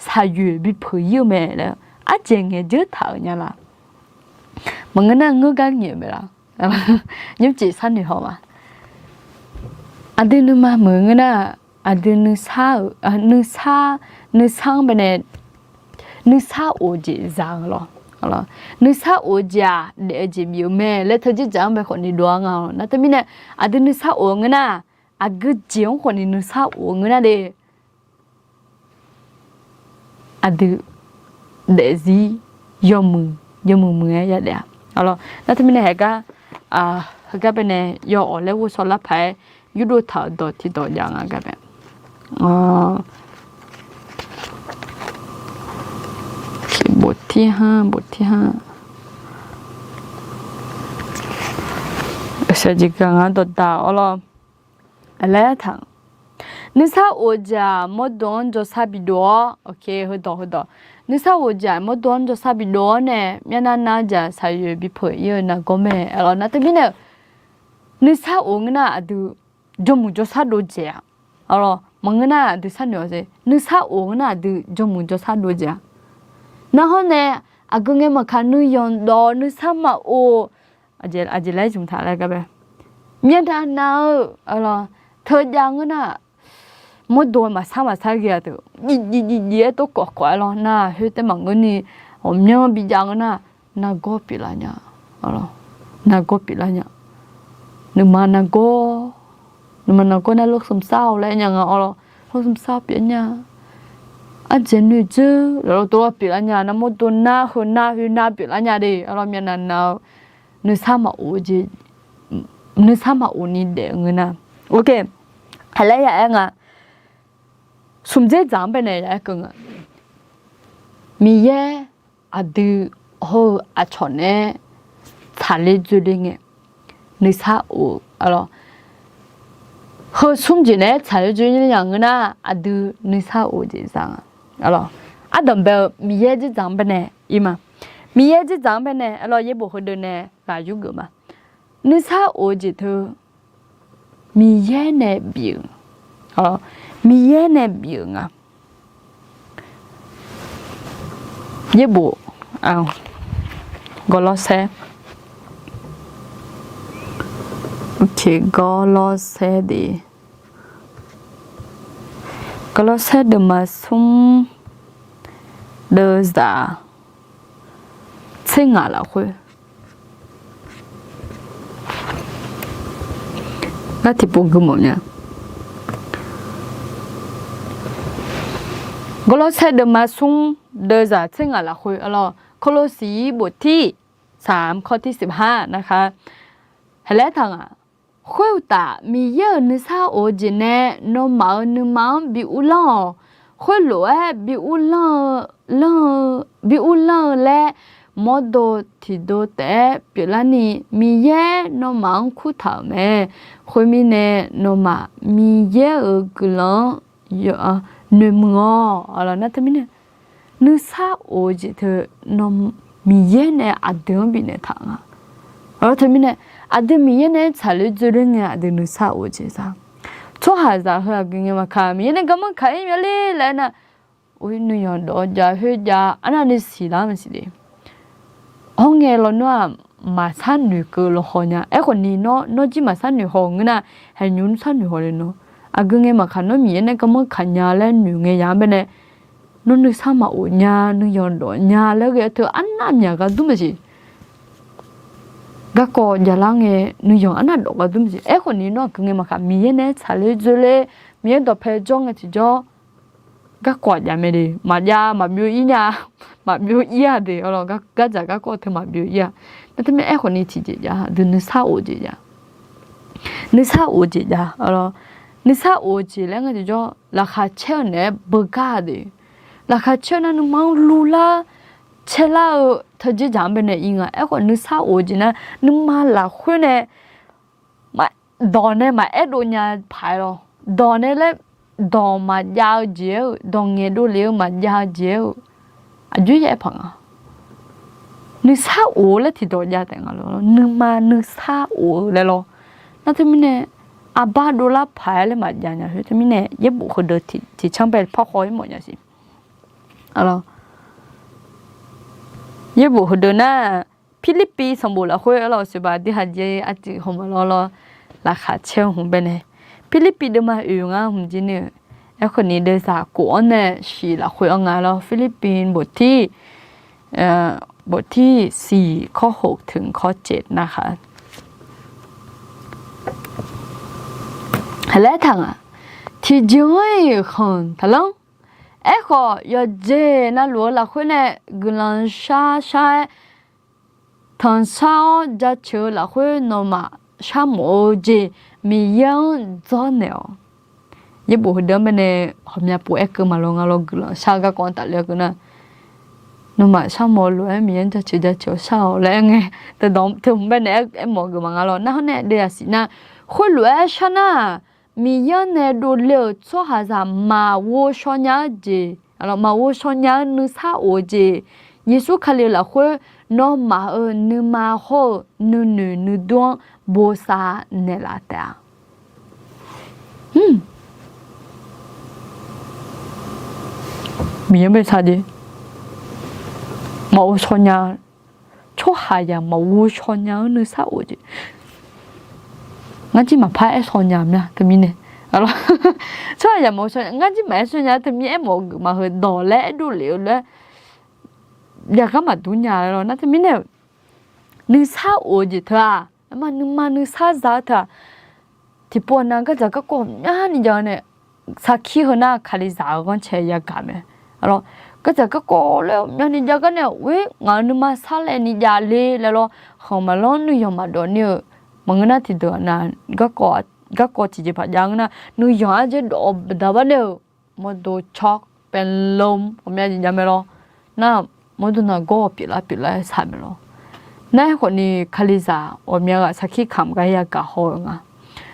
สายบีเผยแม่แล้วอาเจงเจอท่าเนี่ยละมันเงินเงือกเงียบไปละยิ้มจีสันนี่หรอมาอันเดียวนึกมามือเงินอันเดียวนึกซาไปเนี่ยนึกซาโอจีจังหรอนึกซาโอจ้าเดี๋ยวจีบิวแม่แล้วเธอจะจำไปคนนี้ดวงเอานะแต่มีเนี่ยอันเดียวนึกซาโอเงินอันก็เจียงคนนี้นึกซาโอเงินเดอันเดียวเดี๋ยวจียอมมืออย่าเดี๋ยวแล้วถ้ามีเนี่ยก็เป็นเนี่ยยอแล้ววุ้สลับไปยูดูท่าดอที่ดอยังก็แบบบทที่5เสร็จก็งานดอดาอะไรทั้งนิสาโอจามดดอนจอซาบิโดโอเคฮึดอนิสาโอจามดดอนจอซาบิโดเนี่ยมีนาจาสายบิเผยนะก็แม่นะแต่มีเนี่ยนิสาโองนะดูจมูกจอซาโดเจียมังนะดูซาเนียสินิสาโองนะดูจมูกจอซาโดเจียนะฮะเนี่ยก็เงี้ยมาคันนุยอนดอนิสามาโออาจจะไล่จุงท่าอะไรกันไปมีนาเธอยังนะมดโดนมาซาเกียตัวยี่ตัวกอกๆนะเฮ้ยแต่มังเงินนี่มีบิยังนะก็ปิลาเนี่ยนะก็ปิลาเนี่ยนึกมานะก็น่าลูกสมเศร้าแล้วยังลูกสมเศร้าเปลี่ยนเนี่ยอาจจะนึกเจอแล้วตัวปิลาเนี่ยนะมดโดนนะหืนปิลาเนี่ยดิมีนานึกซามาโอจีนึกซามาโอนี่เด้งนะโอเคอะไรอย่างสมเด็จจำเป็นอะไรกันมีเยอะดูหัวชนเนี่ยทะเลจุดเงี้ยนิสาโอหัวสมเด็จเนี่ยทะเลจุดเนี่ยยังไงนะดูนิสาโอจีจังดัมเบลมีเยอะจะจำเป็นอะไรมามีเยอะจะจำเป็นอะไรเยอะบุคคลเดินเนี่ยลายุกมานิสาโอจีเธอมีเยอะเนี่ยบิวมีเยอะเนี่ยบิวเยอะบุก็รอเซโอเคก็รอเซดีก็รอเซเดมาซุมเดอซาเชิงอะไรคุยน่าที่ปุ่งกุมเนี่ยก็เราใช้เดิมมาซุ่มเดินจากเชิงอะไรคุยโคโลสีบทที่3ข้อที่15นะคะเห็นแล้วทาง ခွေတာမီယေနစာအိုဂျင်းနဲ့နော်မောင်နမောင်ဘီဦးလောခွေလိုဘီဦးလောလဲမောဒိုတီဒိုတဲ့ပြလာနီမီယေနော်မောင်ခုထောင်မဲခွေမီနဲ့နော်မမီယေဂလောယောနမောအလာနတ်မီနဲ့နစာအိုဂျီတဲ့နော်မီယေနဲ့အဒုံဘီနဲ့ထားငါအော်သမီးနဲ့အဒမီယေနဲ့ချာလူကျရင်းနဲ့အဒနုစာအိုဂျီစာချောဟာဇာဟရကင်းမခါမီနဲ့ကမခိုင်မလေးလဲနာဝိနုယန်တော့ဂျာဟေဂျာအနာနိစီလာမရှိသေးအောင်ငယ်လောနွားမဆန်နုကလောခေါညာအဲ့ခွန်နီနော်ကြည့်မဆန်နုဟောငနာဟဲညွန်းဆန်နုဟောလေနော်အကငယ်မခါနော်မီနဲ့ကမခညာလဲနုငယ်ရမယ်နဲ့နော်နုဆာမအိုညာနုယန်တော့ညာလဲကဲသူအနာမြကဒုမရှိကကောဂျလာငယ်နုယန်အနာတော့ကဒုမရှိအဲ့ခွန်နီနော်ကငယ်မခါမီနဲ့ချာလေဂျလေမီတော့ဖဲကြောင်းငချီကြောကကောကြမယ်ဒီမကြမမျိုးကြီးညာမမျိုးကြီးရတယ်ဟောကကြကကောထမမျိုးကြီးဒါတမဲအခုနေချီကြကြဒုနစာအိုကြကြနစာအိုကြကြဟောနစာအိုကြလဲငါကြောလာခါချဲနဲ့ဘဂါဒီလာခါချဲနမောင်လူလာချဲလာထကြကြမ်းပဲနေအင်းကအခုနစာအိုကြနနမလာခွနဲ့မဒေါ်နဲ့မအဲ့ဒိုညာဖိုင်တော့ဒေါ်နဲ့လဲဒေါ်မကြောက်ကျဲဒေါ်ငယ်တို့လေမကြောက်ကျဲအကျွေးရဖန်နုစာအိုလက်တီတော့ရတယ်ငါလို့နုစာအိုလဲလို့နောက်သမီးနဲ့အဘာဒိုလာဖိုင်လဲမကြညာဟဲ့သမီးနဲ့ရဘူးခဒတီချမ်ပဲဖောက်ခေါ်မညာစီအဲ့တော့ရဘူးခဒနာဖိလစ်ပင်းစံဘောလာခွဲalors c'est pas des hadje ati homalo la kha che hum beneဖိလစ်ပင်းမှာယူငါဟွန်ဂျင်းနေအခုနေဒေစာကိုနဲ့ရှိလာခွေငါလောဖိလစ်ပင်းဘတ်ที่4ข้อ6ถึงข้อ7นะคะและทางที่จ้อยคนทะลงขอยอเจนะหลัวละခွနဲ့ဂလန်ရှာทางเช้าจะเชื่อละခွနော်မရှာမိုเจมียังจ้อเนี่ยยบุเดิมเนหอมยาปูเอกมาลงกลชากะกอนตะเลกนะนมาชามอลวยมียันจะชื่อจะเจียวชาวแล้วไงแต่ดอมถึงเป็นเอ็มบอกมางาลนะเนี่ยเดียสินะคุลวยชนะมียันเนดูเลี้ยวชัวหาซามาวูชอนยาเจalorsมาวูชอนยานึซาโอเจเยซูคาเลละคุno ma nu ma ho nu don bo sa ne la ta 미연배 사지 마오 소냐 초하야 마오 소냐 어느 사오지 ngaji ma pha e sonya mya tami ne alo choya mo sonya ngaji ma sonya tami e mo ma ho do le du le le ya ka ma dunya lo na tami ne nu sa oji tha ma nu sa za tha ti po na ga ja ka ko nya ni ja ne sa khi ho na khali za gon che ya ga me alorsก็จะก็โกแล้วยันนี่จะก็เนี่ยเว้ยงานนึมาซาเลนี่ยาเลแล้วเขามาล้อนนึยมาดอนเนี่ยมันก็น่าที่เดือนนั้นก็กอจีบยังนะนึยาจะดอบดาบเนี่ยมันโดช็อกเป็นลมผมอยากจะไม่รอน่ามันโดนก็ปิดละสายไม่รอน่าคนนี้คาลิซาผมอยากสักขี้ขำก็อยากกะหัวงะ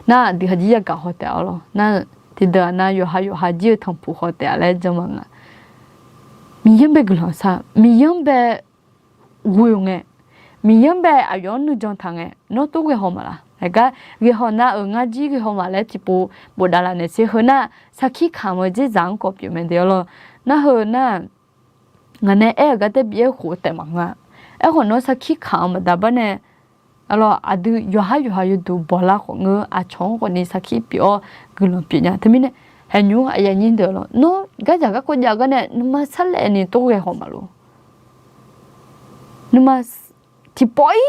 น่าดีขจีอยากกะหัวแต่เอาล่ะน่าที่เดือนน่าอยู่หาจีทำผู้หัวแต่อะไรจังมั้งอ่ะมียังเบกลอซามียังเบวุยงเงมียังเบอายอนนุจงทางเงนอตุเกหอมาละแล้วก็เกหอนะงาจีเกหอมาแล้วจิปูบดาลาเนเซหนะสักขี้ขามจิจังกบอยู่เหมือนเดียวละนะเฮนะงั้นเนี่ยก็จะเบี้ยหัวแต่มังอ่ะคนนั้นสักขี้ขามแต่บ้านเนี่ยalors a du yo ha du bola ko nge a chong ko ni sakhi pyo gulo pinya thamine hanyu aya nyin de lo no ga ja ga ko ja ga ne numa sal ni to ge ho ma lo numa ti poi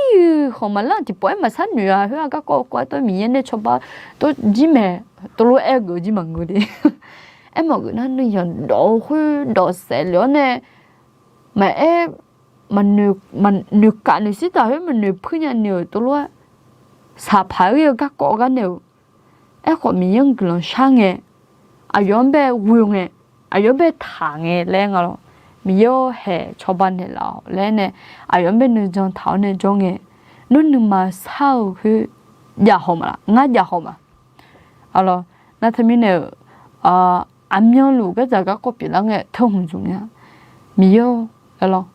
ho ma la ti poi ma san nyu a ha ga ko to mi ne cho ba to ji me to lo e go ji mang go di em mo gu na nu yon do hu do se lo ne maมันนึกกันนี่สิตาให้มันนึกพึ่งยันเนี่ยตัวละ 사파의 갖고 가네요 에고 미영 그런 상에 아연배 우용에 아연배 당에 랭어로 미여해 초반에라 레네 아연배 늦은 다운의 종에 눈누마 사우 그 야호마라 나 야호마 알로 나타미네 암년루가 자가 꽃비랑에 통훈 중이야 미여 알로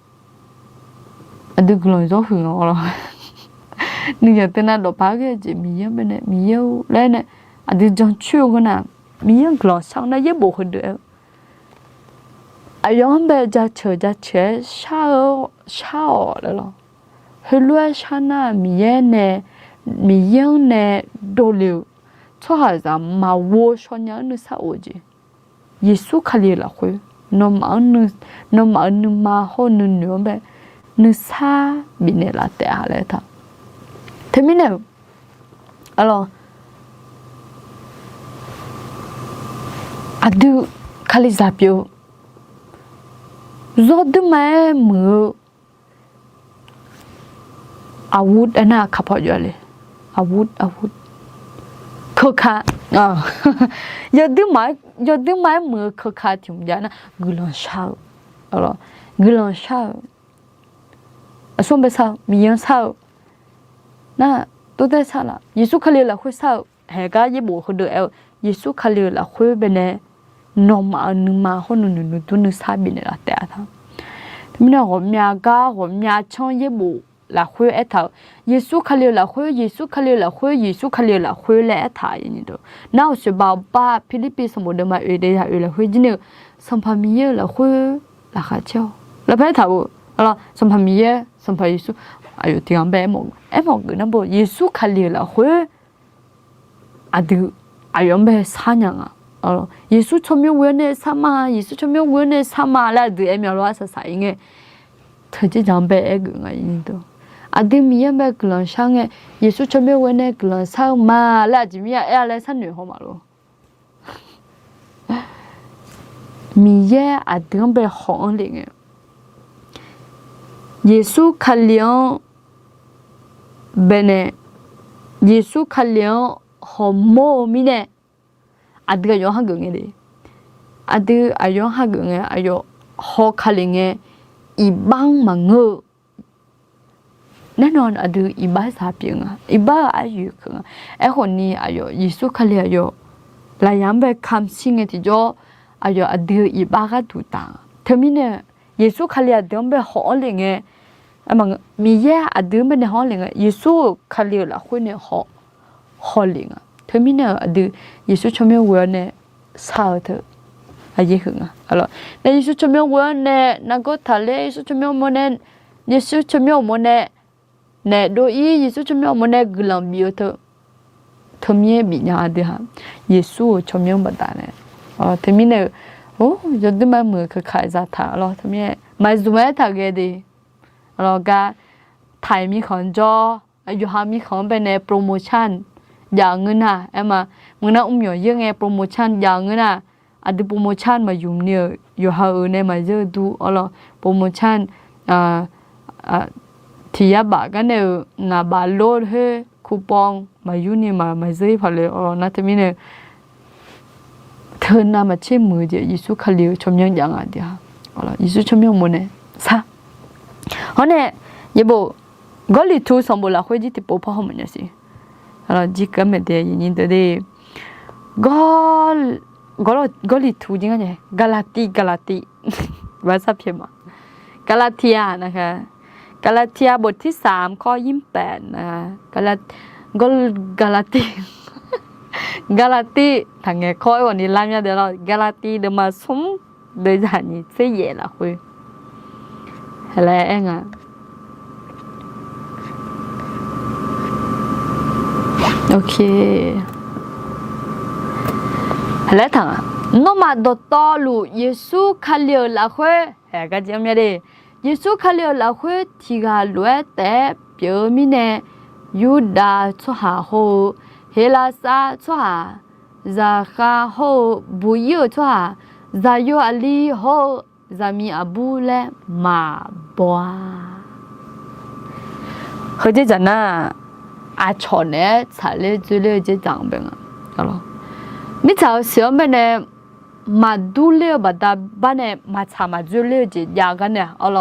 아들 그런 저 흥어라 니가 때나 너 바게지 미여 베네 미여 레네 아들 전 추구나 미연 글로 상나 예보 흔들 아연배 자처 샤오르로 흘러 샤나 미연네 돌류 초하자 마워 쇼냐는 사오지 예수 칼리라 호 너마는 마호는 녀배 느사 미네라 때하래다 때미네 알로 아두 칼리자피오 조드마에 뭐 아웃 에나 카파줘래 아웃 커카 여드마에 뭐 커카 팀잖아 글런샤 알아 글런샤 아솜베사 미연사 나 또대사라 예수 칼리라 회사 해가 예보 흔들 예수 칼리라 회베네 노마 누마 호누누 두누 사비네라 때다. mina gomya chon yebo la khwe etha yesu khale la khwe le etha yin do now se ba philippines mo de ma e de ya e la khwe jine sampa mi ye la khwe la kha chao la ba tha bo ala sampa mi ye sampa yesu ayo tiang be mo e mo na bo yesu khale la khwe adu ayon be 사냥아 예수 천명원의 사마 예수 천명원의 사마라도 에미얼와서 사잉에 터지 잠배 애그가 인도 아드미야메 그런 상에 예수 천명원의 그런 사마 라지미야 에알레 산뇌 호마로 미예 아드ම්베 홍링에 예수 칼리온 베네 예수 칼리온 호모미네 아드가 요한경에 아드 아요한경에 아요 호칼링에 이방망어 내는 아드 이바사병아 이바 아유가 에혼니 아요 예수 칼리아요 라얌베 감싱에 디죠 아요 아드 이바가 두다 터미네 예수 칼리아 덤베 호링에 아마 미예 아드메네 호링에 예수 칼리라 호네 호링아 터미네 아드 예수 초명원에 사어드 아예흥아 알아 내 예수 초명원에 나고 달래 예수 초명원에 예수 초명원에 내 도이 예수 초명원에 글람비오터 터미에 미냐아드하 예수 초명받다네 터미네 저드마 뭐그 카이자타 알아 터미에 마즈메 타게디 알아가 타이미 건조 요하미 건베네 프로모션อย่างเงินน่ะเอ็มมึงน่ะอุ้มอยู่ยังไงโปรโมชั่นอย่างเงินน่ะอะดิโปรโมชั่นมายุ่มเนี่ยอยู่หาเนี่ยมาเจอดูอ๋อโปรโมชั่นที่ยาบะกันเนี่ยน่ะบาโลดเฮคูปองมาอยู่นี่มาเจอพอเลยอ๋อน่ะแต่มีเนี่ยเธอน่ะมาเชื่อมือเดียวยิสุคาลิวชมยังอย่างอ่ะเดียวอ๋อยิสุชมยังมื้อเนี่ยซะอ๋อเนี่ยยะบ่กอลิทูสมบูรณ์ละค่อยจิติโปพอมันเนี่ยสิ지금에 대해 인인들이 걸이 두 징하네 갈라티 와사피마 갈라티아นะคะ갈라티아 บทที่3ข้อ28นะคะ갈라티 당에 거의 원이 라면 되라 갈라티 드마 숨 되자니 세예라 hui 해래nga ok lại thằng nó mà đột to lù Giêsu khaliêu là khuê hè cái gì em đi Giêsu khaliêu là khuê thì gà lúa té biểu mi nè Yuda cho hà hồ Helasa cho hà Zakha hồ Buyo cho hà Zayo Ali hồ Zami Abu le mà boa hơi chứ chẳng à อาชอนเนี่ยสาเลจุเลจะจังเป็นอ่ะอะไรมิชาเสียเป็นเนี่ยมาดูเลี้ยวบัดบ้านเนี่ยมาชามาจุเลจะยากันเนี่ยอะไร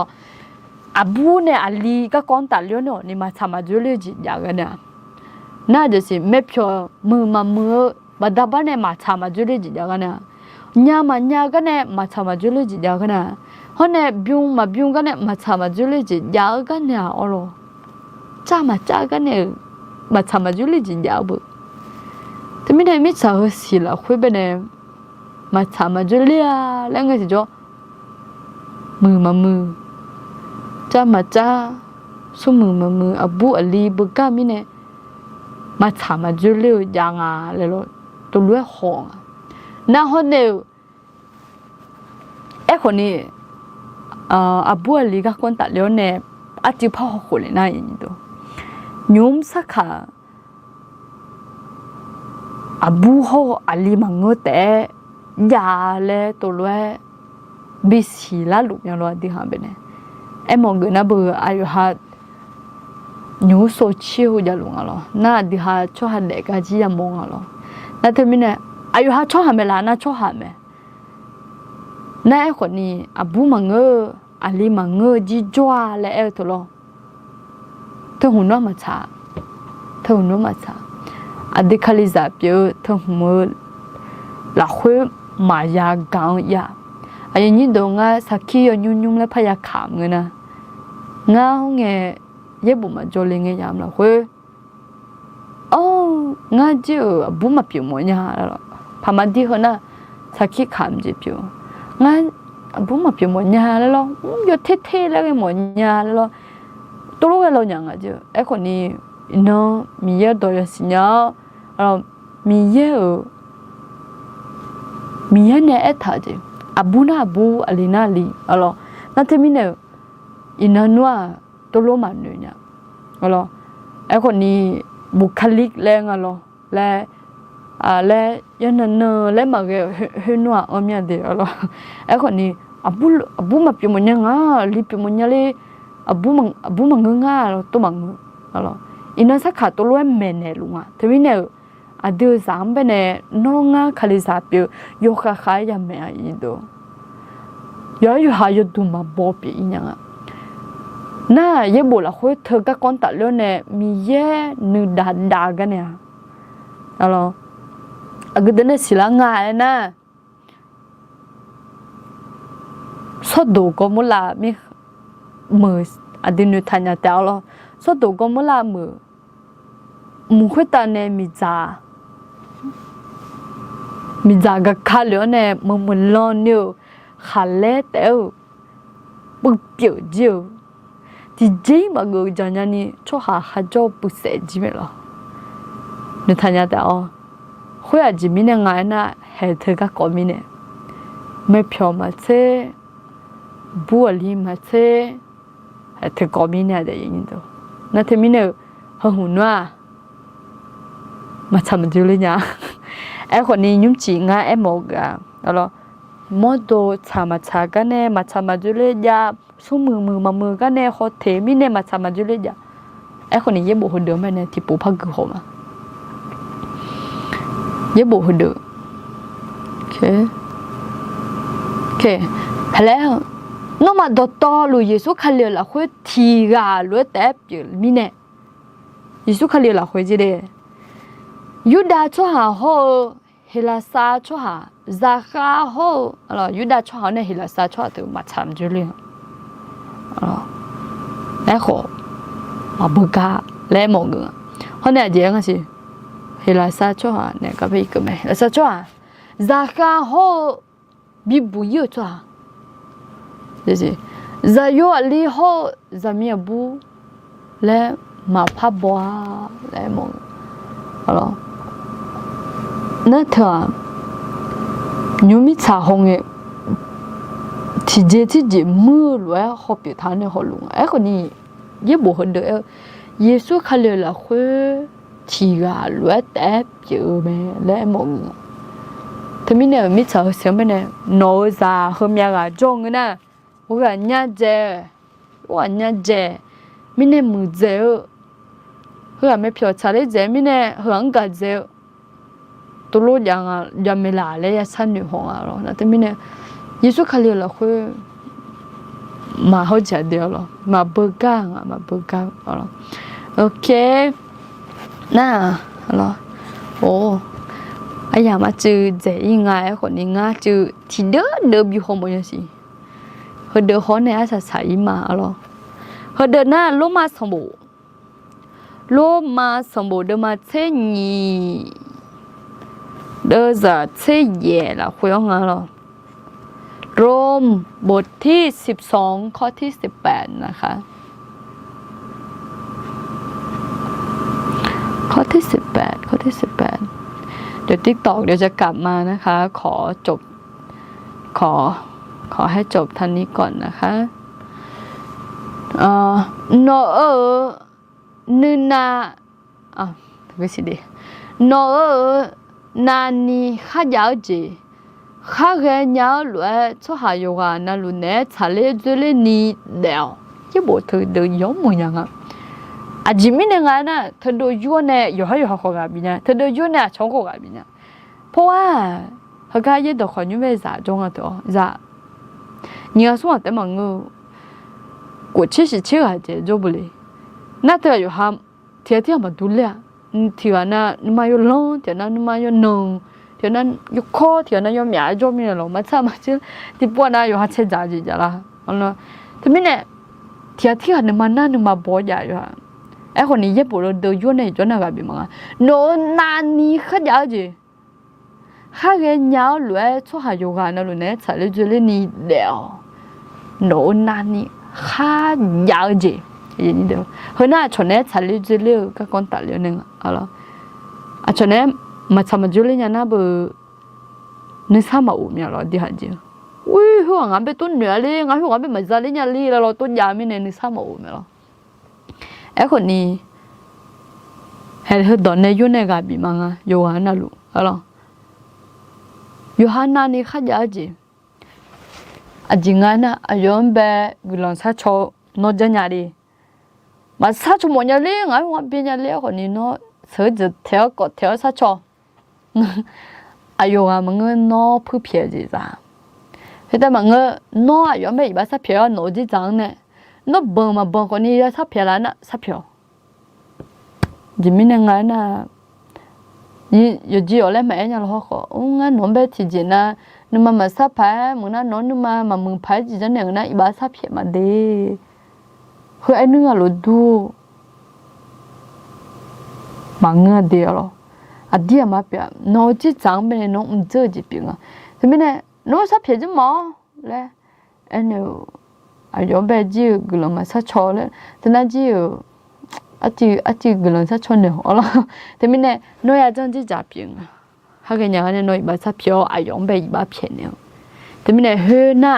อาบูเนี่ยอาลีก็ก้อนตัดเลี้ยวเนาะนี่มาชามาจุเลจะยากันเนี่ยน่าจะสิไม่เพียวมือบัดบ้านเนี่ยมาชามาจุเลจะยากันเนี่ยญามันญากันเนี่ยมาชามาจุเลจะยากันเนี่ยฮอนเนี่ยบิวกันเนี่ยมาชามาจุเลจะยากันเนี่ยอะไรจ้ามาจ้ากันเนี่ยมาชามาจุเลจะยาบุแต่ไม่ได้มิชาสิละคุยไปเนี่ยมาชามาจุเลอะแล้วไงสิจ๊อมือจ้ามาจ้าสู้มืออาบูอาลีบุก้ามิเนี่ยมาชามาจุเลยังอ่ะเลย咯ตัวเลือดหงน่าฮอนเนี่ยคนนี้อาบูอาลีก็คนตัดเลี้ยวเนี่ยอาจิพ่อคนเลยนะอย่างนี้ตัวยุ่มสักค่ะอาบูเขาอาลีมังเงแต่ยาเลยตัวเลือดบิสีละลูกยังรอดีหาเป็นเนี่ยมองกันนะเบอร์อายุฮัดยูโซเชียลจะลงอะไรน่าดีฮัดชอบฮัดเด็กจีจะมองอะไรน่าเธอมีเนี่ยอายุฮัดชอบฮัดเมล่าน่าชอบฮัดเมน่าคนนี้อาบูมังเงอาลีมังเงจีจ้าเลยตัวละเธอหุ่นน้ำมาช้าอดีคาลิซาเปียวเธอหัวหลักหัวมายากังยาอันนี้ดงสักขี้ยุ่งแล้วพยาขามเงินนะง่าวเงยเย็บบุมาจอลิงเงยยามละหัวง่าเจ้าบุมาเปียวมันยาแล้วพามาดีเขาน่ะสักขี้ขามจีเปียวง่าบุมาเปียวมันยาแล้วยอดเท่ๆแล้วไงมันยาแล้วตัวลูกเราอย่างเจ้าคนนี้เนาะมีเยอะตัวสิเนาะมีเยอะเนี่ยท่าจีอาบูน่าบูอาลีน่าลีอะไรนั่นที่มีเนี่ยอินนัวตัวโลมันเนี่ยอะไรคนนี้บุคลิกแรงอะไรและยันเนอและมาเกเฮนัวอเมียเดีอะไรคนนี้อาบูมาเปียมันยังลีเปียมันยังเลยอาบูมังง่าตัวมังอะไรอินนันสักขาตัวโลเมนเนี่ยลุงที่มีเนี่ยอดีตสามเป็นเนี่ยน้องคาลิซาเปียวโยกขายยังไม่อีโดย้อยหายดูมาบอปีอย่างน่าเย่บุละคุยเธอก็ก้อนตัดเรื่องเนี่ยมีเย่นึกด่ากันเนี่ยอะไรก็เดินสิละง่ายนะสอดูก็มุลามีมืออดีตนึกทันยาเตลล์สอดูก็มุลามือคุยตาเนี่ยมีจาก็ขาเลี้ยเนี่ยมันร้อนอยู่ขาเล่เต้าปุ๊บเปียวจิ๋วที่จีมากูจันยันนี่ช่วยหาจอบปุ๊บเสร็จจิ๋วเหรอนึกทันยาแต่คุยอาจิมิเนี่ยไงนะเฮเธอก็กอมิเนี่ยไม่เพียวมาเช่บัวลีมาเช่เฮเธอกอมิเนี่ยเดี๋ยวอย่างนี้ตัวนั่นเธอมิเนี่ยหุ่นว่ามาทำจิ๋วเลยเนี่ยคนนี้ยุ่งจริงหมอกอะไรมอดชามาชากันเนี่ยมาชามาจุเลยยาสู้มือกันเนี่ยเขาเทมิเนี่ยมาชามาจุเลยยาคนนี้เย็บบุหัวเดิมไปเนี่ยที่ปูพักกูมาเย็บบุหัวเดิมโอเคแล้วน้องมาดต่อลุยเยซูคาเลียละคุยทีกาลุยแต่เปลี่ยนมิเนี่ยเยซูคาเลียละคุยจีเดยูดาชัวหาโฮเฮลาซาชัวหาซาคาโฮอะไรยูดาชัวหาเนี่ยเฮลาซาชัวตัวมาทำจุเลยแล้วขอมาบุกาแล้วมองกันเขาเนี่ยเจ๊งสิเฮลาซาชัวหาเนี่ยก็ไปอีกไหมเฮลาซาชัวหาซาคาโฮบิบุยชัวเดี๋ยวสิซาโยลีโฮซามีบูแล้วมาพับบัวแล้วมองอะไรนั่นเถอะยูมิชาหงเอที่เจมือรวยเขาเปียทานเนี่ยเขาลุงคนนี้เย่บุหันเดอเยซูคาเลละคุยที่การวยแต่เปียแม่และมองถ้ามีเนี่ยมิชาเสียงไปเนี่ยโนซาเฮมีอะไรจงนะว่าเนี่ยเจมีเนี่ยมือเจ เฮือไม่เพียวชาเลเจมิเนเฮืองกะเจตุลุยังอ่ะยามเมลาเลยยาสันอยู่ห้องอ่ะนะแต่มิเนยิสุคาลีละคุยมาเขาจะเดียวหรอมาเบิกก้างอ่ะมาเบิกก้างหรอโอเคน่าหรอโอ้ไอ้ยามาจือเจยังไงคนนี้ง่าจือที่เดิมอยู่ห้องบ่ยังสิเฮเดอห้องเนี่ยอาจจะใส่มาหรอเฮเดอน่าลงมาสมบูโลมาสมบูเดมาเชญีเดจะเชเย่ละคุยงานหรอโรมบทที่12ข้อที่18นะคะข้อที่18เดี๋ยว TikTok เดี๋ยวจะกลับมานะคะขอจบขอให้จบทันนี้ก่อนนะคะโนนึนาไม่สิดิโนนานีข้ายาวจีข้าเรียนยาวเลยชอบหายงานนั่นลูกเนี่ยชาเลจุเลนี่เดียวยี่บอกเธอเดินย้อมมึงยังอ่ะอาจิมิเนี่ยงานน่ะเธอดูย้อนเนี่ยอยู่ให้เขากับบิเนี่ยเธอดูย้อนเนี่ยชงกับบิเนี่ยเพราะว่าเขาก็ยี่ดอกขวัญยุ่งไปจ่าจงอ่ะตัวจ่า你要说แต่มัน过去是去还是做不来那都有哈天天嘛都了ที่ว่าน่ะนี่มาอยู่ล้อที่นั่นนี่มาอยู่หนึ่งที่นั่นอยู่คอที่นั่นอยู่หมีจอมนี่หรอมาทำมาชื่อที่ปวดน่ะอยู่หาเช็ดจ่าจีจ้ะล่ะอ๋อแต่ไม่เนี่ยที่นี่มานั่นนี่มาบ่อยอยู่ฮะไอ้คนนี้เย็บปวดเดือดอยู่ในจนน่ะกับพี่มังอ่ะโน่นนานนี่ข้าจ่าจีข้าเรียนยาวเลยช่วยหาอยู่กันนั่นเลยเนี่ยใช้เลยจุดนี้เดียวโน่นนานนี่ข้ายาวจีอย่างนี้เดียวเฮ้ยน่าชนเนี่ยชาลีจุลีก็คนตัดเรื่องนึงอะไรชนเนี่ยมาทำจุลีเนี่ยน่าเบอนึกซ้ำมาอุ้มเนี่ยเราดีหันจีอุ้ยหัวงานเป็นต้นเหนือเลยงานหัวงานเป็นมาจาลีเนี่ยลีแล้วเราต้นยาไม่เนี่ยนึกซ้ำมาอุ้มเนี่ยเราไอ้คนนี้เฮ้ยตอนนี้อยู่ในกับบีมังอ่ะโยฮาน่าลูอะไรโยฮาน่านี่ข้ายาจีจริงๆนะยอมไปกุลาสัชโชนจันยาดีมาสัชโชมันยาลีงั้นว่าเป็นยาลีคนนี้เนาะเสือจะเที่ยวก็เที่ยวสัชโชยอมมันเงินน้อผู้เพียจีจ้าแต่มันเงินน้อยอมไปอีบ้าสับเพียน้อจีจังเนี่ยน้อบังมาบังคนนี้สับเพียแล้วนะสับเพียจิมิเนี่ยงั้นนะอยู่จีอะไรแม่เนี่ยเราเขางั้นน้องไปที่จีน่ะนึกมาสับไปมึงน่ะน้องนึกมามึงไปจีจังเนี่ยนะอีบ้าสับเพียมาดีเฮ้ยไอ้เนื้อเราดูมังเงาเดียวหรอเดียวมาเปียน้องจีจังเป็นน้องเจอจีปิงอ่ะแต่ไม่เนี่ยน้องสับเพียจะมั้งเลยไอ้เนี่ยยอมไปจีกุลมาสับชอเลยแต่น่าจีจีกุลสับชอเนี่ยอะไรแต่ไม่เนี่ยน้องอยากจังจีจับปิงหากอย่างนั้นน้องอีบ้าสับเพียยอมไปอีบ้าเพียเนี่ยแต่ไม่เนี่ยเฮ้ยน่ะ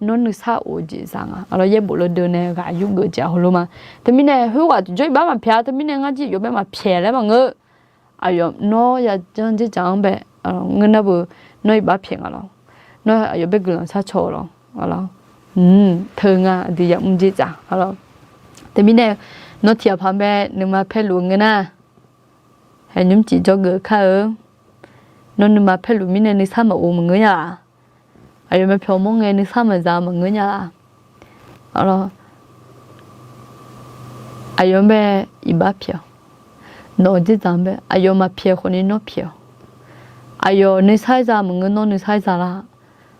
น้องนึกซาโอจีซังอ่ะเราเย็บบุหรี่เดินเนี่ยก็อายุเกินจ้าหัวรู้มั้ยแต่ไม่เนี่ยหัวจุดบ้ามันเพียแต่ไม่เนี่ยงั้นจีอยู่แบบมาเพียแล้วมั้งอายุน้อยจังจีจังแบบเงินน่ะบุน้อยบ้าเพียงอ่ะน้อยอายุแบบกุลซาโชว์อ่ะเธออ่ะดีอย่างมึงจีจ้าอ่ะแต่ไม่เนี่ยน้อยเทียบพันแบบนึกมาเพลุเงินน่ะเห็นยุ่งจีจ่อเกิดข้าน้อยนึกมาเพลุไม่เนี่ยนึกซ้ำมาโอ้มึงเงี้ย아유 몇 병몽에는 삼을 잡은 거냐 알아 아요메 이바피어 너지 잠베 아요마 피어코니 노피어 아요 네 살자 먹는 너네 살자라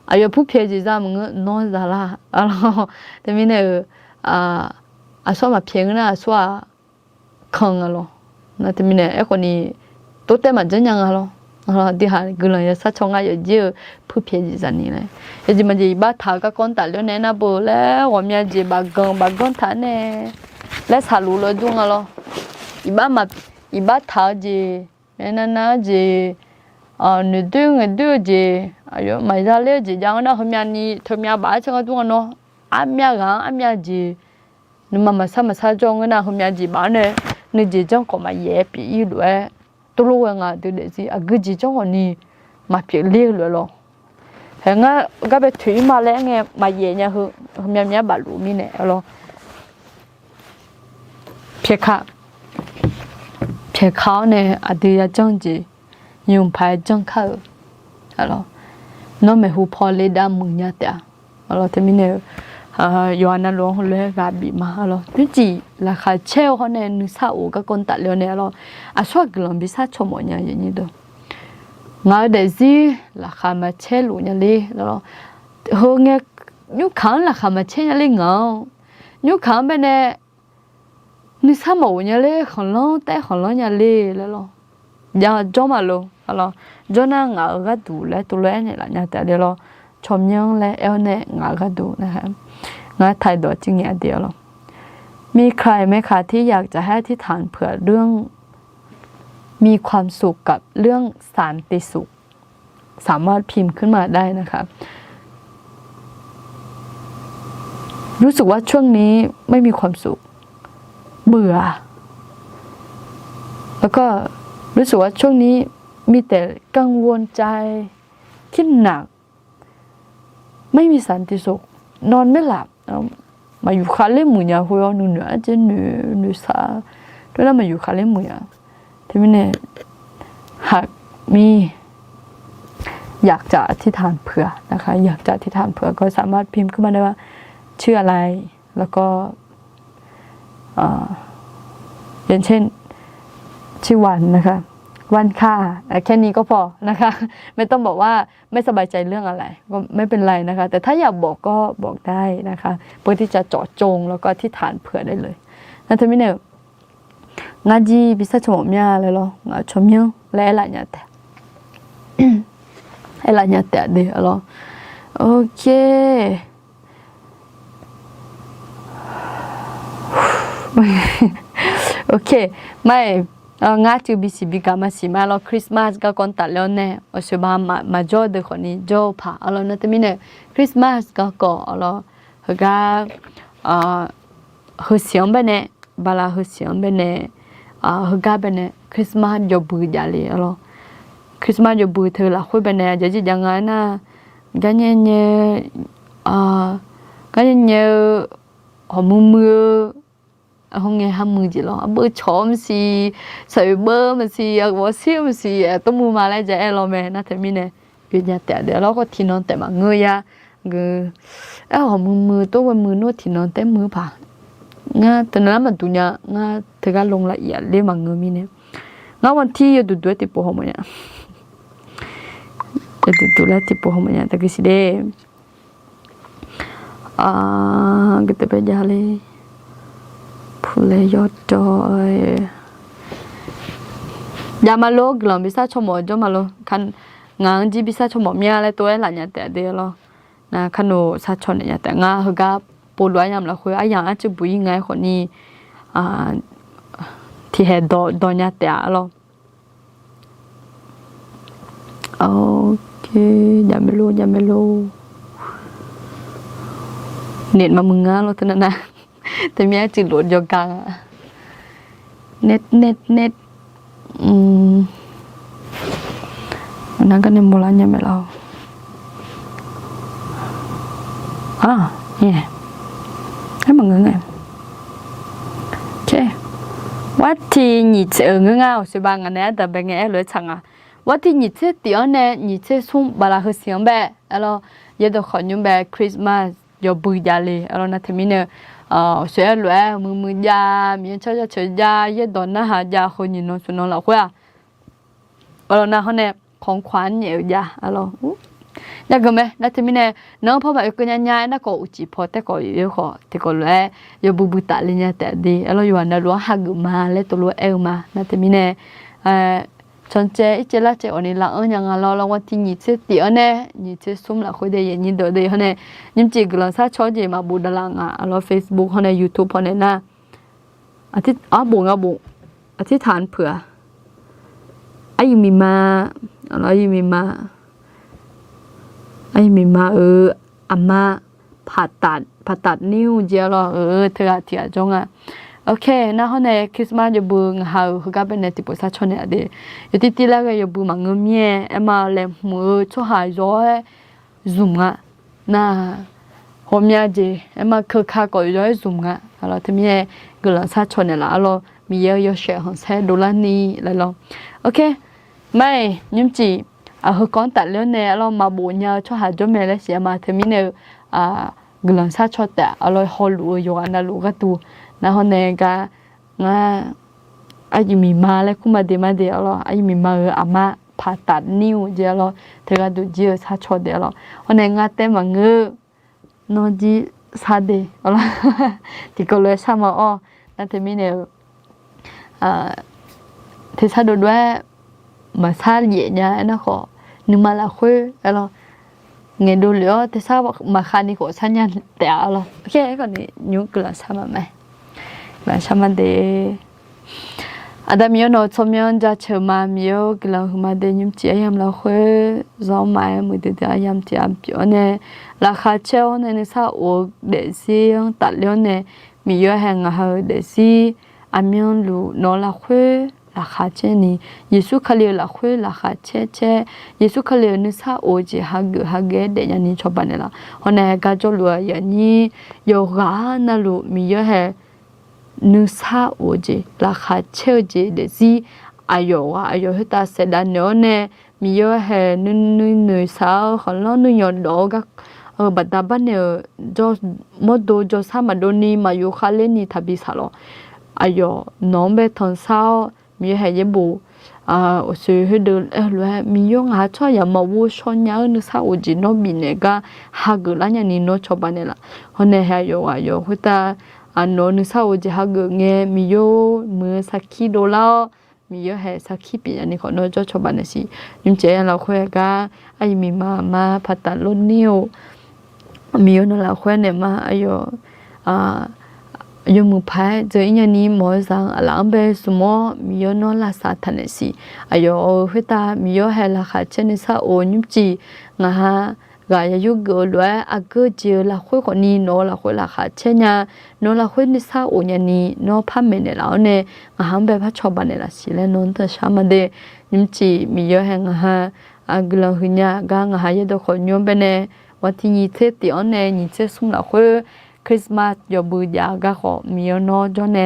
아요 부피지 잡은 너 살라 알아 때문에 아소마 피어나 소아 강알로 나 때문에 에코니 또 때만 전향알로 đi hả cứ là sát trong ai ở dưới phơi phơi gì vậy này, giờ mà gì ba tháo các con tải lên này na bự lẽ, hôm nay gì ba con thả này, lẽ xả lũ rồi đúng không? ba tháo gì, nên na gì, người đưa gì, ayo mày ra lấy gì, chẳng nó hôm nay ba chẳng có đúng không? Ăn gì, nhưng mà sao trong cái nào hôm nay gì ba này, người gì trong có mà dễ bị rồi. tôi luôn ngà từ để gì cái gì trong họ ni mà việc liêu rồi hẹn á cái bé thủy mà lẽ nghe mà về nhà hôm nay bà lũ mi nè lo việc khác แค่เขาเนี่ยอาทิตย์จังจียุ่งไปจังเขาอะไรน้องไม่หูพอเลยดามึงเนี่ยแต่อะไรที่มีเนี่ยย้อนนั่นหลวงเลยกาบีมาอะไรที่จีราคาเช่าเขาเนี่ยนึกซาอูก็คนตัดเลี้ยวเนี่ยอะไรชอบกลุ่มบิซ่าชมเนี่ยอย่างนี้ด้วยงาเดซี่ราคามาเช่หลุเนี่ยเลยแล้วเฮงเงี้ยยุคขังราคามาเช่เนี่ยเลยเงายุคขังไปเนี่ยนึกซาหมูเนี่ยเลยของเราแต่ของเราเนี่ยเลยแล้วอย่าจ้องมาเลยอะไรจ้องนั่งเงาก็ดูแลตัวเองเนี่ยแหละเนี่ยแต่เดี๋ยวชมยังและเอลเนี่ยเงาก็ดูนะคะงาไทยตัวจริงอย่างเดียวมีใครไหมคะที่อยากจะให้ที่ฐานเผื่อเรื่องมีความสุขกับเรื่องสันติสุขสามารถพิมพ์ขึ้นมาได้นะคะรู้สึกว่าช่วงนี้ไม่มีความสุขเบื่อแล้วก็รู้สึกว่าช่วงนี้มีแต่กังวลใจคิดหนักไม่มีสันติสุขนอนไม่หลับมาอยู่คาเล่หมุนยาหัวหนูเหนือจะหนูสาด้วยแล้วมาอยู่คาเล่หมุนยาที่ไม่เนี่ยหากมีอยากจะอธิษฐานเผื่อนะคะอยากจะอธิษฐานเผื่อก็สามารถพิมพ์ขึ้นมาได้ว่าชื่ออะไรแล้วก็อย่างเช่นชื่อวันนะคะวันค่าแค่นี้ก็พอนะคะไม่ต้องบอกว่าไม่สบายใจเรื่องอะไรก็ไม่เป็นไรนะคะแต่ถ้าอยากบอกก็บอกได้นะคะเพื่อที่จะเจาะจงแล้วก็อธิษฐานเผื่อได้เลยนั่นทำให้เนี่ยงาจีบิสชมเมียเลยหรองาชมยังและอะไรเนี่ยแต่อะไรเนี่ยแต่เดี๋ยวหรอโอเคโอเคไม่งาจูบิสิบิกามาสิมาเราคริสต์มาสก็ก่อนตัดแล้วเนี่ยโอชบามาโจเด็กคนนี้โจผ่าเราเนี่ยแต่มีเนี่ยคริสต์มาสก็ก่อเราเฮก็เฮเสียงไปเนี่ยบาลาเฮเสียงไปเนี่ยเฮก็ไปเนี่ยคริสต์มาสโยบุยาเลยเราคริสต์มาสโยบุยเธอละคุยไปเนี่ยจะจียังไงนะกันเนี่ยหอมมือhôm nay ham mưa gì lo bữa chóm gì sợi bơ mà gì bữa xíu mà gì tôi mua mà lại chạy lo mẹ nó thấy mình này việc nhà tẻ để nó có thì non tẻ mà người ya người hôm mưa tôi quên mưa nó thì non tẻ mưa phà nga từ nãy mà tụi nhà nga thời gian lông lại ya lấy mà người mình này ngaวันที่อยู่ดูติปูhôm nayดูlạiติปูhôm nayแต่ก็สิเด้kita berjalanเลยยอดจอยยามาโลกหลอบิซ่าชมอจมาโลคันงานจีบิซ่าชมอเมียอะไรตัวหลานเนี่ยแต่เดียวนะคันโนซาชนเนี่ยแต่งาเขาก็ปูดไว้ยามละคุยอย่างอาจจะบุยไงคนนี้ที่เห็นดอนเนี่ยแต่โอเคยาไม่รู้เน็ตมามึงงาเราตอนนั้นนะแต่เมียจิตหลุดโยกังเน็ตวันนั้นก็ในโบราณยังไม่เราเนี่ยให้มึงไงโอเคว่าที่你这ง是吧อันนี้แต่เป็นไงเลยช่างว่าที่你这第二呢你这从巴拉和相呗แล้ว也都ขอยุ่งแบบคริสต์มาสยอบุยยาเลยแล้วนะที่มีเนี่ยเสียหลวยมือยามีเช่าเฉยยาเยดอนนะหายาคนยินนสุนนละคุยแล้วนะเขาเนี่ยของขวัญเหนียวยาอะไรอยากกันไหมนะที่มีเนี่ยน้องพ่อแบบก็ยังนะก็อุจิพอแต่ก็เยอะขอแต่ก็เลยยอบุตาเลยเนี่ยแต่ดีแล้วอยู่วันนั้นรู้หักมาแล้วตัวรู้มานะที่มีเนี่ย전체 이제라제 언니랑 언양알로 와티니 띠어네 니체 숨라 코데 예니도 데 하네 님지 글라사 초지 마 부달랑아 알로 페이스북 하네 유튜브 하네나 아티 봉아 아티ฐานเผื่อ아이미마 아마ผ่าตัดนิ้วเจียรอเธอเถียจงอ่ะโอเคนะเขาในคริสต์มาสจะบูงหาเขาก็เป็นในติปุสาชนเนี่ยเดีอยู่ที่แล้วก็จะบูมังเงี้ยมาเล่มือช่วยหายร้อยซุ่มอ่ะนะผมอยากจะมาคือข้าก็ย้อยซุ่มอ่ะแล้วที่มีกลุ่มสาชนเนี่ยละเรา มีเยอะแฉของแท้ดูแลนี่แล้วลองโอเคไม่ยิ้มจีเขาก่อนตัดเรื่องเนี่ยเรามาบุญยาช่วยหาจแม่เลยเสียมาเทมิเนกลังซาชดแต่เราฮอลลูอยู่อันนั้นลูกก็ตัวนะฮะเนี่ยก็ง่าไอ้ยิมีมาเลยคุณมาเดี๋ยวเราไอ้ยิมีมาอาม่าผ่าตัดนิ้วเดี๋ยวเราเธอก็ดูเยอะซาชดเดี๋ยวเราฮะเนี่ยง่าเต็มมังเงือนอจีซาเดอะไรที่ก็เลยซามาอ้อนั่นเทมิเนที่ซาดูด้วยมาซาเยเนี่ยนะขอนึกมาละคุยแล้วเงี้ยดูเลยที่ซาบอกมาคานี่ขอสัญญาณแต่อะไรโอเคก่อนนี้ยุกละซามาไหมมาซามาเดอาดามีโนชมยันจะเชื่อมามีโอกลางหัวมาเดยุมจียามละคุยจอมไม่มือเดียยามจียามปีเนี่ยราคาเช่าเนี่ยนี่ซาโอเดซี่ตัดเลี้ยเนี่ยมีเยอะแห่งอ่ะเดซี่อามีนลูนอละคุยราคาเช่นี่เยซูเขาเรียกละคุยราคาเช่เยซูเขาเรียกนี่ซาโอจีฮักเกเดยันนี่ชอบบ้านเนี่ยละคนเนี่ยก็จะรู้ยันนี่โยกานั่นลูมีเยอะแห่นึกซาโอจีราคาเช่จีเดซี่อายุให้ตาเสด็จเนาะเนี่ยมีเยอะแห่นึกสาวคนละนึกยอดดอกบัดดาบันเนี่ยจอมดดูจอสามาโดนี่มาอยู่ข้าเล่นนี่ทับบิสาลอายุน้องเบทอนสาวมีให้ยบูสื่อให้เดินเลยมียงหาช่วยอย่ามาวูชอนยานึกซาอุจิโนบินเนกาฮักแล้วยันนี่โนชอบานเนล่ะคนเนี่ยให้อายุคุตาอันโนนึกซาอุจิฮักเงี้ยมีโยมือสักขีโดลามีเยอะแห่สักขีปีอันนี้ขอโน้ตชอบานเนสิยิ่งเจเราคุยกันไอ้มีมาพัดตัดล้นนิ้วมีอยู่นั่นแหละคุยเนี่ยมาอายุยมือพายเจออย่างนี้หมอสั่งหลังเบสมอมีอยู่นั่นละสาธารณสิอายุหัวตามีอยู่ให้ราคาเช่นซาโอยุบจีงาฮะกายยุกลวยอากูเจอละคุยคนนี้โนละคุยราคาเช่นยาโนละคุยนิสาโอยันนี้โนพัมเมเนแล้วเนี่ยงาฮะแบบชอบบ้านเนี่ยละสิแล้วนนทชามาเดยุบจีมีอยู่ให้งาฮะอากุลหุญญากางาฮะยัดคนยมเบเนวันที่ยี่สิบตีอันเนี่ยยี่สิบสุ่มละคุยคริสต์มาสยบุยากะขอมีโนจอนเน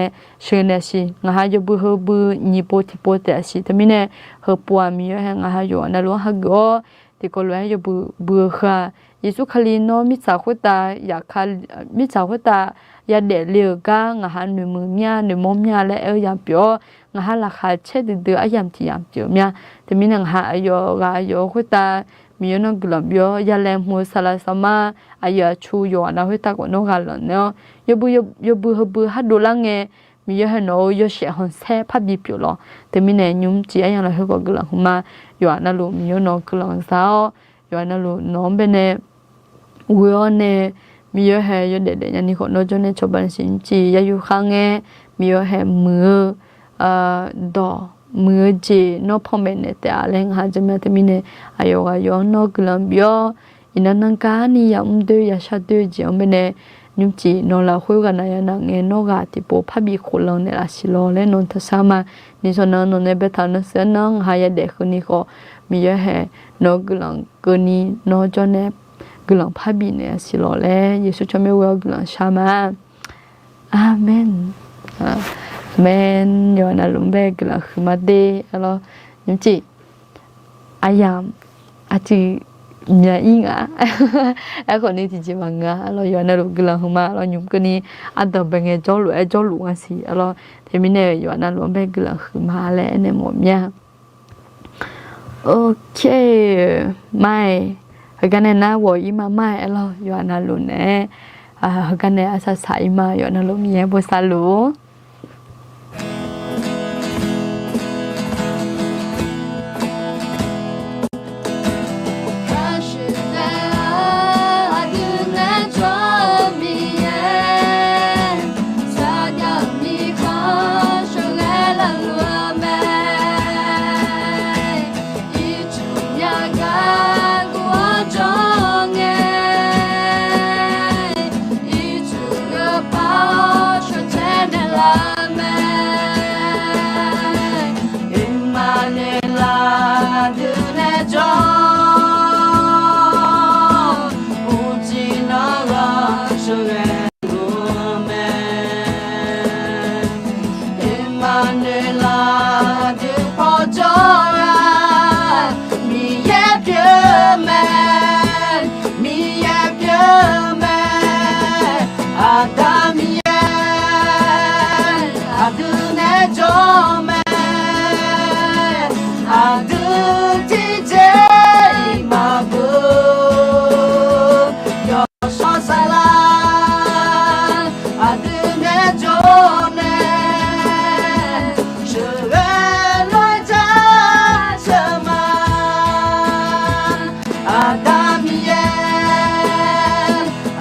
เชนสิงาฮายบุฮบุนิโปติโปเตสิตมิเนฮปัวมีแหงาฮายอนาลฮักโกติโกลวยยบุฮาเยซูคลีโนมิสาคุตาอยากคามิสาคุตายาเดเลียกางาฮานุมือเมียนุมอมเมียและยามเปียวงาฮาราคาเชดเดืออายามที่ยามเปียวเมียตมินังฮายอกายอคุตามีโนกลับยอยาแลมูสลาสมาอายาชูยอนาหุตากโนกาลเนาะยบุฮบุฮัดดูลังเงมีเยอะโนยเชฮอนเซพับบีปิโลแต่มีเนยุมจีอย่างไรเขาก็กลังมายอนาลูมีโนกลังสาวยอนาลูน้องเบเนวิโอเนมีเยอะแฮยเด็ดยันนี่คนโนจเนชบันสินจียายุขังเงมีเยอะแฮมือดอมือจีโนพอมเบเนแต่อะไรหาจะมาแต่มีเนอายกโนกลังเบียอินันนังกานี่ยามเดียชาเดียจีอมเบเนยุมจีโนลาคุยกันนะยันนังเงโนกาติโปพับบีโคลังเนลาชิโลเลนนทสามานิสนันนเนเบตานเสนังหายเด็กคนนี้ก็มีเยอะแฮโนกลังกนีโนจเนกลังพับบีเนชิโลเลเยซูจะไม่เวลกลังชามาอาเมนเมนยอนาลุมเบกลังคือมาเดอะไรยุมจีอายามอาจีเนี่ยอิงอ่ะไอ้คนนี้ที่จีบังอ่ะเรายอนาลุกลังมาเรายุมกันนี้อันดับเป็นไงจอลุอ่ะสิเราเทมิเนยอนาลุมเบกลังคือมาแล้วเนี่ยหมดเนี่ยโอเคไม่กันเนี่ยนะว่าอีมาไม่เรายอนาลุเนี่ยกันเนี่ยอาศัยสายมายอนาลุมีเบอร์ซาลูล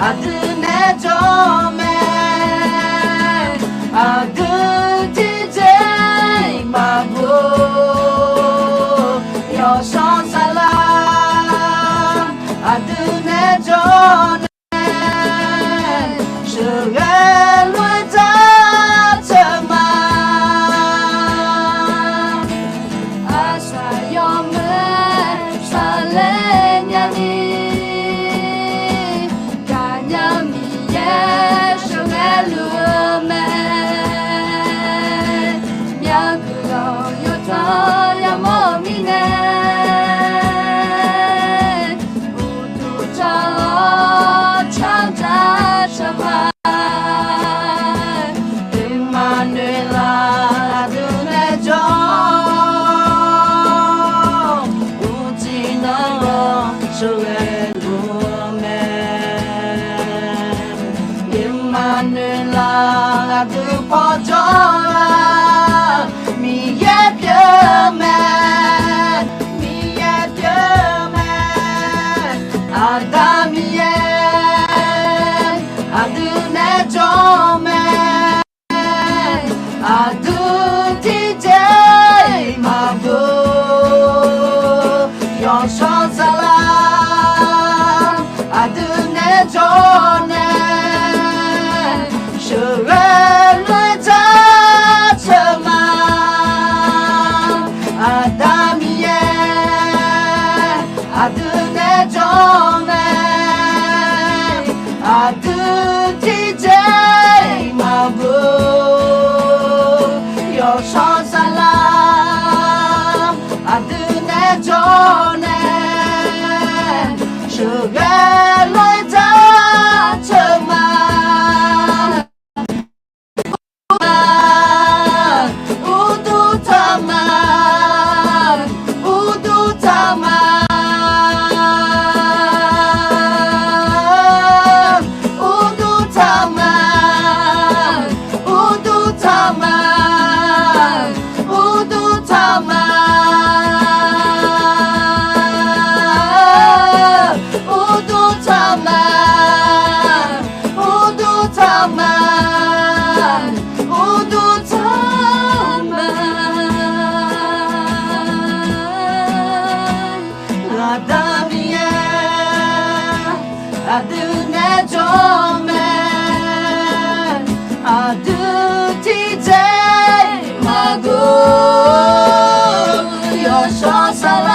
아드네 좀에 아드 디제이 마부 여섯 살람 아드네 좀에 시간을 잡지마 아사염을 살래냐니 가냐미에 슈넬루메 미야그로 요토야 몸이네 우두처럼 찾아쳐봐 임마누엘아 아드네 좀 우지너로 수웨루메 임마누엘아 아드 퍼져라 미의 뼈맨 아담이의 아드네 좀에 아드 디제이 마부 여섯 살람 아드네 전에 시간을 잡지마 아담이의 아드네 전에 아드 디제이 마부 여섯 살람 아드네 전에 시간을 잡지마 아담이의 아드네 좀에 아드 디제이 마구 여섯 살람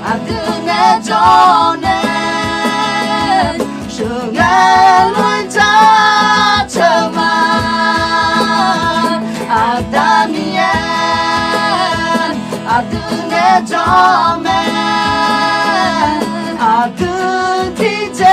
아드네 전에 시간을 잡지마 아담이의 아드네 점에 아드 디제